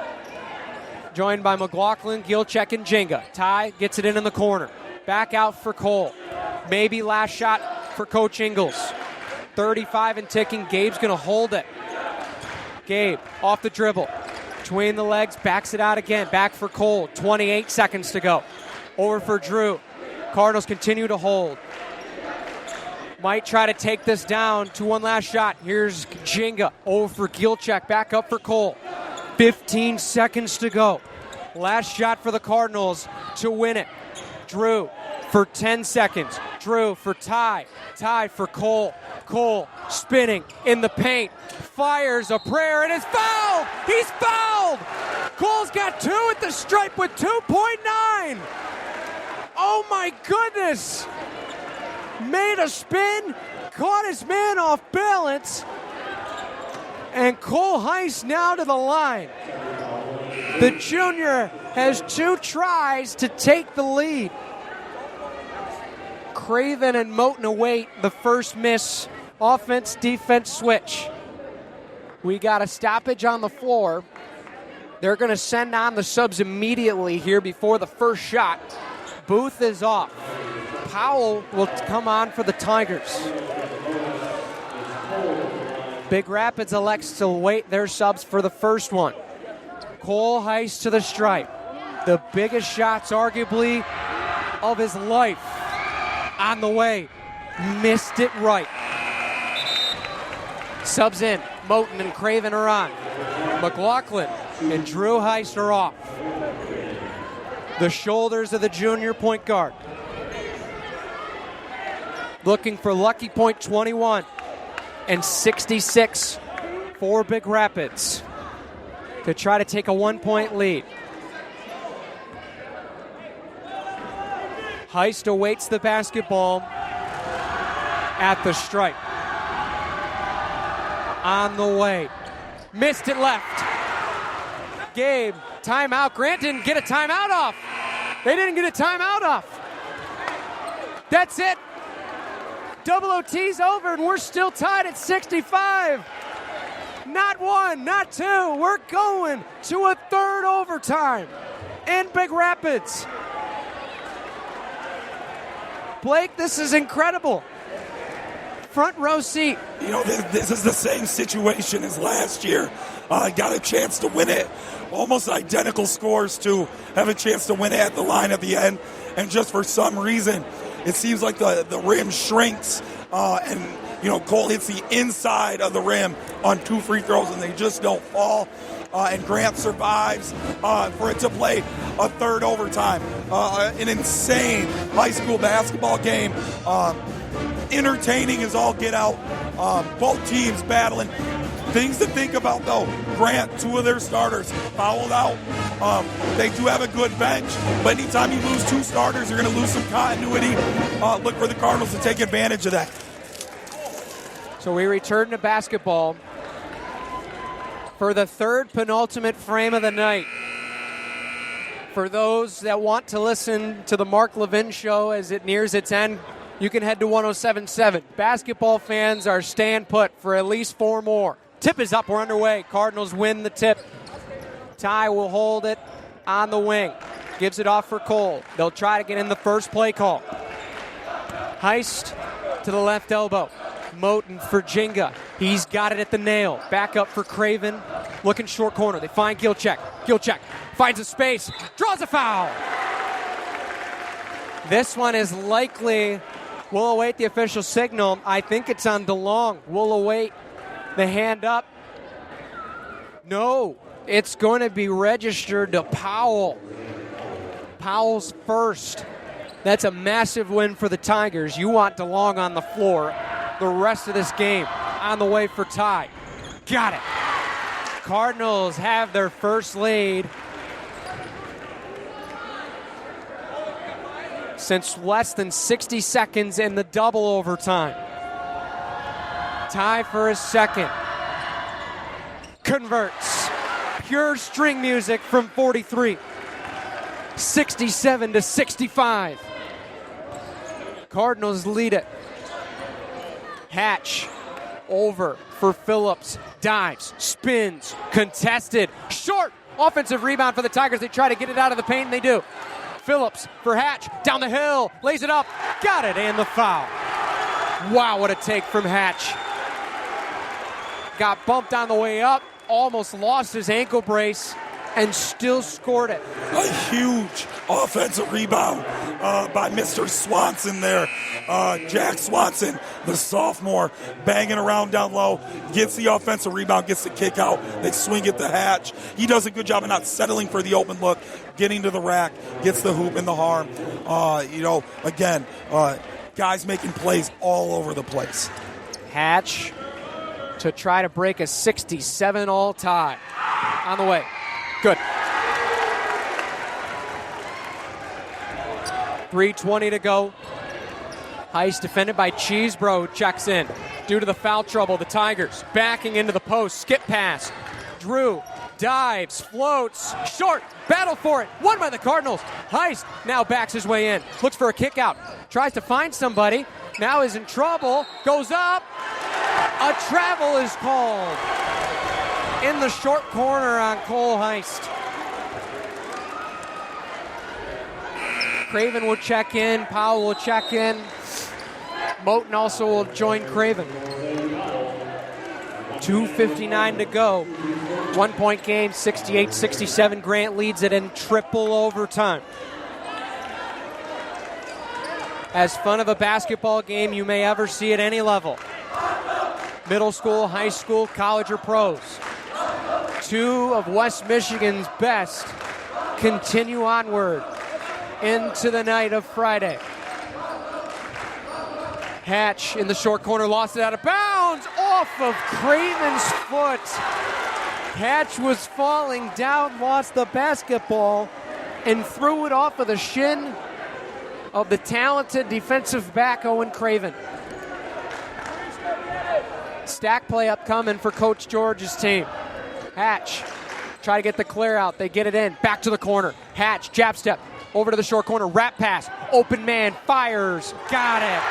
joined by McLaughlin, Gilcheck, and Jenga. Ty gets it in the corner. Back out for Cole. Maybe last shot for Coach Ingles. 35 and ticking. Gabe's going to hold it. Gabe off the dribble. Between the legs, backs it out again. Back for Cole. 28 seconds to go. Over for Drew. Cardinals continue to hold. Might try to take this down to one last shot. Here's Jenga. Over for Gilcheck. Back up for Cole. 15 seconds to go. Last shot for the Cardinals to win it. Drew for 10 seconds. Drew for Ty. Ty for Cole. Cole spinning in the paint. Fires a prayer and is fouled. He's fouled. Cole's got 2 at the stripe with 2.9. Oh my goodness. Made a spin. Caught his man off balance. And Cole Heist now to the line. The junior has 2 tries to take the lead. Craven and Moten await the first miss. Offense-defense switch. We got a stoppage on the floor. They're going to send on the subs immediately here before the first shot. Booth is off. Powell will come on for the Tigers. Big Rapids elects to wait their subs for the first one. Cole Heist to the stripe. The biggest shots, arguably, of his life. On the way. Missed it right. Subs in. Moten and Craven are on. McLaughlin and Drew Heist are off. The shoulders of the junior point guard. Looking for lucky point 21 and 66 for Big Rapids to try to take a 1-point lead. Heist awaits the basketball at the stripe. On the way. Missed it left. Gabe, timeout. Grant didn't get a timeout off. They didn't get a timeout off. That's it. Double OT's over, and we're still tied at 65. Not 1, not 2. We're going to a third overtime in Big Rapids. Blake, this is incredible. Front row seat. You know, this is the same situation as last year. Got a chance to win it. Almost identical scores to have a chance to win it at the line at the end. And just for some reason, it seems like the rim shrinks. And, you know, Cole hits the inside of the rim on 2 free throws, and they just don't fall. And Grant survives for it to play a third overtime. An insane high school basketball game. Entertaining as all get out. Both teams battling. Things to think about, though. Grant, 2 of their starters fouled out. They do have a good bench, but anytime you lose 2 starters, you're going to lose some continuity. Look for the Cardinals to take advantage of that. So we return to basketball for the third penultimate frame of the night. For those that want to listen to the Mark Levin show as it nears its end, you can head to 107.7. Basketball fans are staying put for at least 4 more. Tip is up. We're underway. Cardinals win the tip. Ty will hold it on the wing. Gives it off for Cole. They'll try to get in the first play call. Heist to the left elbow. Moten for Jenga. He's got it at the nail. Back up for Craven. Looking short corner. They find Gilcheck. Gilcheck finds a space. Draws a foul. This one is likely. We'll await the official signal. I think it's on DeLong. We'll await the hand up. No, it's going to be registered to Powell. Powell's first. That's a massive win for the Tigers. You want DeLong on the floor the rest of this game. On the way for Ty. Got it. Cardinals have their first lead since less than 60 seconds in the double overtime. Ty for his second. converts. Pure string music from 43. 67-65. Cardinals lead it. Hatch over for Phillips. Dives, spins, contested, short. Offensive rebound for the Tigers. They try to get it out of the paint, and they do. Phillips for Hatch, down the hill, lays it up, got it, and the foul. Wow, what a take from Hatch. Got bumped on the way up, almost lost his ankle brace, and still scored it. A huge offensive rebound by Mr. Swanson there. Jack Swanson, the sophomore, banging around down low, gets the offensive rebound, gets the kick out. They swing it to Hatch. He does a good job of not settling for the open look, getting to the rack, gets the hoop in the harm. Guys making plays all over the place. Hatch to try to break a 67 all tie. On the way. Good. 3:20 to go. Heist defended by Cheesebro, checks in. Due to the foul trouble, the Tigers backing into the post. Skip pass. Drew dives, floats, short, battle for it. Won by the Cardinals. Heist now backs his way in. Looks for a kick out. Tries to find somebody. Now is in trouble. Goes up. A travel is called. In the short corner on Cole Heist. Craven will check in. Powell will check in. Moten also will join Craven. 2:59 to go. 1 point game, 68-67. Grant leads it in triple overtime. As fun of a basketball game you may ever see at any level. Middle school, high school, college, or pros. Two of West Michigan's best continue onward into the night of Friday. Hatch in the short corner, lost it out of bounds, off of Craven's foot. Hatch was falling down, lost the basketball, and threw it off of the shin of the talented defensive back Owen Craven. Stack play upcoming for Coach George's team. Hatch, try to get the clear out. They get it in. Back to the corner. Hatch, jab step. Over to the short corner. Wrap pass. Open man. Fires. Got it.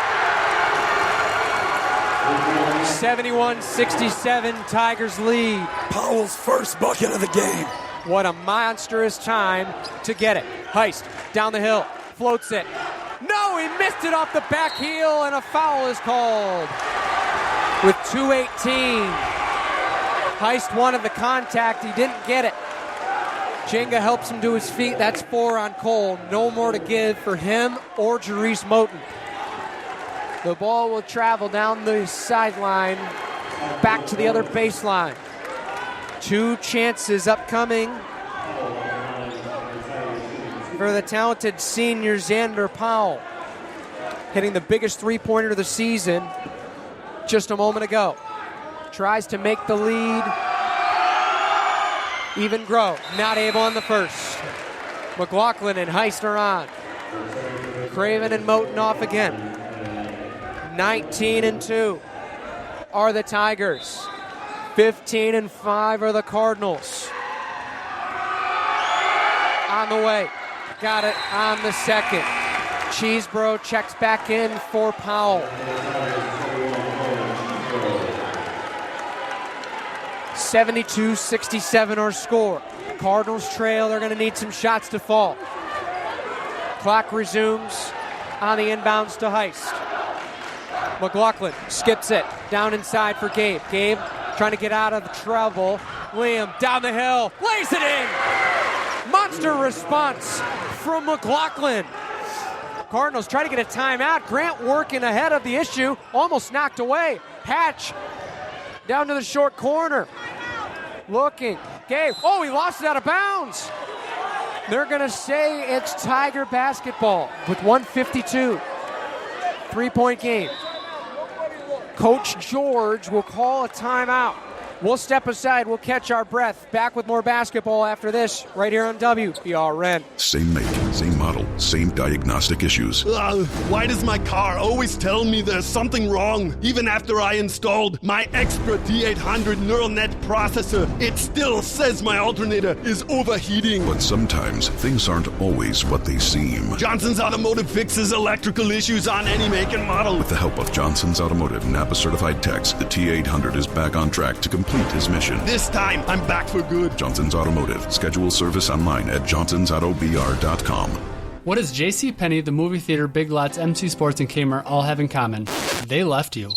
71-67. Tigers lead. Powell's first bucket of the game. What a monstrous time to get it. Heist down the hill. Floats it. No, he missed it off the back heel, and a foul is called. With 2:18. Heist wanted the contact. He didn't get it. Jenga helps him to his feet. That's 4 on Cole. No more to give for him or Jerice Moten. The ball will travel down the sideline, back to the other baseline. 2 chances upcoming for the talented senior Xander Powell. Hitting the biggest three-pointer of the season just a moment ago. Tries to make the lead even grow. Not able on the first. McLaughlin and Heist are on. Craven and Moten off again. 19-2 are the Tigers. 15-5 are the Cardinals. On the way. Got it on the second. Cheesebro checks back in for Powell. 72-67 our score. Cardinals trail. They're going to need some shots to fall. Clock resumes on the inbounds to Heist. McLaughlin skips it down inside for Gabe. Gabe trying to get out of the trouble. Liam down the hill. Lays it in. Monster response from McLaughlin. Cardinals try to get a timeout. Grant working ahead of the issue. Almost knocked away. Hatch down to the short corner. Looking. Gabe. Oh, he lost it out of bounds. They're going to say it's Tiger basketball with 1:52. 3-point game. Coach George will call a timeout. We'll step aside. We'll catch our breath. Back with more basketball after this right here on WBRN. Same make, Same model, same diagnostic issues. Why does my car always tell me there's something wrong? Even after I installed my extra D800 neural net processor, it still says my alternator is overheating. But sometimes things aren't always what they seem. Johnson's Automotive fixes electrical issues on any make and model. With the help of Johnson's Automotive Napa-certified techs, the T800 is back on track to complete his mission. This time, I'm back for good. Johnson's Automotive. Schedule service online at johnsonsautobr.com. What does JCPenney, the movie theater, Big Lots, MC Sports, and Kmart all have in common? They left you.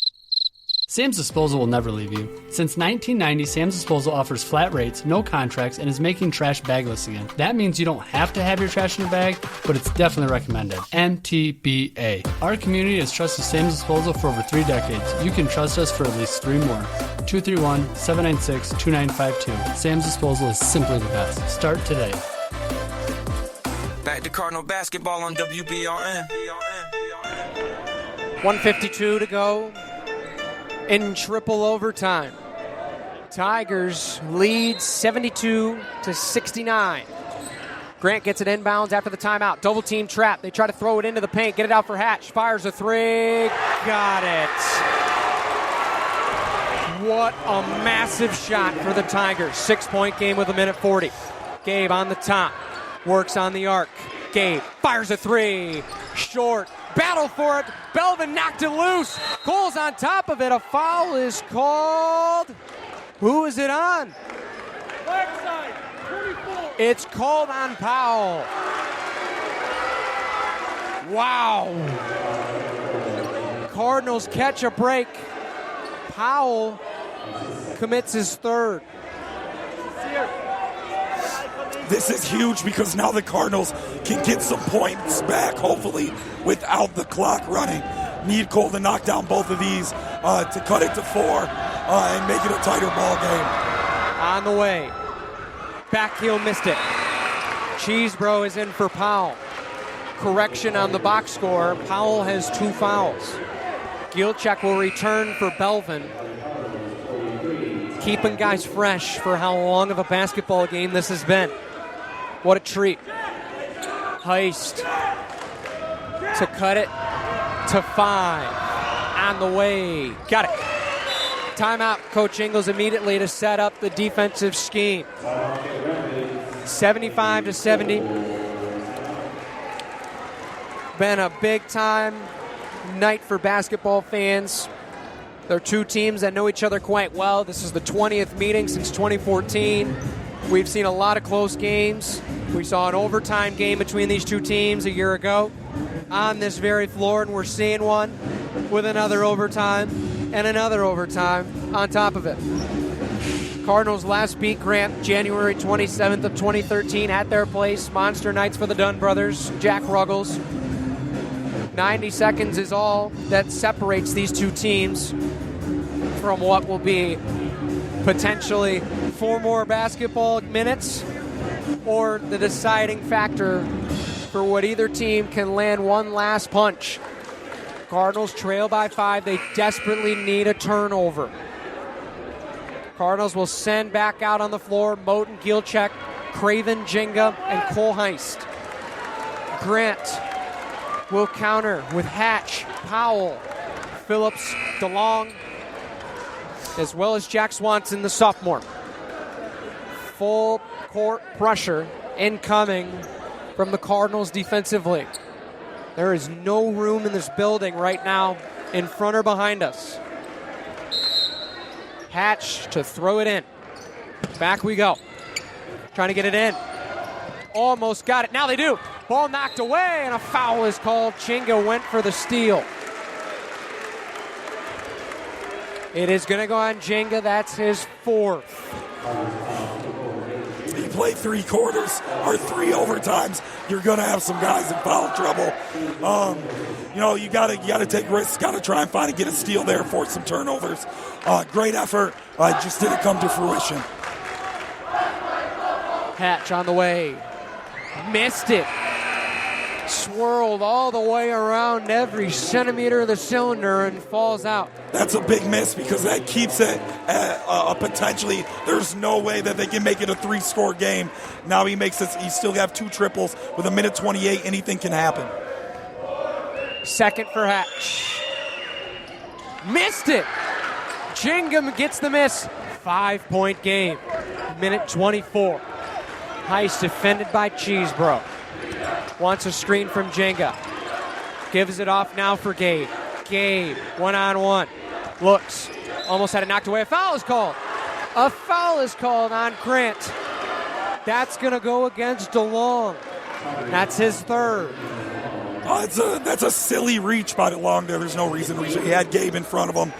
Sam's Disposal will never leave you. Since 1990, Sam's Disposal offers flat rates, no contracts, and is making trash bagless again. That means you don't have to have your trash in a bag, but it's definitely recommended. MTBA. Our community has trusted Sam's Disposal for over 3 decades. You can trust us for at least 3 more. 231-796-2952. Sam's Disposal is simply the best. Start today. Back to Cardinal basketball on WBRN. 1:52 to go in triple overtime. Tigers lead 72-69. Grant gets it inbounds after the timeout. Double team trap. They try to throw it into the paint. Get it out for Hatch. Fires a 3. Got it. What a massive shot for the Tigers. 6-point game with 1:40. Gabe on the top. Works on the arc. Gabe fires a 3. Short. Battle for it. Belvin knocked it loose. Cole's on top of it. A foul is called. Who is it on? Backside, 24. It's called on Powell. Wow. Cardinals catch a break. Powell commits his 3rd. This is huge because now the Cardinals can get some points back, hopefully, without the clock running. Need Cole to knock down both of these to cut it to 4 and make it a tighter ball game. On the way. Back heel missed it. Cheesebro is in for Powell. Correction on the box score. Powell has 2 fouls. Gilchek will return for Belvin. Keeping guys fresh for how long of a basketball game this has been. What a treat. Heist to cut it to 5. On the way. Got it. Timeout. Coach Ingles immediately to set up the defensive scheme. 75-70. Been a big time night for basketball fans. They're 2 teams that know each other quite well. This is the 20th meeting since 2014. We've seen a lot of close games. We saw an overtime game between these 2 teams a year ago on this very floor, and we're seeing one with another overtime and another overtime on top of it. Cardinals last beat Grant January 27th of 2013 at their place. Monster nights for the Dunn brothers, Jack Ruggles. 90 seconds is all that separates these 2 teams from what will be potentially 4 more basketball minutes or the deciding factor for what either team can land one last punch. Cardinals trail by 5. They desperately need a turnover. Cardinals will send back out on the floor Moten, Gilchek, Craven, Jenga, and Cole Heist. Grant will counter with Hatch, Powell, Phillips, DeLong, as well as Jack Swanson, the sophomore. Full court pressure incoming from the Cardinals defensively. There is no room in this building right now in front or behind us. Hatch to throw it in. Back we go. Trying to get it in. Almost got it. Now they do. Ball knocked away, and a foul is called. Chinga went for the steal. It is going to go on Jenga. That's his 4th. You play 3 quarters or 3 overtimes, you're going to have some guys in foul trouble. You got to take risks. Got to try and find and get a steal there, force some turnovers. Great effort. Just didn't come to fruition. Hatch on the way. Missed it. swirled all the way around every centimeter of the cylinder and falls out. That's a big miss because that keeps it potentially. There's no way that they can make it a 3-score game. Now he makes it. He still have 2 triples with a minute 28. Anything can happen. Second for Hatch. Missed it. Jingham gets the miss. 5-point game. Minute 24. Heist defended by Cheesebro. Wants a screen from Jenga. Gives it off now for Gabe. Gabe, 1-on-1. Looks. Almost had it knocked away. A foul is called. A foul is called on Grant. That's going to go against DeLong. That's his third. That's a silly reach by DeLong there. There's no reason to reach it. He had Gabe in front of him.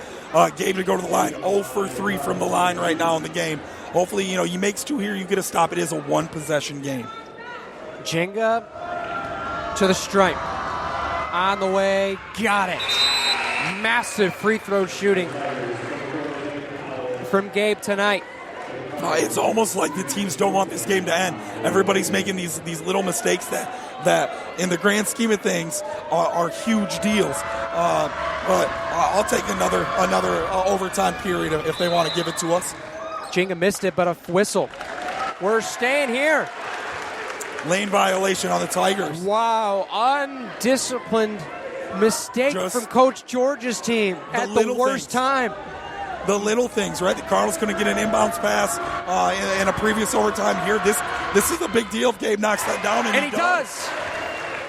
Gabe to go to the line. 0 for 3 from the line right now in the game. Hopefully, he makes 2 here. You get a stop. It is a 1-possession game. Jenga to the stripe. On the way. Got it. Massive free throw shooting from Gabe tonight. It's almost like the teams don't want this game to end. Everybody's making these little mistakes that in the grand scheme of things are huge deals. But I'll take another overtime period if they want to give it to us. Jenga missed it, but a whistle. We're staying here. Lane violation on the Tigers. Wow, undisciplined mistake from Coach George's team at the worst time. The little things, right? The Cardinals going to get an inbounds pass in a previous overtime here. This is a big deal if Gabe knocks that down. And he does.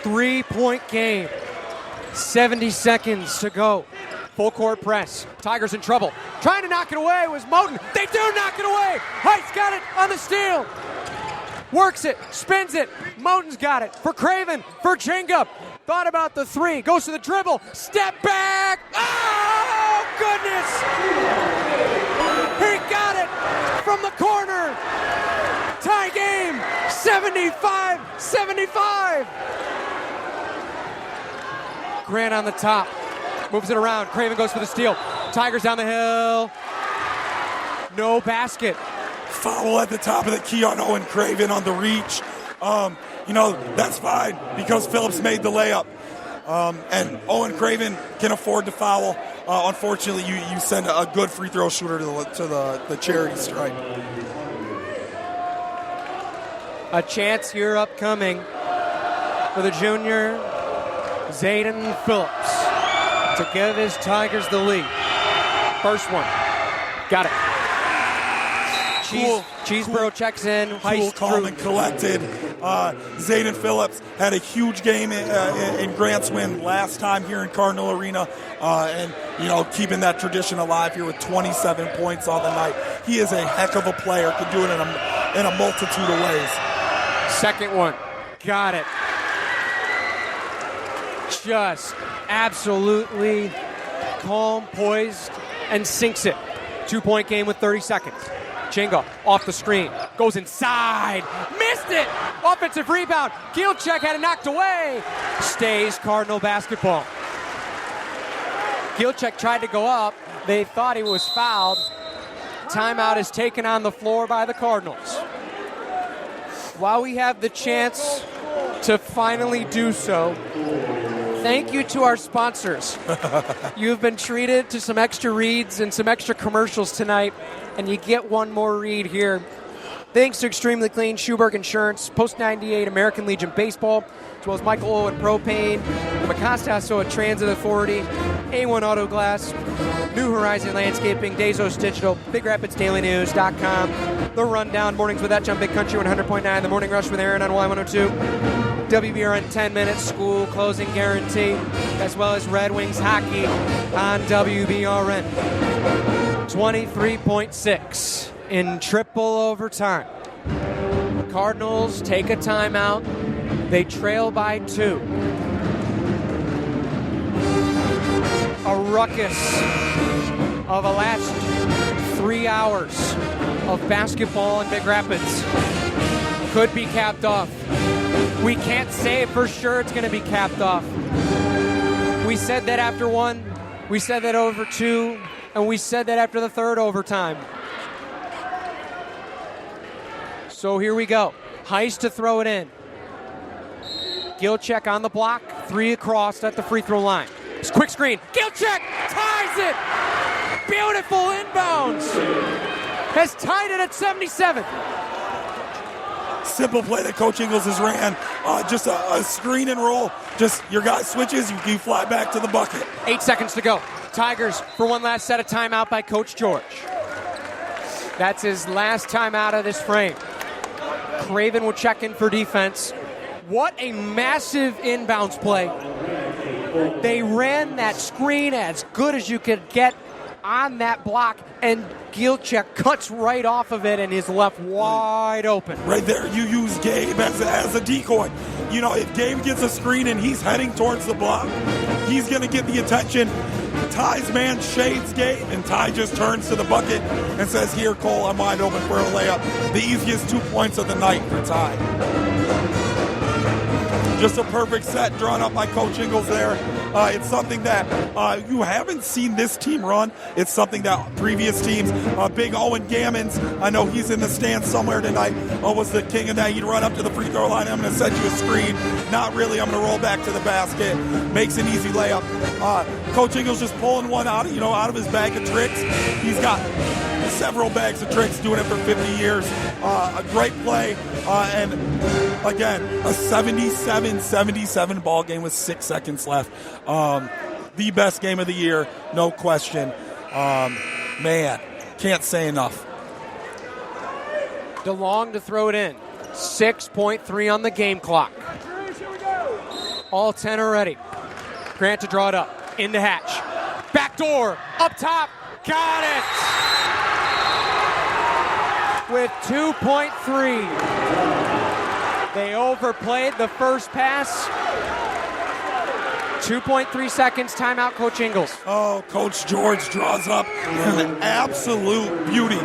3-point game. 70 seconds to go. Full court press. Tigers in trouble. Trying to knock it away was Moten. They do knock it away. Heist got it on the steal. Works it. Spins it. Moten's got it. For Craven. For Jenga. Thought about the 3. Goes to the dribble. Step back. Oh, goodness. He got it from the corner. Tie game. 75-75. Grant on the top. Moves it around. Craven goes for the steal. Tigers down the hill. No basket. Foul at the top of the key on Owen Craven on the reach. That's fine because Phillips made the layup. And Owen Craven can afford to foul. Unfortunately, you send a good free throw shooter to the charity stripe. A chance here upcoming for the junior Zayden Phillips to give his Tigers the lead. First one. Got it. Cheesebro checks in. Cool, calm, and collected. Zayden Phillips had a huge game in Grant's win last time here in Cardinal Arena. And keeping that tradition alive here with 27 points on the night. He is a heck of a player. Can do it in a multitude of ways. Second one. Got it. Just absolutely calm, poised, and sinks it. 2-point game with 30 seconds. Jenga off the screen. Goes inside. Missed it. Offensive rebound. Gilchek had it knocked away. Stays Cardinal basketball. Gilchek tried to go up. They thought he was fouled. Timeout is taken on the floor by the Cardinals. While we have the chance to finally do so, thank you to our sponsors. You've been treated to some extra reads and some extra commercials tonight, and you get one more read here. Thanks to Extremely Clean, Schuberg Insurance, Post 98, American Legion Baseball, as well as Michael Owen Propane, the Mecosta Transit Authority, A1 Auto Glass, New Horizon Landscaping, Dazos Digital, BigRapidsDailyNews.com, The Rundown, Mornings with Etch on Big Country 100.9, The Morning Rush with Aaron on Y102, WBRN 10 Minutes, School Closing Guarantee, as well as Red Wings Hockey on WBRN. 23.6 in triple overtime. The Cardinals take a timeout. They trail by 2. A ruckus of the last 3 hours of basketball in Big Rapids could be capped off. We can't say for sure it's going to be capped off. We said that after 1, we said that over 2, and we said that after the third overtime. So here we go. Heist to throw it in. Gilcheck on the block, 3 across at the free throw line. Quick screen. Gilcheck ties it. Beautiful inbounds. Has tied it at 77. Simple play that Coach Ingles has ran. Just a screen and roll. Just your guy switches, you fly back to the bucket. 8 seconds to go. Tigers for one last set of timeout by Coach George. That's his last time out of this frame. Craven will check in for defense. What a massive inbounds play. They ran that screen as good as you could get on that block, and Gilcheck cuts right off of it and is left wide open. Right there, you use Gabe as a decoy. You know, if Gabe gets a screen and he's heading towards the block, he's going to get the attention. Ty's man shades Gabe, and Ty just turns to the bucket and says, "Here, Cole, I'm wide open for a layup." The easiest 2 points of the night for Ty. Just a perfect set drawn up by Coach Ingles there. It's something that you haven't seen this team run. It's something that previous teams, big Owen Gammons, I know he's in the stands somewhere tonight, was the king of that. He'd run up to the free throw line, I'm going to set you a screen. Not really, I'm going to roll back to the basket. Makes an easy layup. Coach Ingles just pulling one out of his bag of tricks. He's got several bags of tricks, doing it for 50 years. A great play, and again, a 77-77 ball game with 6 seconds left. The best game of the year, no question. Man, can't say enough. DeLong to throw it in. 6.3 on the game clock. All 10 already. Grant to draw it up. Into Hatch. Back door. Up top. Got it. With 2.3. They overplayed the first pass. 2.3 seconds, timeout, Coach Ingles. Oh, Coach George draws up an absolute beauty.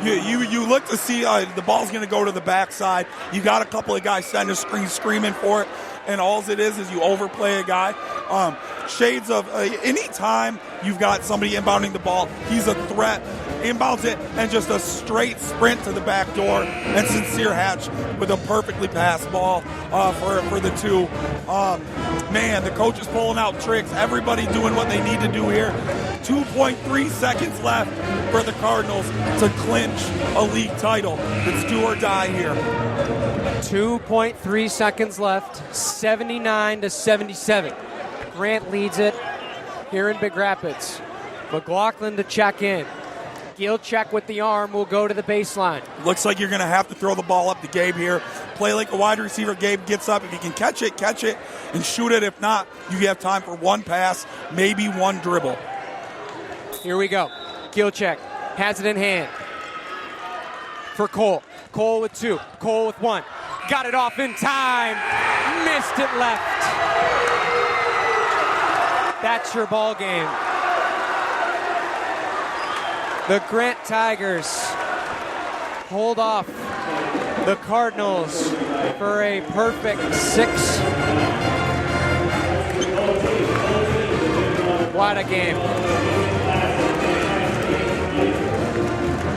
You look to see the ball's going to go to the backside. You got a couple of guys setting a screen, screaming for it, and all it is you overplay a guy. Shades of any time you've got somebody inbounding the ball, he's a threat. Inbounds it, and just a straight sprint to the back door, and Sincere Hatch with a perfectly passed ball for the two. Man, the coach is pulling out tricks. Everybody doing what they need to do here. 2.3 seconds left for the Cardinals to clinch a league title. It's do or die here. 2.3 seconds left, 79-77. Grant leads it here in Big Rapids. McLaughlin to check in. Gilcheck with the arm will go to the baseline. Looks like you're going to have to throw the ball up to Gabe here. Play like a wide receiver. Gabe gets up. If you can catch it, and shoot it. If not, you have time for one pass, maybe one dribble. Here we go. Gilcheck has it in hand for Cole. Cole with 2. Cole with 1. Got it off in time. Missed it left. That's your ball game. The Grant Tigers hold off the Cardinals for a perfect 6. What a game.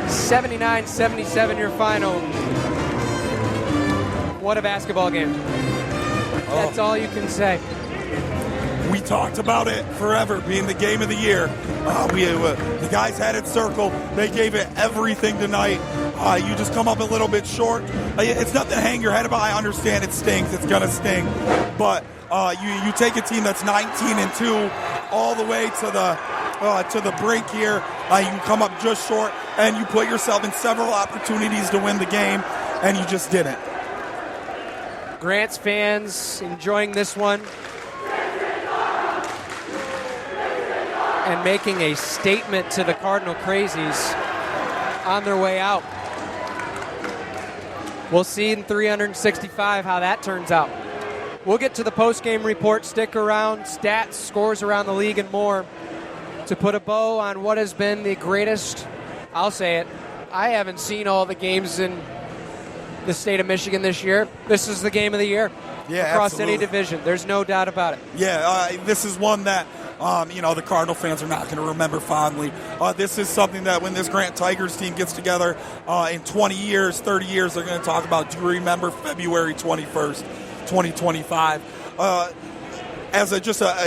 79-77 your final. What a basketball game. That's all you can say. We talked about it forever being the game of the year. The guys had it circled. They gave it everything tonight. You just come up a little bit short. It's nothing to hang your head about. I understand it stings. It's going to sting. But you take a team that's 19-2 all the way to the brink here. You come up just short, and you put yourself in several opportunities to win the game, and you just didn't. Grant's fans enjoying this one and making a statement to the Cardinal Crazies on their way out. We'll see in 365 how that turns out. We'll get to the post-game report. Stick around. Stats, scores around the league, and more to put a bow on what has been the greatest, I'll say it, I haven't seen all the games in the state of Michigan this year. This is the game of the year across absolutely. any division. There's no doubt about it. Yeah, this is one that the Cardinal fans are not going to remember fondly. This is something that when this Grant Tigers team gets together in 20 years, 30 years, they're going to talk about. Do you remember February 21st? 2025. As an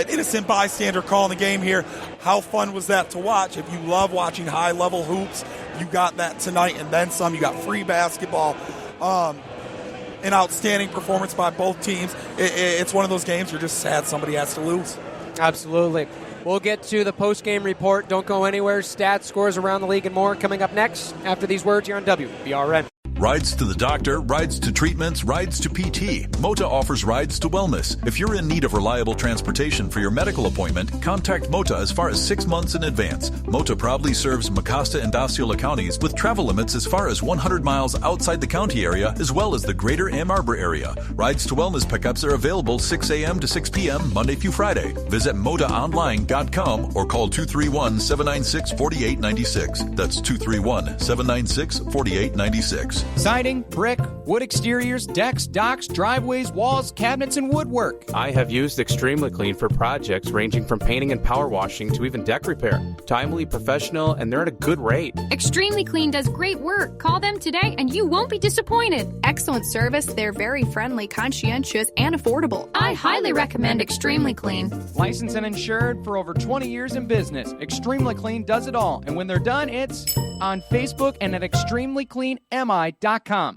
innocent bystander calling the game here, how fun was that to watch? If you love watching high-level hoops, you got that tonight and then some. You got free basketball. An outstanding performance by both teams. It's one of those games you're just sad somebody has to lose. Absolutely. We'll get to the post-game report. Don't go anywhere. Stats, scores around the league, and more coming up next after these words here on WBRN. Rides to the doctor, rides to treatments, rides to PT. Mota offers rides to wellness. If you're in need of reliable transportation for your medical appointment, contact Mota as far as 6 months in advance. Mota proudly serves Mecosta and Osceola counties with travel limits as far as 100 miles outside the county area, as well as the greater Ann Arbor area. Rides to wellness pickups are available 6 a.m. to 6 p.m. Monday through Friday. Visit MotaOnline.com or call 231-796-4896. That's 231-796-4896. Siding, brick, wood exteriors, decks, docks, driveways, walls, cabinets, and woodwork. I have used Extremely Clean for projects ranging from painting and power washing to even deck repair. Timely, professional, and they're at a good rate. Extremely Clean does great work. Call them today and you won't be disappointed. Excellent service. They're very friendly, conscientious, and affordable. I highly recommend Extremely Clean. Licensed and insured for over 20 years in business. Extremely Clean does it all. And when they're done, it's on Facebook and at extremelycleanmi.com.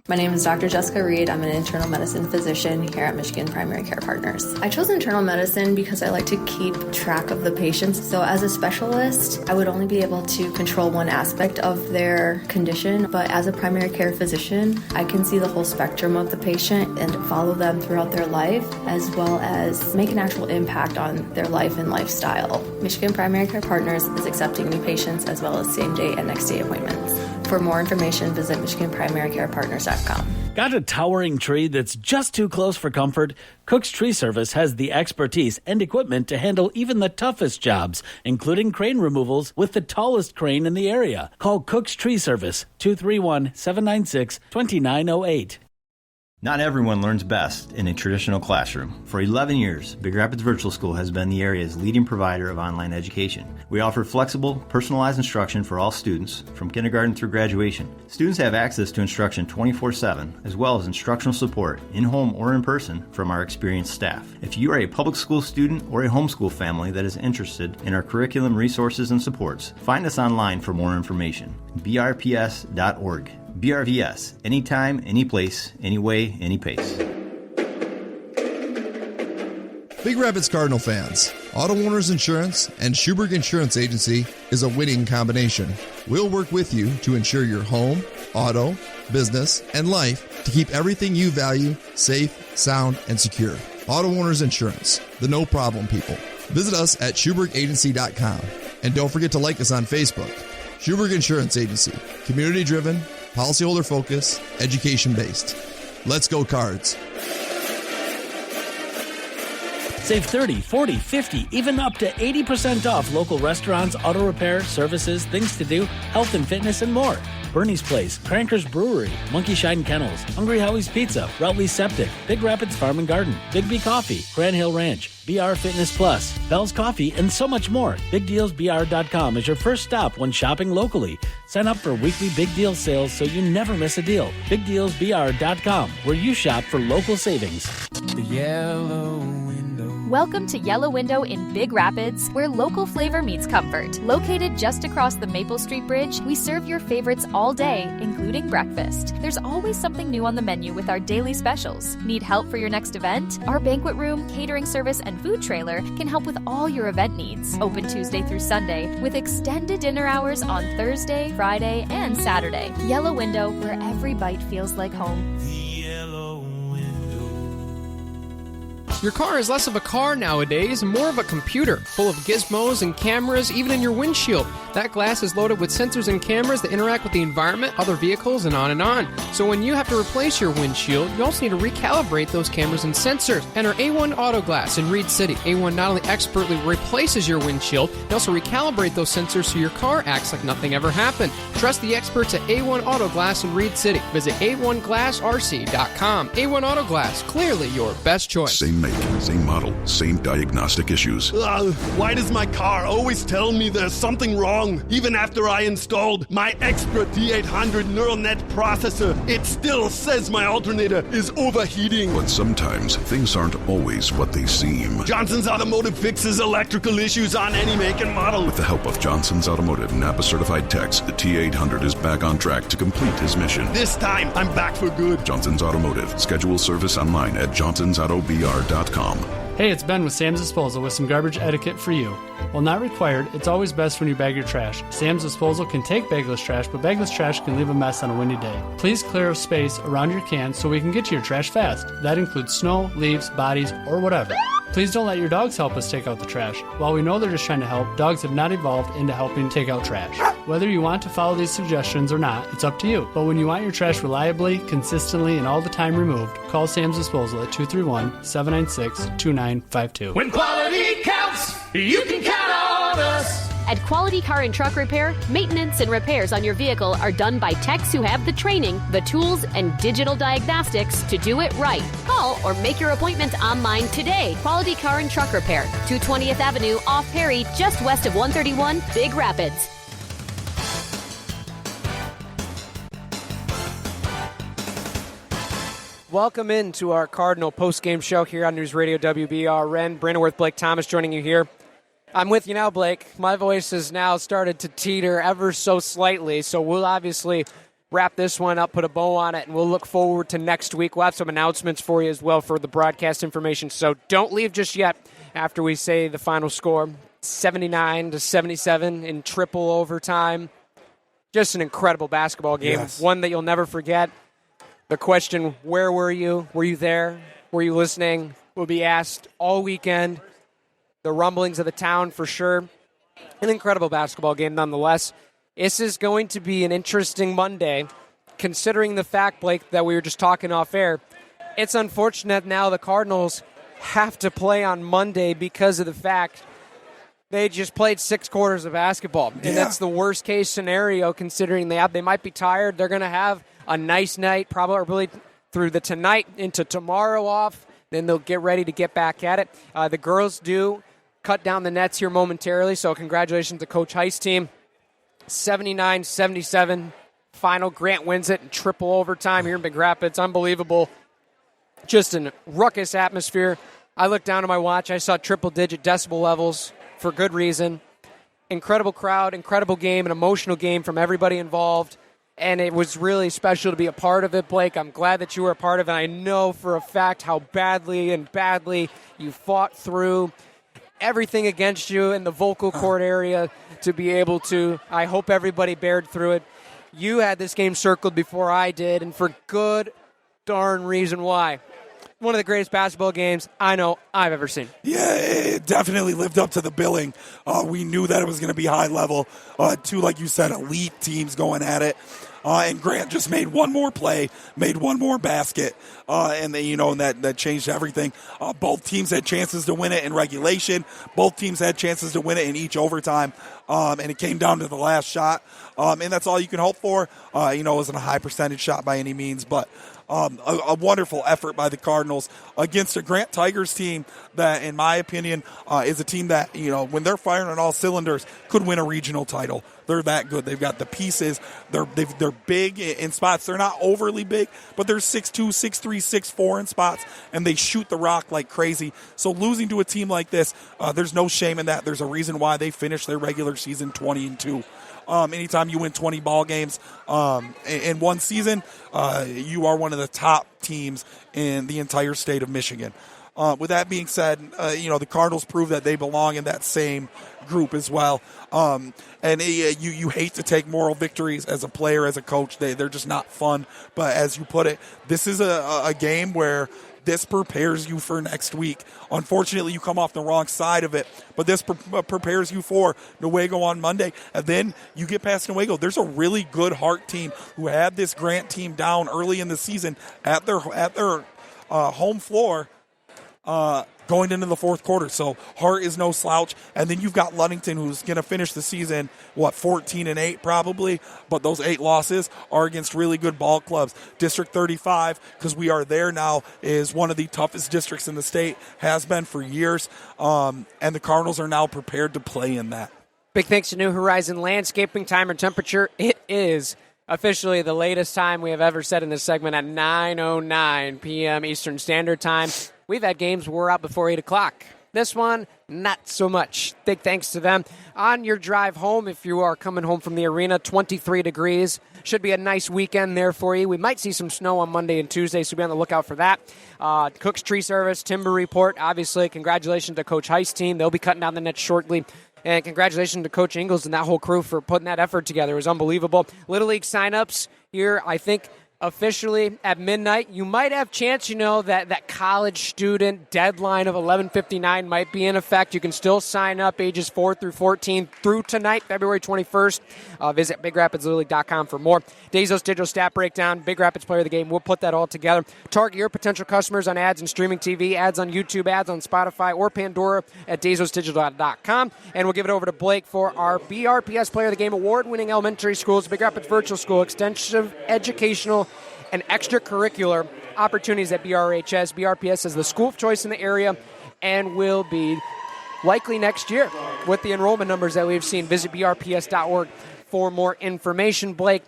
My name is Dr. Jessica Reed. I'm an internal medicine physician here at Michigan Primary Care Partners. I chose internal medicine because I like to keep track of the patients. So as a specialist, I would only be able to control one aspect of their condition. But as a primary care physician, I can see the whole spectrum of the patient and follow them throughout their life, as well as make an actual impact on their life and lifestyle. Michigan Primary Care Partners is accepting new patients as well as same-day and next-day appointments. For more information, visit MichiganPrimaryCarePartners.com. Got a towering tree that's just too close for comfort? Cook's Tree Service has the expertise and equipment to handle even the toughest jobs, including crane removals with the tallest crane in the area. Call Cook's Tree Service, 231-796-2908. Not everyone learns best in a traditional classroom. For 11 years, Big Rapids Virtual School has been the area's leading provider of online education. We offer flexible, personalized instruction for all students, from kindergarten through graduation. Students have access to instruction 24/7, as well as instructional support, in-home or in person, from our experienced staff. If you are a public school student or a homeschool family that is interested in our curriculum, resources, and supports, find us online for more information. brps.org. BRVS, anytime, any place, any way, any pace. Big Rapids Cardinal fans, Auto Owners Insurance and Schuberg Insurance Agency is a winning combination. We'll work with you to ensure your home, auto, business, and life to keep everything you value safe, sound, and secure. Auto Owners Insurance, the no problem people. Visit us at SchubergAgency.com. And don't forget to like us on Facebook. Schuberg Insurance Agency, community driven, policyholder focus, education based. Let's go Cards. Save 30, 40, 50, even up to 80% off local restaurants, auto repair, services, things to do, health and fitness, and more. Bernie's Place, Cranker's Brewery, Monkey Shine Kennels, Hungry Howie's Pizza, Routley's Septic, Big Rapids Farm and Garden, Big B Coffee, Grand Hill Ranch, BR Fitness Plus, Bell's Coffee, and so much more. BigDealsBR.com is your first stop when shopping locally. Sign up for weekly Big Deal sales so you never miss a deal. BigDealsBR.com, where you shop for local savings. The Yellow Window. Welcome to Yellow Window in Big Rapids, where local flavor meets comfort. Located just across the Maple Street Bridge, we serve your favorites all day, including breakfast. There's always something new on the menu with our daily specials. Need help for your next event? Our banquet room, catering service, and food trailer can help with all your event needs. Open Tuesday through Sunday, with extended dinner hours on Thursday, Friday, and Saturday. Yellow Window, where every bite feels like home. Your car is less of a car nowadays and more of a computer, full of gizmos and cameras, even in your windshield. That glass is loaded with sensors and cameras that interact with the environment, other vehicles, and on and on. So when you have to replace your windshield, you also need to recalibrate those cameras and sensors. Enter A1 Auto Glass in Reed City. A1 not only expertly replaces your windshield, they also recalibrate those sensors so your car acts like nothing ever happened. Trust the experts at A1 Auto Glass in Reed City. Visit A1GlassRC.com. A1 Auto Glass, clearly your best choice. Same make, same model, same diagnostic issues. Why does my car always tell me there's something wrong? Even after I installed my extra D800 neural net processor, it still says my alternator is overheating. But sometimes things aren't always what they seem. Johnson's Automotive fixes electrical issues on any make and model. With the help of Johnson's Automotive Napa-certified techs, the T800 is back on track to complete his mission. This time, I'm back for good. Johnson's Automotive. Schedule service online at johnsonsautobr.com. Hey, it's Ben with Sam's Disposal with some garbage etiquette for you. While not required, it's always best when you bag your trash. Sam's Disposal can take bagless trash, but bagless trash can leave a mess on a windy day. Please clear a space around your can so we can get to your trash fast. That includes snow, leaves, bodies, or whatever. Please don't let your dogs help us take out the trash. While we know they're just trying to help, dogs have not evolved into helping take out trash. Whether you want to follow these suggestions or not, it's up to you. But when you want your trash reliably, consistently, and all the time removed, call Sam's Disposal at 231-796-2952. When quality counts, you can count on us. At Quality Car and Truck Repair, maintenance and repairs on your vehicle are done by techs who have the training, the tools, and digital diagnostics to do it right. Call or make your appointment online today. Quality Car and Truck Repair, 220th Avenue off Perry, just west of 131, Big Rapids. Welcome into our Cardinal post-game show here on News Radio WBRN. Brandon Worth, Blake Thomas joining you here. I'm with you now, Blake. My voice has now started to teeter ever so slightly, so we'll obviously wrap this one up, put a bow on it, and we'll look forward to next week. We'll have some announcements for you as well for the broadcast information, so don't leave just yet after we say the final score, 79-77 in triple overtime. Just an incredible basketball game, Yes. One that you'll never forget. The question, where were you? Were you there? Were you listening? Will be asked all weekend. The rumblings of the town for sure. An incredible basketball game nonetheless. This is going to be an interesting Monday, considering the fact, Blake, that we were just talking off air. It's unfortunate now the Cardinals have to play on Monday because of the fact they just played 6 quarters of basketball. And that's the worst case scenario considering they might be tired. They're going to have a nice night, probably through the tonight into tomorrow off. Then they'll get ready to get back at it. The girls do cut down the nets here momentarily, so congratulations to Coach Heist's team. 79-77 final. Grant wins it in triple overtime here in Big Rapids. Unbelievable. Just a ruckus atmosphere. I looked down at my watch. I saw triple-digit decibel levels for good reason. Incredible crowd, incredible game, an emotional game from everybody involved. And it was really special to be a part of it, Blake. I'm glad that you were a part of it. I know for a fact how badly you fought through everything against you in the vocal cord area to be able to. I hope everybody bared through it. You had this game circled before I did, and for good darn reason why. One of the greatest basketball games I know I've ever seen. Yeah, it definitely lived up to the billing. We knew that it was going to be high level. Two, like you said, elite teams going at it. And Grant just made one more play, made one more basket, and then, and that changed everything. Both teams had chances to win it in regulation. Both teams had chances to win it in each overtime, and it came down to the last shot. And that's all you can hope for. It wasn't a high percentage shot by any means, but a wonderful effort by the Cardinals against a Grant Tigers team that, in my opinion, is a team that, when they're firing on all cylinders, could win a regional title. They're that good. They've got the pieces. They're big in spots. They're not overly big, but they're 6'2", 6'3", 6'4" in spots, and they shoot the rock like crazy. So losing to a team like this, there's no shame in that. There's a reason why they finished their regular season 20-2. Anytime you win 20 ball games in one season, you are one of the top teams in the entire state of Michigan. With that being said, the Cardinals prove that they belong in that same group as well. And you hate to take moral victories as a player, as a coach. They're just not fun. But as you put it, this is a game where this prepares you for next week. Unfortunately, you come off the wrong side of it, but this prepares you for Newaygo on Monday. And then you get past Newaygo. There's a really good Hart team who had this Grant team down early in the season at their home floor. going into the fourth quarter. So Hart is no slouch. And then you've got Ludington, who's going to finish the season, 14-8 probably. But those 8 losses are against really good ball clubs. District 35, because we are there now, is one of the toughest districts in the state, has been for years. And the Cardinals are now prepared to play in that. Big thanks to New Horizon Landscaping. Time and temperature, it is officially the latest time we have ever set in this segment at 9:09 p.m. Eastern Standard Time. We've had games where we're out before 8 o'clock. This one, not so much. Big thanks to them. On your drive home, if you are coming home from the arena, 23 degrees. Should be a nice weekend there for you. We might see some snow on Monday and Tuesday, so be on the lookout for that. Cook's Tree Service, Timber Report, obviously, congratulations to Coach Heist's team. They'll be cutting down the net shortly. And congratulations to Coach Ingles and that whole crew for putting that effort together. It was unbelievable. Little League signups here, I think, officially at midnight. You might have chance, that college student deadline of 11:59 might be in effect. You can still sign up ages 4 through 14 through tonight, February 21st. Visit BigRapidsLittleLeague.com for more. Dazos Digital Stat Breakdown, Big Rapids Player of the Game. We'll put that all together. Target your potential customers on ads and streaming TV, ads on YouTube, ads on Spotify or Pandora at DazosDigital.com. And we'll give it over to Blake for our BRPS Player of the Game, award-winning elementary schools, Big Rapids Virtual School, extensive educational and extracurricular opportunities at BRHS. BRPS is the school of choice in the area and will be likely next year with the enrollment numbers that we've seen. Visit brps.org for more information. Blake,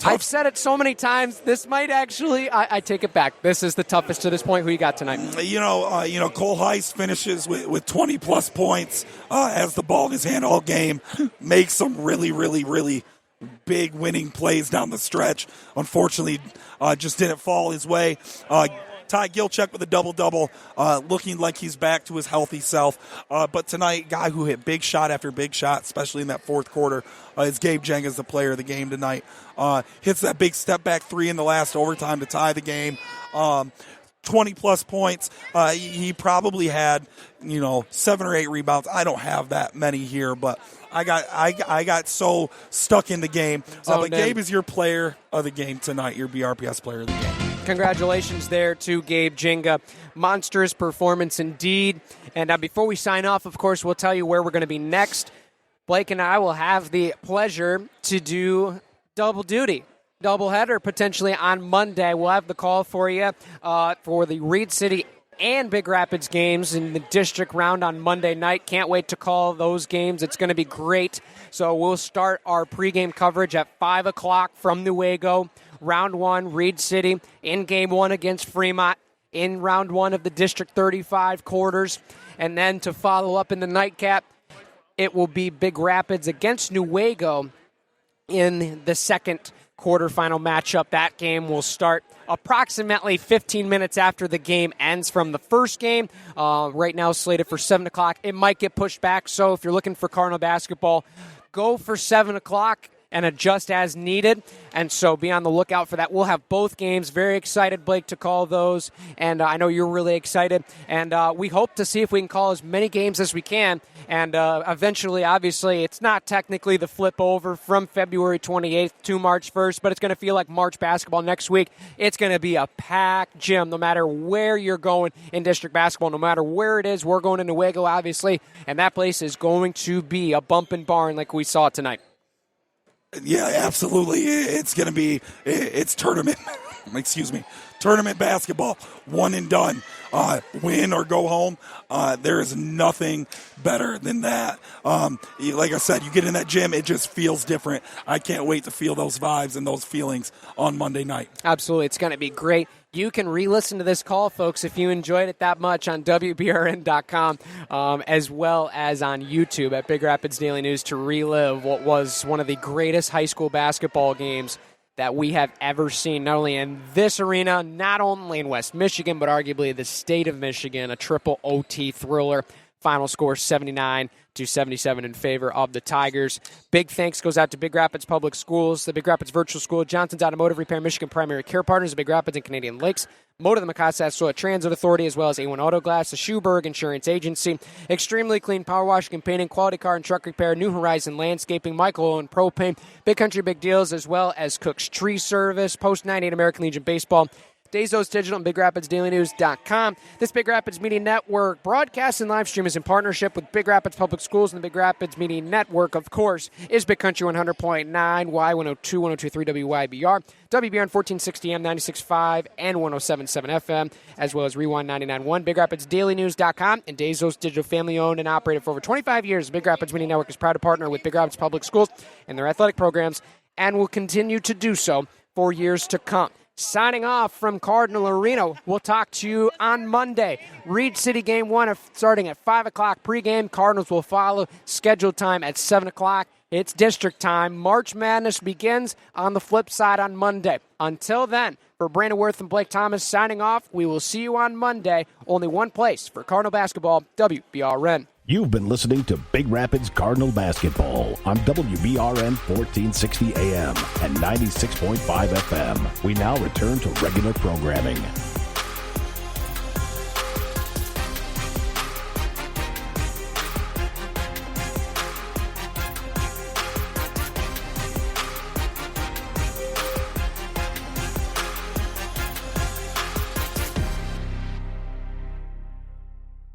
I've said it so many times. This might actually, I take it back. This is the toughest to this point. Who you got tonight? Cole Heist finishes with 20-plus points, has the ball in his hand all game, makes some really, really, really big winning plays down the stretch. Unfortunately, just didn't fall his way. Ty Gilcheck with a double-double, looking like he's back to his healthy self. But tonight, guy who hit big shot after big shot, especially in that fourth quarter, is Gabe Jenga's the player of the game tonight. Hits that big step-back 3 in the last overtime to tie the game. 20-plus points. He probably had, 7 or 8 rebounds. I don't have that many here, but I got so stuck in the game. But Gabe is your player of the game tonight, your BRPS player of the game. Congratulations there to Gabe Jenga. Monstrous performance indeed. And before we sign off, of course, we'll tell you where we're going to be next. Blake and I will have the pleasure to do double duty. Doubleheader potentially on Monday. We'll have the call for you for the Reed City and Big Rapids games in the district round on Monday night. Can't wait to call those games. It's going to be great. So we'll start our pregame coverage at 5 o'clock from Newaygo. Round 1, Reed City in Game 1 against Fremont in Round 1 of the District 35 quarters. And then to follow up in the nightcap, it will be Big Rapids against Newaygo in the second quarterfinal matchup. That game will start approximately 15 minutes after the game ends from the first game. Right now slated for 7 o'clock. It might get pushed back, so if you're looking for Cardinal basketball, go for 7 o'clock and adjust as needed. And so be on the lookout for that. We'll have both games. Very excited, Blake, to call those. And I know you're really excited. And we hope to see if we can call as many games as we can. And eventually, obviously, it's not technically the flip over from February 28th to March 1st, but it's going to feel like March basketball next week. It's going to be a packed gym no matter where you're going in district basketball, no matter where it is. We're going to Newaygo, obviously, and that place is going to be a bumping barn like we saw tonight. Yeah, absolutely. It's going to be, it's tournament, tournament basketball, one and done. Win or go home. There is nothing better than that. Like I said, you get in that gym, it just feels different. I can't wait to feel those vibes and those feelings on Monday night. Absolutely. It's going to be great. You can re-listen to this call, folks, if you enjoyed it that much on WBRN.com, as well as on YouTube at Big Rapids Daily News to relive what was one of the greatest high school basketball games that we have ever seen, not only in this arena, not only in West Michigan, but arguably the state of Michigan, a triple OT thriller. Final score 79-77 in favor of the Tigers. Big thanks goes out to Big Rapids Public Schools, the Big Rapids Virtual School, Johnson's Automotive Repair, Michigan Primary Care Partners, the Big Rapids and Canadian Lakes, Motor the Macassa Transit Authority, as well as A1 Auto Glass, the Schuberg Insurance Agency, Extremely Clean Power Washing and Painting, Quality Car and Truck Repair, New Horizon Landscaping, Michael Owen Propane, Big Country Big Deals, as well as Cook's Tree Service, Post 98 American Legion Baseball, Dazos Digital and BigRapidsDailyNews.com. This Big Rapids Media Network broadcast and live stream is in partnership with Big Rapids Public Schools, and the Big Rapids Media Network, of course, is Big Country 100.9, Y102, 102.3 WYBR, WBRN 1460 AM, 96.5, and 107.7 FM, as well as Rewind 99.1, BigRapidsDailyNews.com, and Dazos Digital, family-owned and operated for over 25 years. The Big Rapids Media Network is proud to partner with Big Rapids Public Schools and their athletic programs, and will continue to do so for years to come. Signing off from Cardinal Arena, we'll talk to you on Monday. Reed City Game 1 starting at 5 o'clock pregame. Cardinals will follow scheduled time at 7 o'clock. It's district time. March Madness begins on the flip side on Monday. Until then, for Brandon Worth and Blake Thomas signing off, we will see you on Monday. Only one place for Cardinal basketball, WBRN. You've been listening to Big Rapids Cardinal Basketball on WBRN 1460 AM and 96.5 FM. We now return to regular programming.